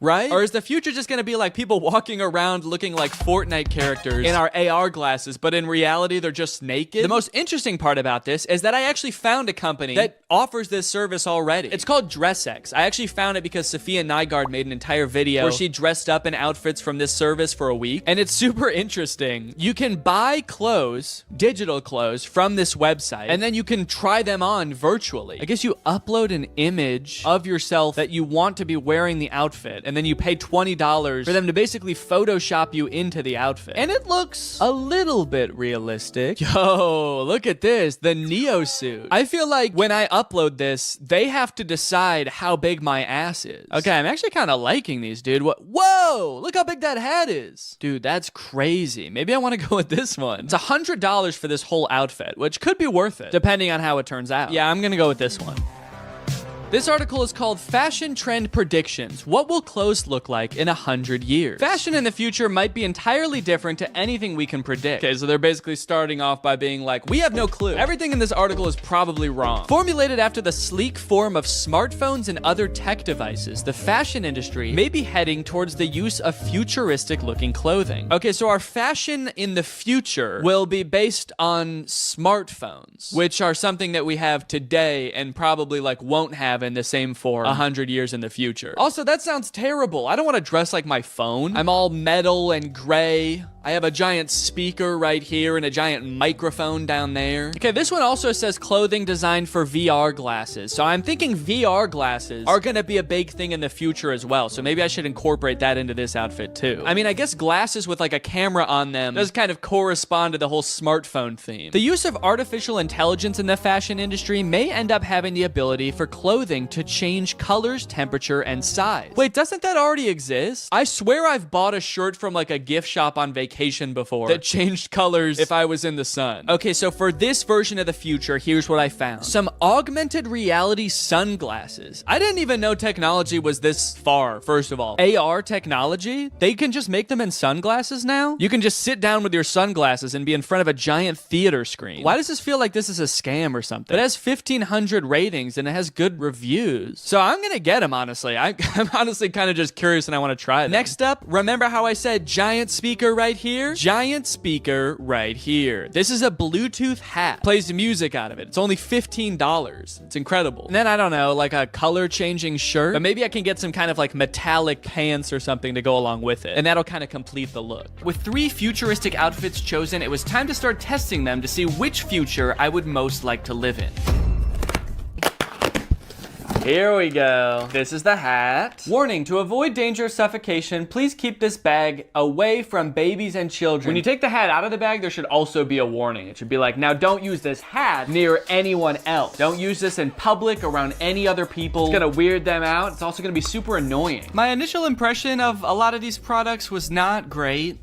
Right? Or is the future just gonna be like people walking around looking like Fortnite characters in our AR glasses, but in reality, they're just naked? The most interesting part about this is that I actually found a company that offers this service already. It's called DressX. I actually found it because Sophia Nygaard made an entire video where she dressed up in outfits from this service for a week, and it's super interesting. You can buy clothes, digital clothes, from this website, and then you can try them on virtually. I guess you upload an image of yourself that you want to be wearing the outfit, and then you pay $20 for them to basically Photoshop you into the outfit. And it looks a little bit realistic. Yo, look at this, the Neo suit. I feel like when I upload this, they have to decide how big my ass is. Okay, I'm actually kind of liking these, dude. Whoa, look how big that hat is. Dude, that's crazy. Maybe I want to go with this one. It's $100 for this whole outfit, which could be worth it, depending on how it turns out. Yeah, I'm gonna go with this one. This article is called Fashion Trend Predictions. What will clothes look like in 100 years? Fashion in the future might be entirely different to anything we can predict. Okay, so they're basically starting off by being like, we have no clue. Everything in this article is probably wrong. Formulated after the sleek form of smartphones and other tech devices, the fashion industry may be heading towards the use of futuristic looking clothing. Okay, so our fashion in the future will be based on smartphones, which are something that we have today and probably like won't have in the same form 100 years in the future. Also, that sounds terrible. I don't want to dress like my phone. I'm all metal and gray. I have a giant speaker right here and a giant microphone down there. Okay, this one also says clothing designed for VR glasses. So I'm thinking VR glasses are gonna be a big thing in the future as well. So maybe I should incorporate that into this outfit too. I mean, I guess glasses with like a camera on them does kind of correspond to the whole smartphone theme. The use of artificial intelligence in the fashion industry may end up having the ability for clothing to change colors, temperature, and size. Wait, doesn't that already exist? I swear I've bought a shirt from like a gift shop on vacation before that changed colors if I was in the sun. Okay, so for this version of the future, here's what I found. Some augmented reality sunglasses. I didn't even know technology was this far, first of all. AR technology? They can just make them in sunglasses now? You can just sit down with your sunglasses and be in front of a giant theater screen. Why does this feel like this is a scam or something? It has 1,500 ratings and it has good reviews. So I'm gonna get them, honestly. I'm honestly kind of just curious and I want to try them. Next up, remember how I said giant speaker right here? Giant speaker right here. This is a Bluetooth hat. Plays the music out of it. It's only $15. It's incredible. And then I don't know, like a color changing shirt, but maybe I can get some kind of like metallic pants or something to go along with it. And that'll kind of complete the look. With 3 futuristic outfits chosen, it was time to start testing them to see which future I would most like to live in. Here we go. This is the hat. Warning, to avoid danger of suffocation, please keep this bag away from babies and children. When you take the hat out of the bag, there should also be a warning. It should be like, now don't use this hat near anyone else. Don't use this in public around any other people. It's gonna weird them out. It's also gonna be super annoying. My initial impression of a lot of these products was not great.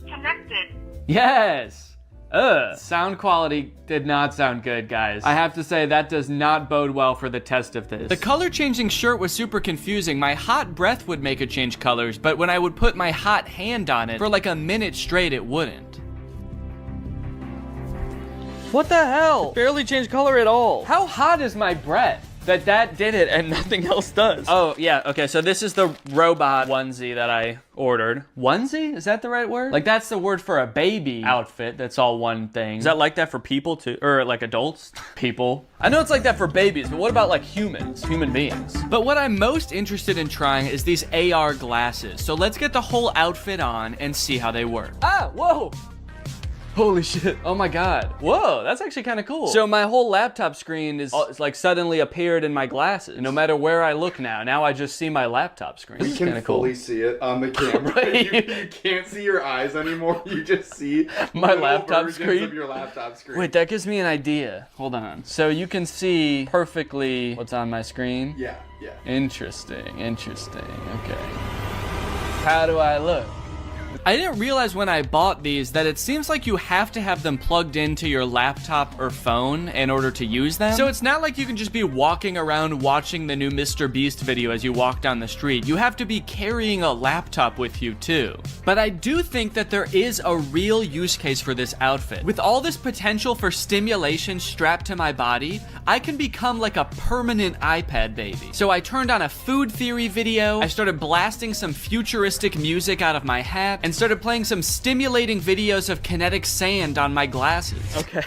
Connected. Yes. Sound quality did not sound good, guys. I have to say that does not bode well for the test of this. The color changing shirt was super confusing. My hot breath would make it change colors, but when I would put my hot hand on it for like a minute straight, it wouldn't. What the hell? It barely changed color at all. How hot is my breath that did it and nothing else does? Oh, yeah, okay, so this is the robot onesie that I ordered. Onesie? Is that the right word? Like, that's the word for a baby outfit that's all one thing. Is that like that for people too? Or like adults? People. I know it's like that for babies, but what about like humans? Human beings. But what I'm most interested in trying is these AR glasses. So let's get the whole outfit on and see how they work. Ah, whoa! Holy shit. Oh my God. Whoa, that's actually kind of cool. So my whole laptop screen is like suddenly appeared in my glasses. No matter where I look now I just see my laptop screen. We can fully see it on the camera. You can't see your eyes anymore. You just see my laptop screen. Of your laptop screen. Wait, that gives me an idea. Hold on. So you can see perfectly what's on my screen? Yeah. Interesting. Okay. How do I look? I didn't realize when I bought these that it seems like you have to have them plugged into your laptop or phone in order to use them. So it's not like you can just be walking around watching the new Mr. Beast video as you walk down the street. You have to be carrying a laptop with you too. But I do think that there is a real use case for this outfit. With all this potential for stimulation strapped to my body, I can become like a permanent iPad baby. So I turned on a food theory video, I started blasting some futuristic music out of my hat, and started playing some stimulating videos of kinetic sand on my glasses. Okay.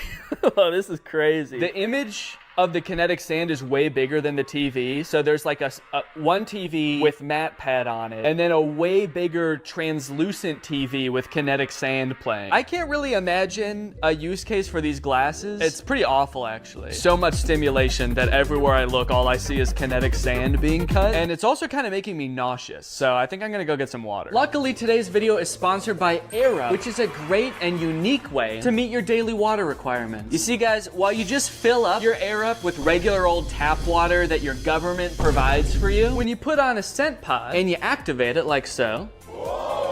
Oh, this is crazy. The image of the kinetic sand is way bigger than the TV. So there's like a one TV with matte pad on it, and then a way bigger translucent TV with kinetic sand playing. I can't really imagine a use case for these glasses. It's pretty awful, actually. So much stimulation that everywhere I look, all I see is kinetic sand being cut. And it's also kind of making me nauseous. So I think I'm gonna go get some water. Luckily, today's video is sponsored by Era, which is a great and unique way to meet your daily water requirements. You see, guys, while you just fill up your Era with regular old tap water that your government provides for you, when you put on a scent pod and you activate it like so,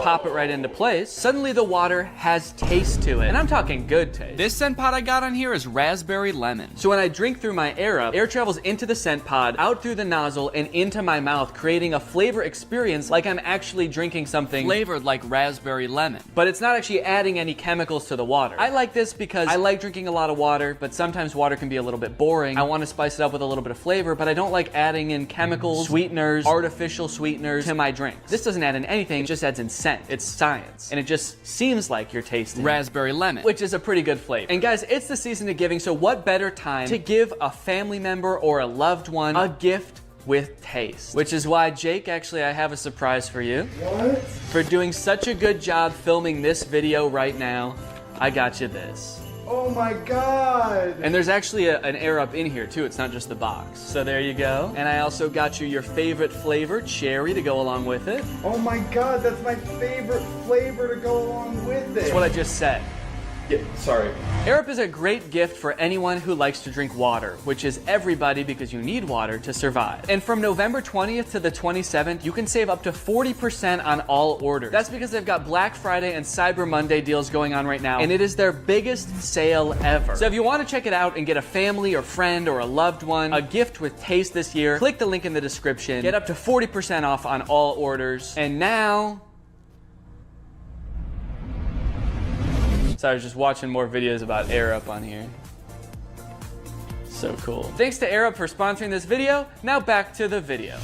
pop it right into place, suddenly the water has taste to it. And I'm talking good taste. This scent pod I got on here is raspberry lemon. So when I drink through my Era, air travels into the scent pod, out through the nozzle, and into my mouth, creating a flavor experience like I'm actually drinking something flavored like raspberry lemon. But it's not actually adding any chemicals to the water. I like this because I like drinking a lot of water, but sometimes water can be a little bit boring. I want to spice it up with a little bit of flavor, but I don't like adding in chemicals, sweeteners, artificial sweeteners to my drink. This doesn't add in anything, it just adds in scent. It's science, and it just seems like you're tasting raspberry lemon, which is a pretty good flavor. And guys, it's the season of giving, so what better time to give a family member or a loved one a gift with taste? Which is why, Jake, actually, I have a surprise for you. What? For doing such a good job filming this video right now, I got you this. Oh my god! And there's actually an air up in here too, it's not just the box. So there you go. And I also got you your favorite flavor, cherry, to go along with it. Oh my god, that's my favorite flavor to go along with it. That's what I just said. Yeah, sorry. Air Up is a great gift for anyone who likes to drink water, which is everybody because you need water to survive. And from November 20th to the 27th, you can save up to 40% on all orders. That's because they've got Black Friday and Cyber Monday deals going on right now, and it is their biggest sale ever. So if you want to check it out and get a family or friend or a loved one a gift with taste this year, click the link in the description, get up to 40% off on all orders. And now, so I was just watching more videos about Air Up on here. So cool. Thanks to Air Up for sponsoring this video. Now back to the video.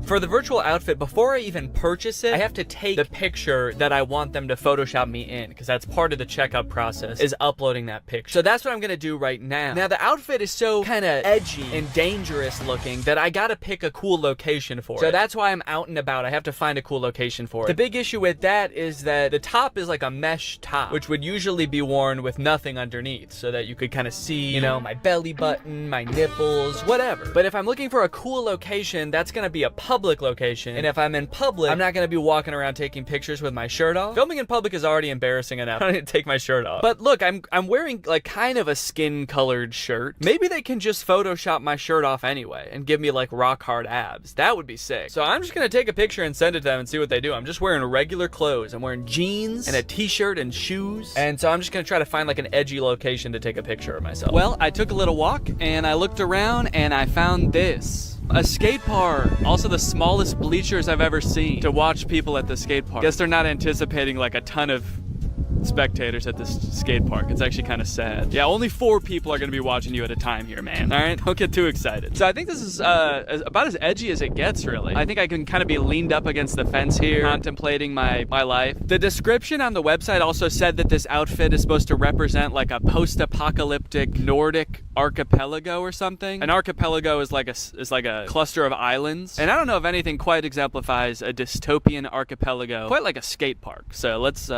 For the virtual outfit, before I even purchase it, I have to take the picture that I want them to Photoshop me in, because that's part of the checkout process, is uploading that picture. So that's what I'm gonna do right now. Now the outfit is so kind of edgy and dangerous looking that I gotta pick a cool location for it. So that's why I'm out and about. I have to find a cool location for it. The big issue with that is that the top is like a mesh top, which would usually be worn with nothing underneath, so that you could kind of see, you know, my belly button, my nipples, whatever. But if I'm looking for a cool location, that's gonna be a public location, and if I'm in public, I'm not gonna be walking around taking pictures with my shirt off. Filming in public is already embarrassing enough. I don't need to take my shirt off. But look, I'm wearing like kind of a skin-colored shirt. Maybe they can just Photoshop my shirt off anyway and give me like rock hard abs. That would be sick. So I'm just gonna take a picture and send it to them and see what they do. I'm just wearing regular clothes. I'm wearing jeans and a t-shirt and shoes, and so I'm just gonna try to find like an edgy location to take a picture of myself. Well, I took a little walk and I looked around and I found this. A skate park. Also the smallest bleachers I've ever seen to watch people at the skate park. Guess they're not anticipating like a ton of spectators at this skate park. It's actually kind of sad. Yeah, only 4 people are gonna be watching you at a time here, man. All right, don't get too excited. So I think this is about as edgy as it gets, really. I think I can kind of be leaned up against the fence here, contemplating my life. The description on the website also said that this outfit is supposed to represent like a post-apocalyptic Nordic archipelago or something. An archipelago is like a cluster of islands, and I don't know if anything quite exemplifies a dystopian archipelago quite like a skate park. So let's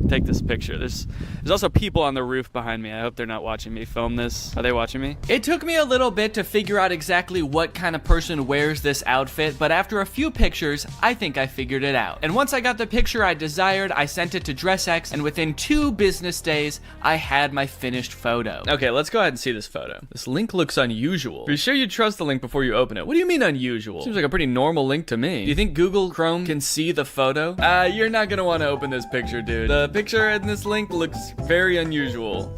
take this picture. There's also people on the roof behind me. I hope they're not watching me film this. Are they watching me? It took me a little bit to figure out exactly what kind of person wears this outfit, but after a few pictures, I think I figured it out. And once I got the picture I desired, I sent it to DressX, and within 2 business days, I had my finished photo. Okay, let's go ahead and see this photo. This link looks unusual. Be sure you trust the link before you open it. What do you mean unusual? Seems like a pretty normal link to me. Do you think Google Chrome can see the photo? You're not gonna wanna open this picture, dude. The picture in this link looks very unusual.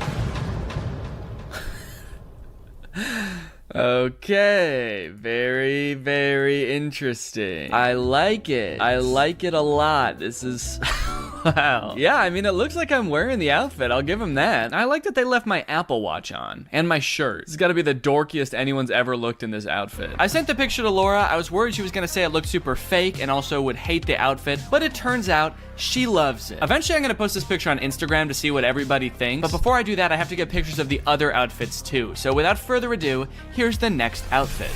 Okay, very, very interesting. I like it. I like it a lot. This is... Wow. Yeah, I mean, it looks like I'm wearing the outfit. I'll give them that. I like that they left my Apple Watch on. And my shirt. This has got to be the dorkiest anyone's ever looked in this outfit. I sent the picture to Laura. I was worried she was going to say it looked super fake and also would hate the outfit. But it turns out she loves it. Eventually, I'm going to post this picture on Instagram to see what everybody thinks. But before I do that, I have to get pictures of the other outfits too. So without further ado, here's the next outfit.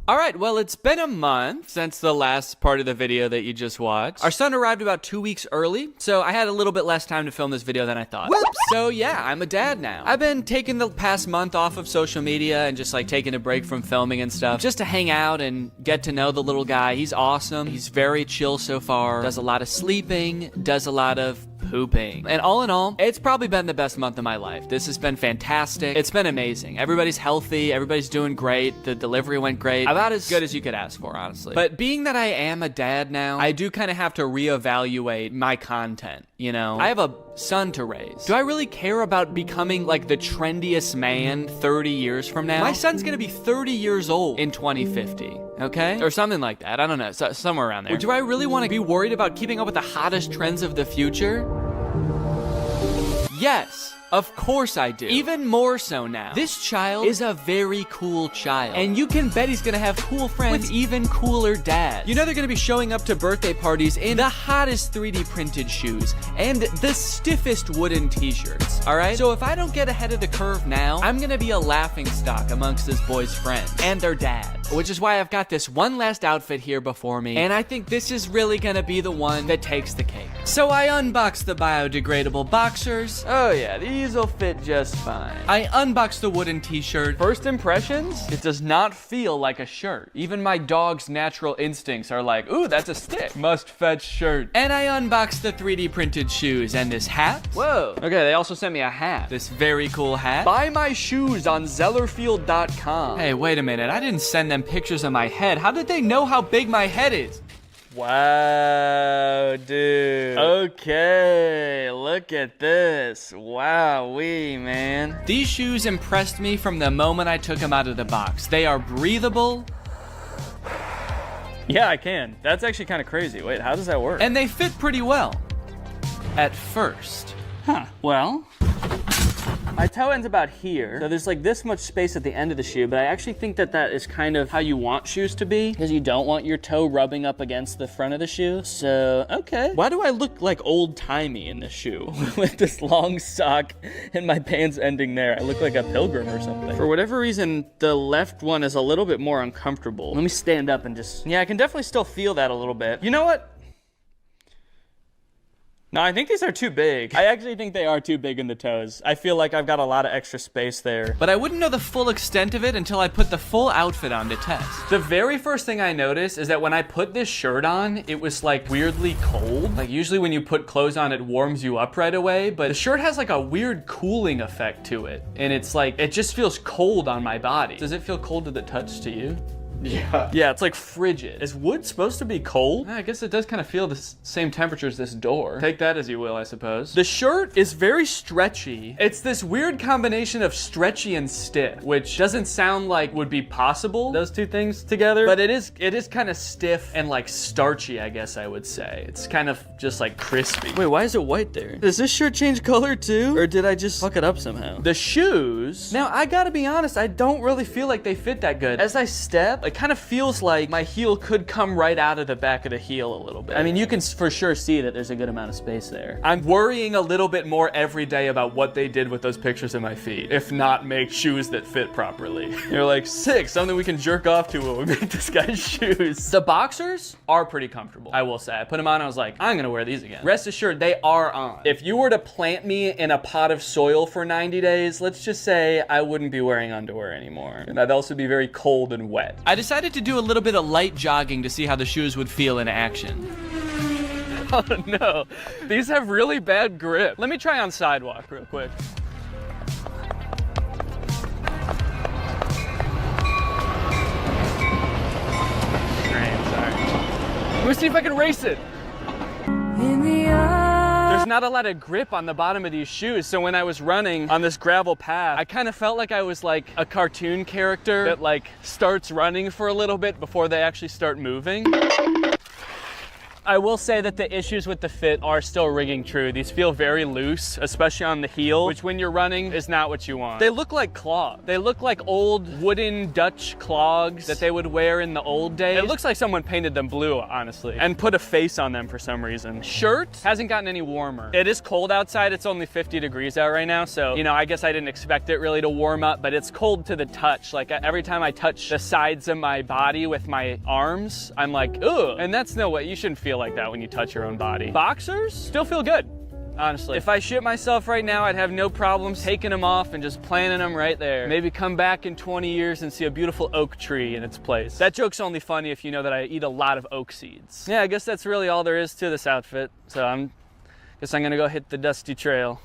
All right, well, it's been a month since the last part of the video that you just watched. Our son arrived about 2 weeks early, so I had a little bit less time to film this video than I thought. Whoops! So yeah, I'm a dad now. I've been taking the past month off of social media and just like taking a break from filming and stuff, just to hang out and get to know the little guy. He's awesome. He's very chill so far. Does a lot of sleeping, does a lot of pooping. And all in all, it's probably been the best month of my life. This has been fantastic. It's been amazing. Everybody's healthy. Everybody's doing great. The delivery went great. About as good as you could ask for, honestly. But being that I am a dad now, I do kind of have to reevaluate my content, you know? I have a son to raise. Do I really care about becoming like the trendiest man 30 years from now? My son's gonna be 30 years old in 2050. Okay? Or something like that. I don't know. Somewhere around there. Or do I really want to be worried about keeping up with the hottest trends of the future? Yes. Of course I do. Even more so now. This child is a very cool child. And you can bet he's gonna have cool friends with even cooler dads. You know they're gonna be showing up to birthday parties in the hottest 3D printed shoes and the stiffest wooden t-shirts, all right? So if I don't get ahead of the curve now, I'm gonna be a laughingstock amongst this boy's friends and their dads. Which is why I've got this one last outfit here before me, and I think this is really gonna be the one that takes the cake. So I unboxed the biodegradable boxers. Oh yeah, these will fit just fine. I unboxed the wooden t-shirt. First impressions? It does not feel like a shirt. Even my dog's natural instincts are like, ooh, that's a stick. Must fetch shirt. And I unboxed the 3D printed shoes and this hat. Whoa. Okay, they also sent me a hat. This very cool hat. Buy my shoes on Zellerfield.com. Hey, wait a minute. I didn't send them pictures of my head. How did they know how big my head is? Wow, dude. Okay, look at this. Wowee, man. These shoes impressed me from the moment I took them out of the box. They are breathable. Yeah, I can. That's actually kind of crazy. Wait, how does that work? And they fit pretty well. At first. Huh, well. My toe ends about here, so there's like this much space at the end of the shoe, but I actually think that that is kind of how you want shoes to be, because you don't want your toe rubbing up against the front of the shoe. So, okay. Why do I look like old-timey in this shoe with this long sock and my pants ending there? I look like a pilgrim or something. For whatever reason, the left one is a little bit more uncomfortable. Let me stand up and just, yeah, I can definitely still feel that a little bit. You know what? No, I think these are too big. I actually think they are too big in the toes. I feel like I've got a lot of extra space there. But I wouldn't know the full extent of it until I put the full outfit on to test. The very first thing I noticed is that when I put this shirt on, it was like weirdly cold. Like usually when you put clothes on, it warms you up right away, but the shirt has like a weird cooling effect to it. And it's like, it just feels cold on my body. Does it feel cold to the touch to you? Yeah. Yeah, it's like frigid. Is wood supposed to be cold? I guess it does kind of feel the same temperature as this door. Take that as you will, I suppose. The shirt is very stretchy. It's this weird combination of stretchy and stiff, which doesn't sound like would be possible, those two things together, but it is kind of stiff and like starchy, I guess I would say. It's kind of just like crispy. Wait, why is it white there? Does this shirt change color too? Or did I just fuck it up somehow? The shoes, now I gotta be honest, I don't really feel like they fit that good. As I step, step, it kind of feels like my heel could come right out of the back of the heel a little bit. I mean, you can for sure see that there's a good amount of space there. I'm worrying a little bit more every day about what they did with those pictures of my feet, if not make shoes that fit properly. You're like, sick, something we can jerk off to when we make this guy's shoes. The boxers are pretty comfortable, I will say. I put them on, I was like, I'm gonna wear these again. Rest assured, they are on. If you were to plant me in a pot of soil for 90 days, let's just say I wouldn't be wearing underwear anymore. And I'd also be very cold and wet. I decided to do a little bit of light jogging to see how the shoes would feel in action. Oh no, these have really bad grip. Let me try on sidewalk real quick. Let me see if I can race it. There's not a lot of grip on the bottom of these shoes, so when I was running on this gravel path, I kind of felt like I was like a cartoon character that like starts running for a little bit before they actually start moving. I will say that the issues with the fit are still ringing true. These feel very loose, especially on the heel, which when you're running is not what you want. They look like clogs. They look like old wooden Dutch clogs that they would wear in the old days. It looks like someone painted them blue, honestly, and put a face on them for some reason. Shirt hasn't gotten any warmer. It is cold outside. It's only 50 degrees out right now, so, you know, I guess I didn't expect it really to warm up, but it's cold to the touch. Like every time I touch the sides of my body with my arms, I'm like, ugh, and that's no way. You shouldn't feel like that when you touch your own body. Boxers still feel good, honestly. If I shit myself right now, I'd have no problems taking them off and just planting them right there. Maybe come back in 20 years and see a beautiful oak tree in its place. That joke's only funny if you know that I eat a lot of oak seeds. Yeah, I guess that's really all there is to this outfit. So guess I'm gonna go hit the dusty trail.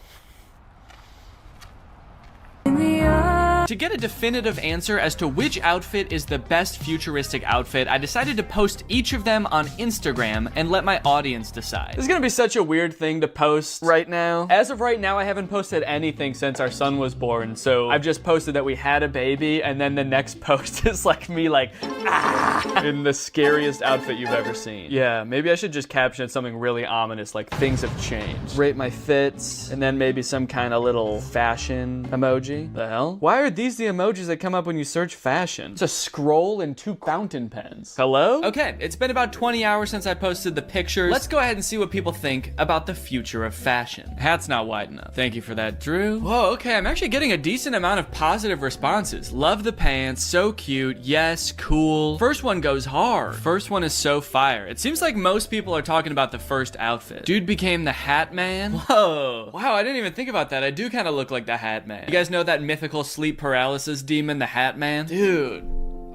To get a definitive answer as to which outfit is the best futuristic outfit, I decided to post each of them on Instagram and let my audience decide. This is gonna be such a weird thing to post right now. As of right now, I haven't posted anything since our son was born, so I've just posted that we had a baby, and then the next post is like me like, ah, in the scariest outfit you've ever seen. Yeah, maybe I should just caption something really ominous, like things have changed. Rate my fits, and then maybe some kind of little fashion emoji. The hell? Why are these the emojis that come up when you search fashion? It's a scroll and 2 fountain pens. Hello? Okay, it's been about 20 hours since I posted the pictures. Let's go ahead and see what people think about the future of fashion. Hat's not wide enough. Thank you for that, Drew. Whoa, okay, I'm actually getting a decent amount of positive responses. Love the pants, so cute, yes, cool. First one goes hard. First one is so fire. It seems like most people are talking about the first outfit. Dude became the Hat Man. Whoa. Wow, I didn't even think about that. I do kind of look like the Hat Man. You guys know that mythical sleep paralysis demon, the Hat Man? Dude,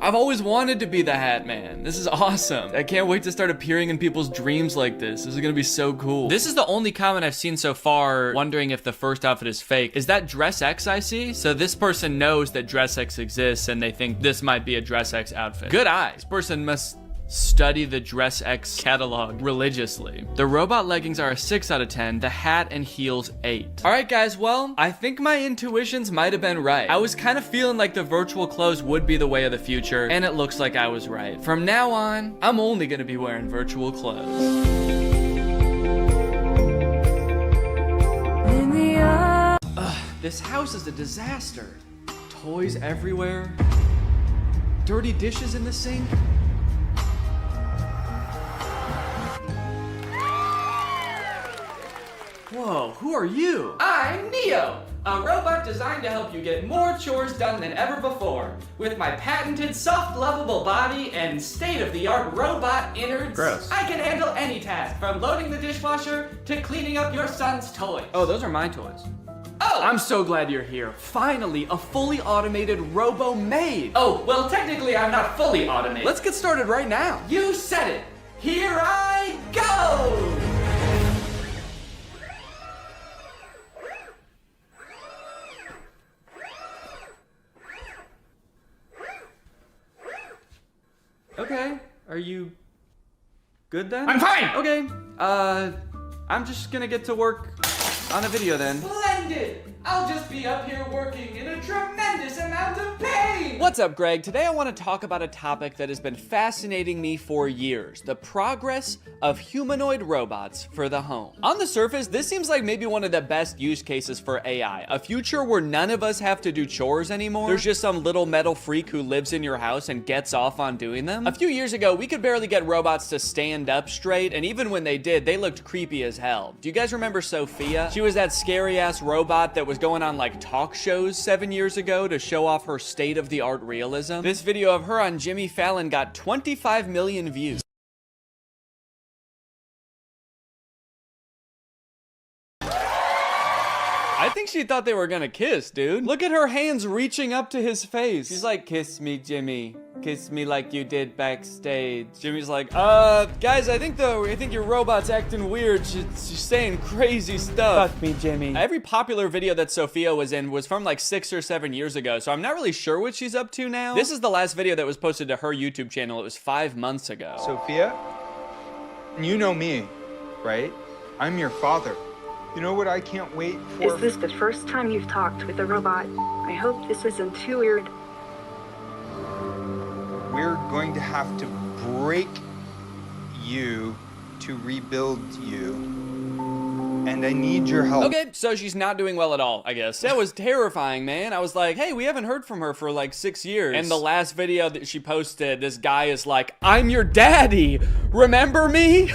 I've always wanted to be the Hat Man. This is awesome. I can't wait to start appearing in people's dreams like this. This is gonna be so cool. This is the only comment I've seen so far wondering if the first outfit is fake. Is that Dress X I see? So this person knows that Dress X exists and they think this might be a Dress X outfit. Good eye. This person must study the Dress X catalog religiously. The robot leggings are a 6 out of 10, the hat and heels 8. All right, guys, well, I think my intuitions might have been right. I was kind of feeling like the virtual clothes would be the way of the future, and it looks like I was right. From now on, I'm only gonna be wearing virtual clothes. This house is a disaster. Toys everywhere. Dirty dishes in the sink. Whoa, who are you? I'm Neo, a robot designed to help you get more chores done than ever before. With my patented soft, lovable body and state-of-the-art robot innards, Gross. I can handle any task, from loading the dishwasher to cleaning up your son's toys. Oh, those are my toys. Oh! I'm so glad you're here. Finally, a fully automated robo-maid. Oh, well, technically I'm not fully automated. Let's get started right now. You said it. Here I go! Okay, are you good then? I'm fine! Okay, I'm just gonna get to work on a video then. Splendid! I'll just be up here working in a tremendous amount of pain! What's up, Greg? Today I want to talk about a topic that has been fascinating me for years: the progress of humanoid robots for the home. On the surface, this seems like maybe one of the best use cases for AI. A future where none of us have to do chores anymore. There's just some little metal freak who lives in your house and gets off on doing them. A few years ago, we could barely get robots to stand up straight, and even when they did, they looked creepy as hell. Do you guys remember Sophia? She was that scary ass robot that was going on like talk shows 7 years ago to show off her state-of-the-art realism. This video of her on Jimmy Fallon got 25 million views. I think she thought they were gonna kiss, dude. Look at her hands reaching up to his face. She's like, kiss me, Jimmy. Kiss me like you did backstage. Jimmy's like, guys, I think your robot's acting weird. She's saying crazy stuff. Fuck me, Jimmy. Every popular video that Sophia was in was from like 6 or 7 years ago, so I'm not really sure what she's up to now. This is the last video that was posted to her YouTube channel. It was 5 months ago. Sophia, you know me, right? I'm your father. You know what I can't wait for? Is this the first time you've talked with a robot? I hope this isn't too weird. We're going to have to break you to rebuild you. And I need your help. Okay, so she's not doing well at all, I guess. That was terrifying, man. I was like, hey, we haven't heard from her for like 6 years. And the last video that she posted, this guy is like, I'm your daddy. Remember me?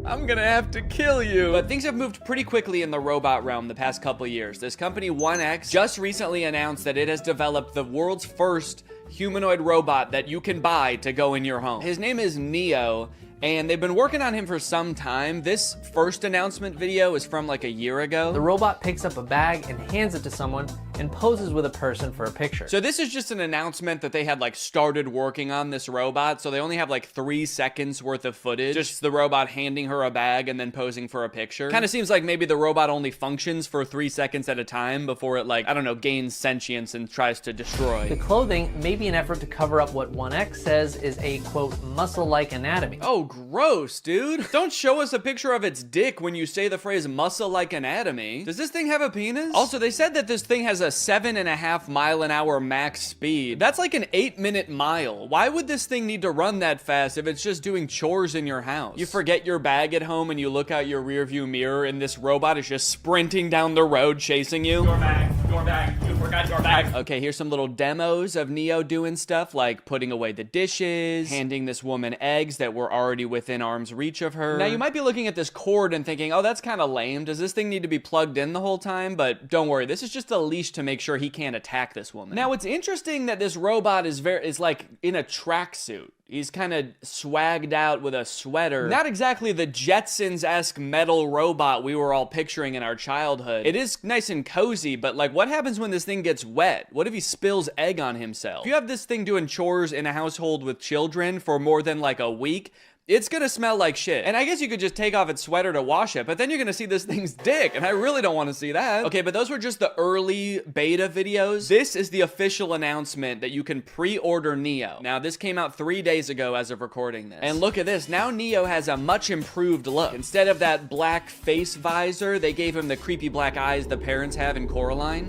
I'm gonna have to kill you. But things have moved pretty quickly in the robot realm the past couple years. This company 1X just recently announced that it has developed the world's first humanoid robot that you can buy to go in your home. His name is Neo, and they've been working on him for some time. This first announcement video is from like a year ago. The robot picks up a bag and hands it to someone and poses with a person for a picture. So this is just an announcement that they had like started working on this robot, so they only have like 3 seconds worth of footage. Just the robot handing her a bag and then posing for a picture. Kind of seems like maybe the robot only functions for 3 seconds at a time before it, like, I don't know, gains sentience and tries to destroy. The clothing may be an effort to cover up what 1X says is a, quote, muscle-like anatomy. Oh, gross, dude. Don't show us a picture of its dick when you say the phrase muscle-like anatomy. Does this thing have a penis? Also, they said that this thing has a 7.5 mile-an-hour max speed. That's like an 8-minute mile. Why would this thing need to run that fast if it's just doing chores in your house? You forget your bag at home and you look out your rearview mirror and this robot is just sprinting down the road chasing you. Your bag, you forgot your bag. Okay, here's some little demos of Neo doing stuff like putting away the dishes, handing this woman eggs that were already within arm's reach of her. Now you might be looking at this cord and thinking, oh, that's kind of lame. Does this thing need to be plugged in the whole time? But don't worry, this is just a leash to make sure he can't attack this woman. Now it's interesting that this robot is like in a tracksuit. He's kind of swagged out with a sweater. Not exactly the Jetsons-esque metal robot we were all picturing in our childhood. It is nice and cozy, but like, what happens when this thing gets wet? What if he spills egg on himself? If you have this thing doing chores in a household with children for more than like a week, it's gonna smell like shit. And I guess you could just take off its sweater to wash it, but then you're gonna see this thing's dick, and I really don't wanna see that. Okay, but those were just the early beta videos. This is the official announcement that you can pre-order Neo. Now, this came out 3 days ago as of recording this. And look at this, now Neo has a much improved look. Instead of that black face visor, they gave him the creepy black eyes the parents have in Coraline.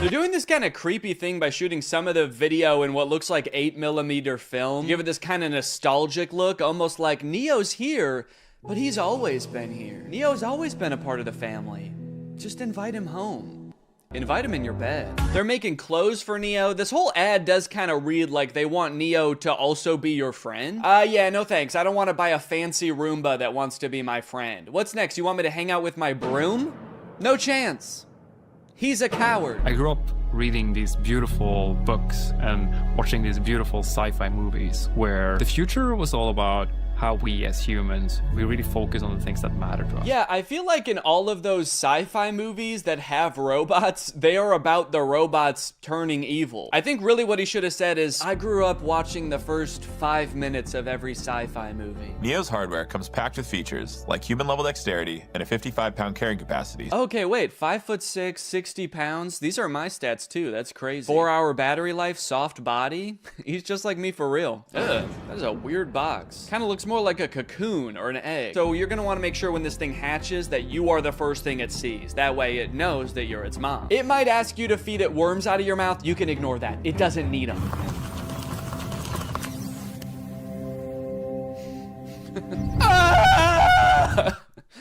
They're doing this kind of creepy thing by shooting some of the video in what looks like 8mm film. Give it this kind of nostalgic look, almost like Neo's here, but he's always been here. Neo's always been a part of the family. Just invite him home. Invite him in your bed. They're making clothes for Neo. This whole ad does kind of read like they want Neo to also be your friend. Yeah, no thanks. I don't want to buy a fancy Roomba that wants to be my friend. What's next? You want me to hang out with my broom? No chance. He's a coward. I grew up reading these beautiful books and watching these beautiful sci-fi movies where the future was all about how we as humans, we really focus on the things that matter to us. Yeah, I feel like in all of those sci-fi movies that have robots, they are about the robots turning evil. I think really what he should have said is, I grew up watching the first 5 minutes of every sci-fi movie. Neo's hardware comes packed with features like human-level dexterity and a 55-pound carrying capacity. Okay, wait, 5'6", 60 pounds? These are my stats too, that's crazy. 4-hour battery life, soft body? He's just like me for real. Ugh, that is a weird box. Kinda looks more more like a cocoon or an egg. So you're gonna wanna make sure when this thing hatches that you are the first thing it sees. That way it knows that you're its mom. It might ask you to feed it worms out of your mouth. You can ignore that. It doesn't need them.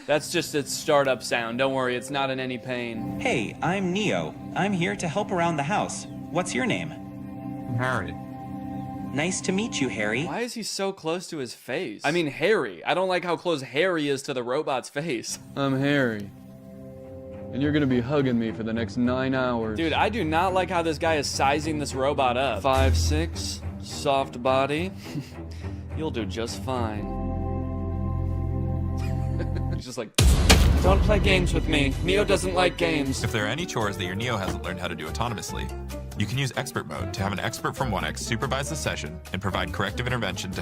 That's just its startup sound. Don't worry, it's not in any pain. Hey, I'm Neo. I'm here to help around the house. What's your name? Harry. Nice to meet you, Harry. Why is he so close to his face? I mean, Harry. I don't like how close Harry is to the robot's face. I'm Harry. And you're gonna be hugging me for the next 9 hours. Dude, I do not like how this guy is sizing this robot up. 5'6", soft body. You'll do just fine. He's just like, don't play games with me. Neo doesn't like games. If there are any chores that your Neo hasn't learned how to do autonomously, you can use expert mode to have an expert from 1X supervise the session and provide corrective intervention to help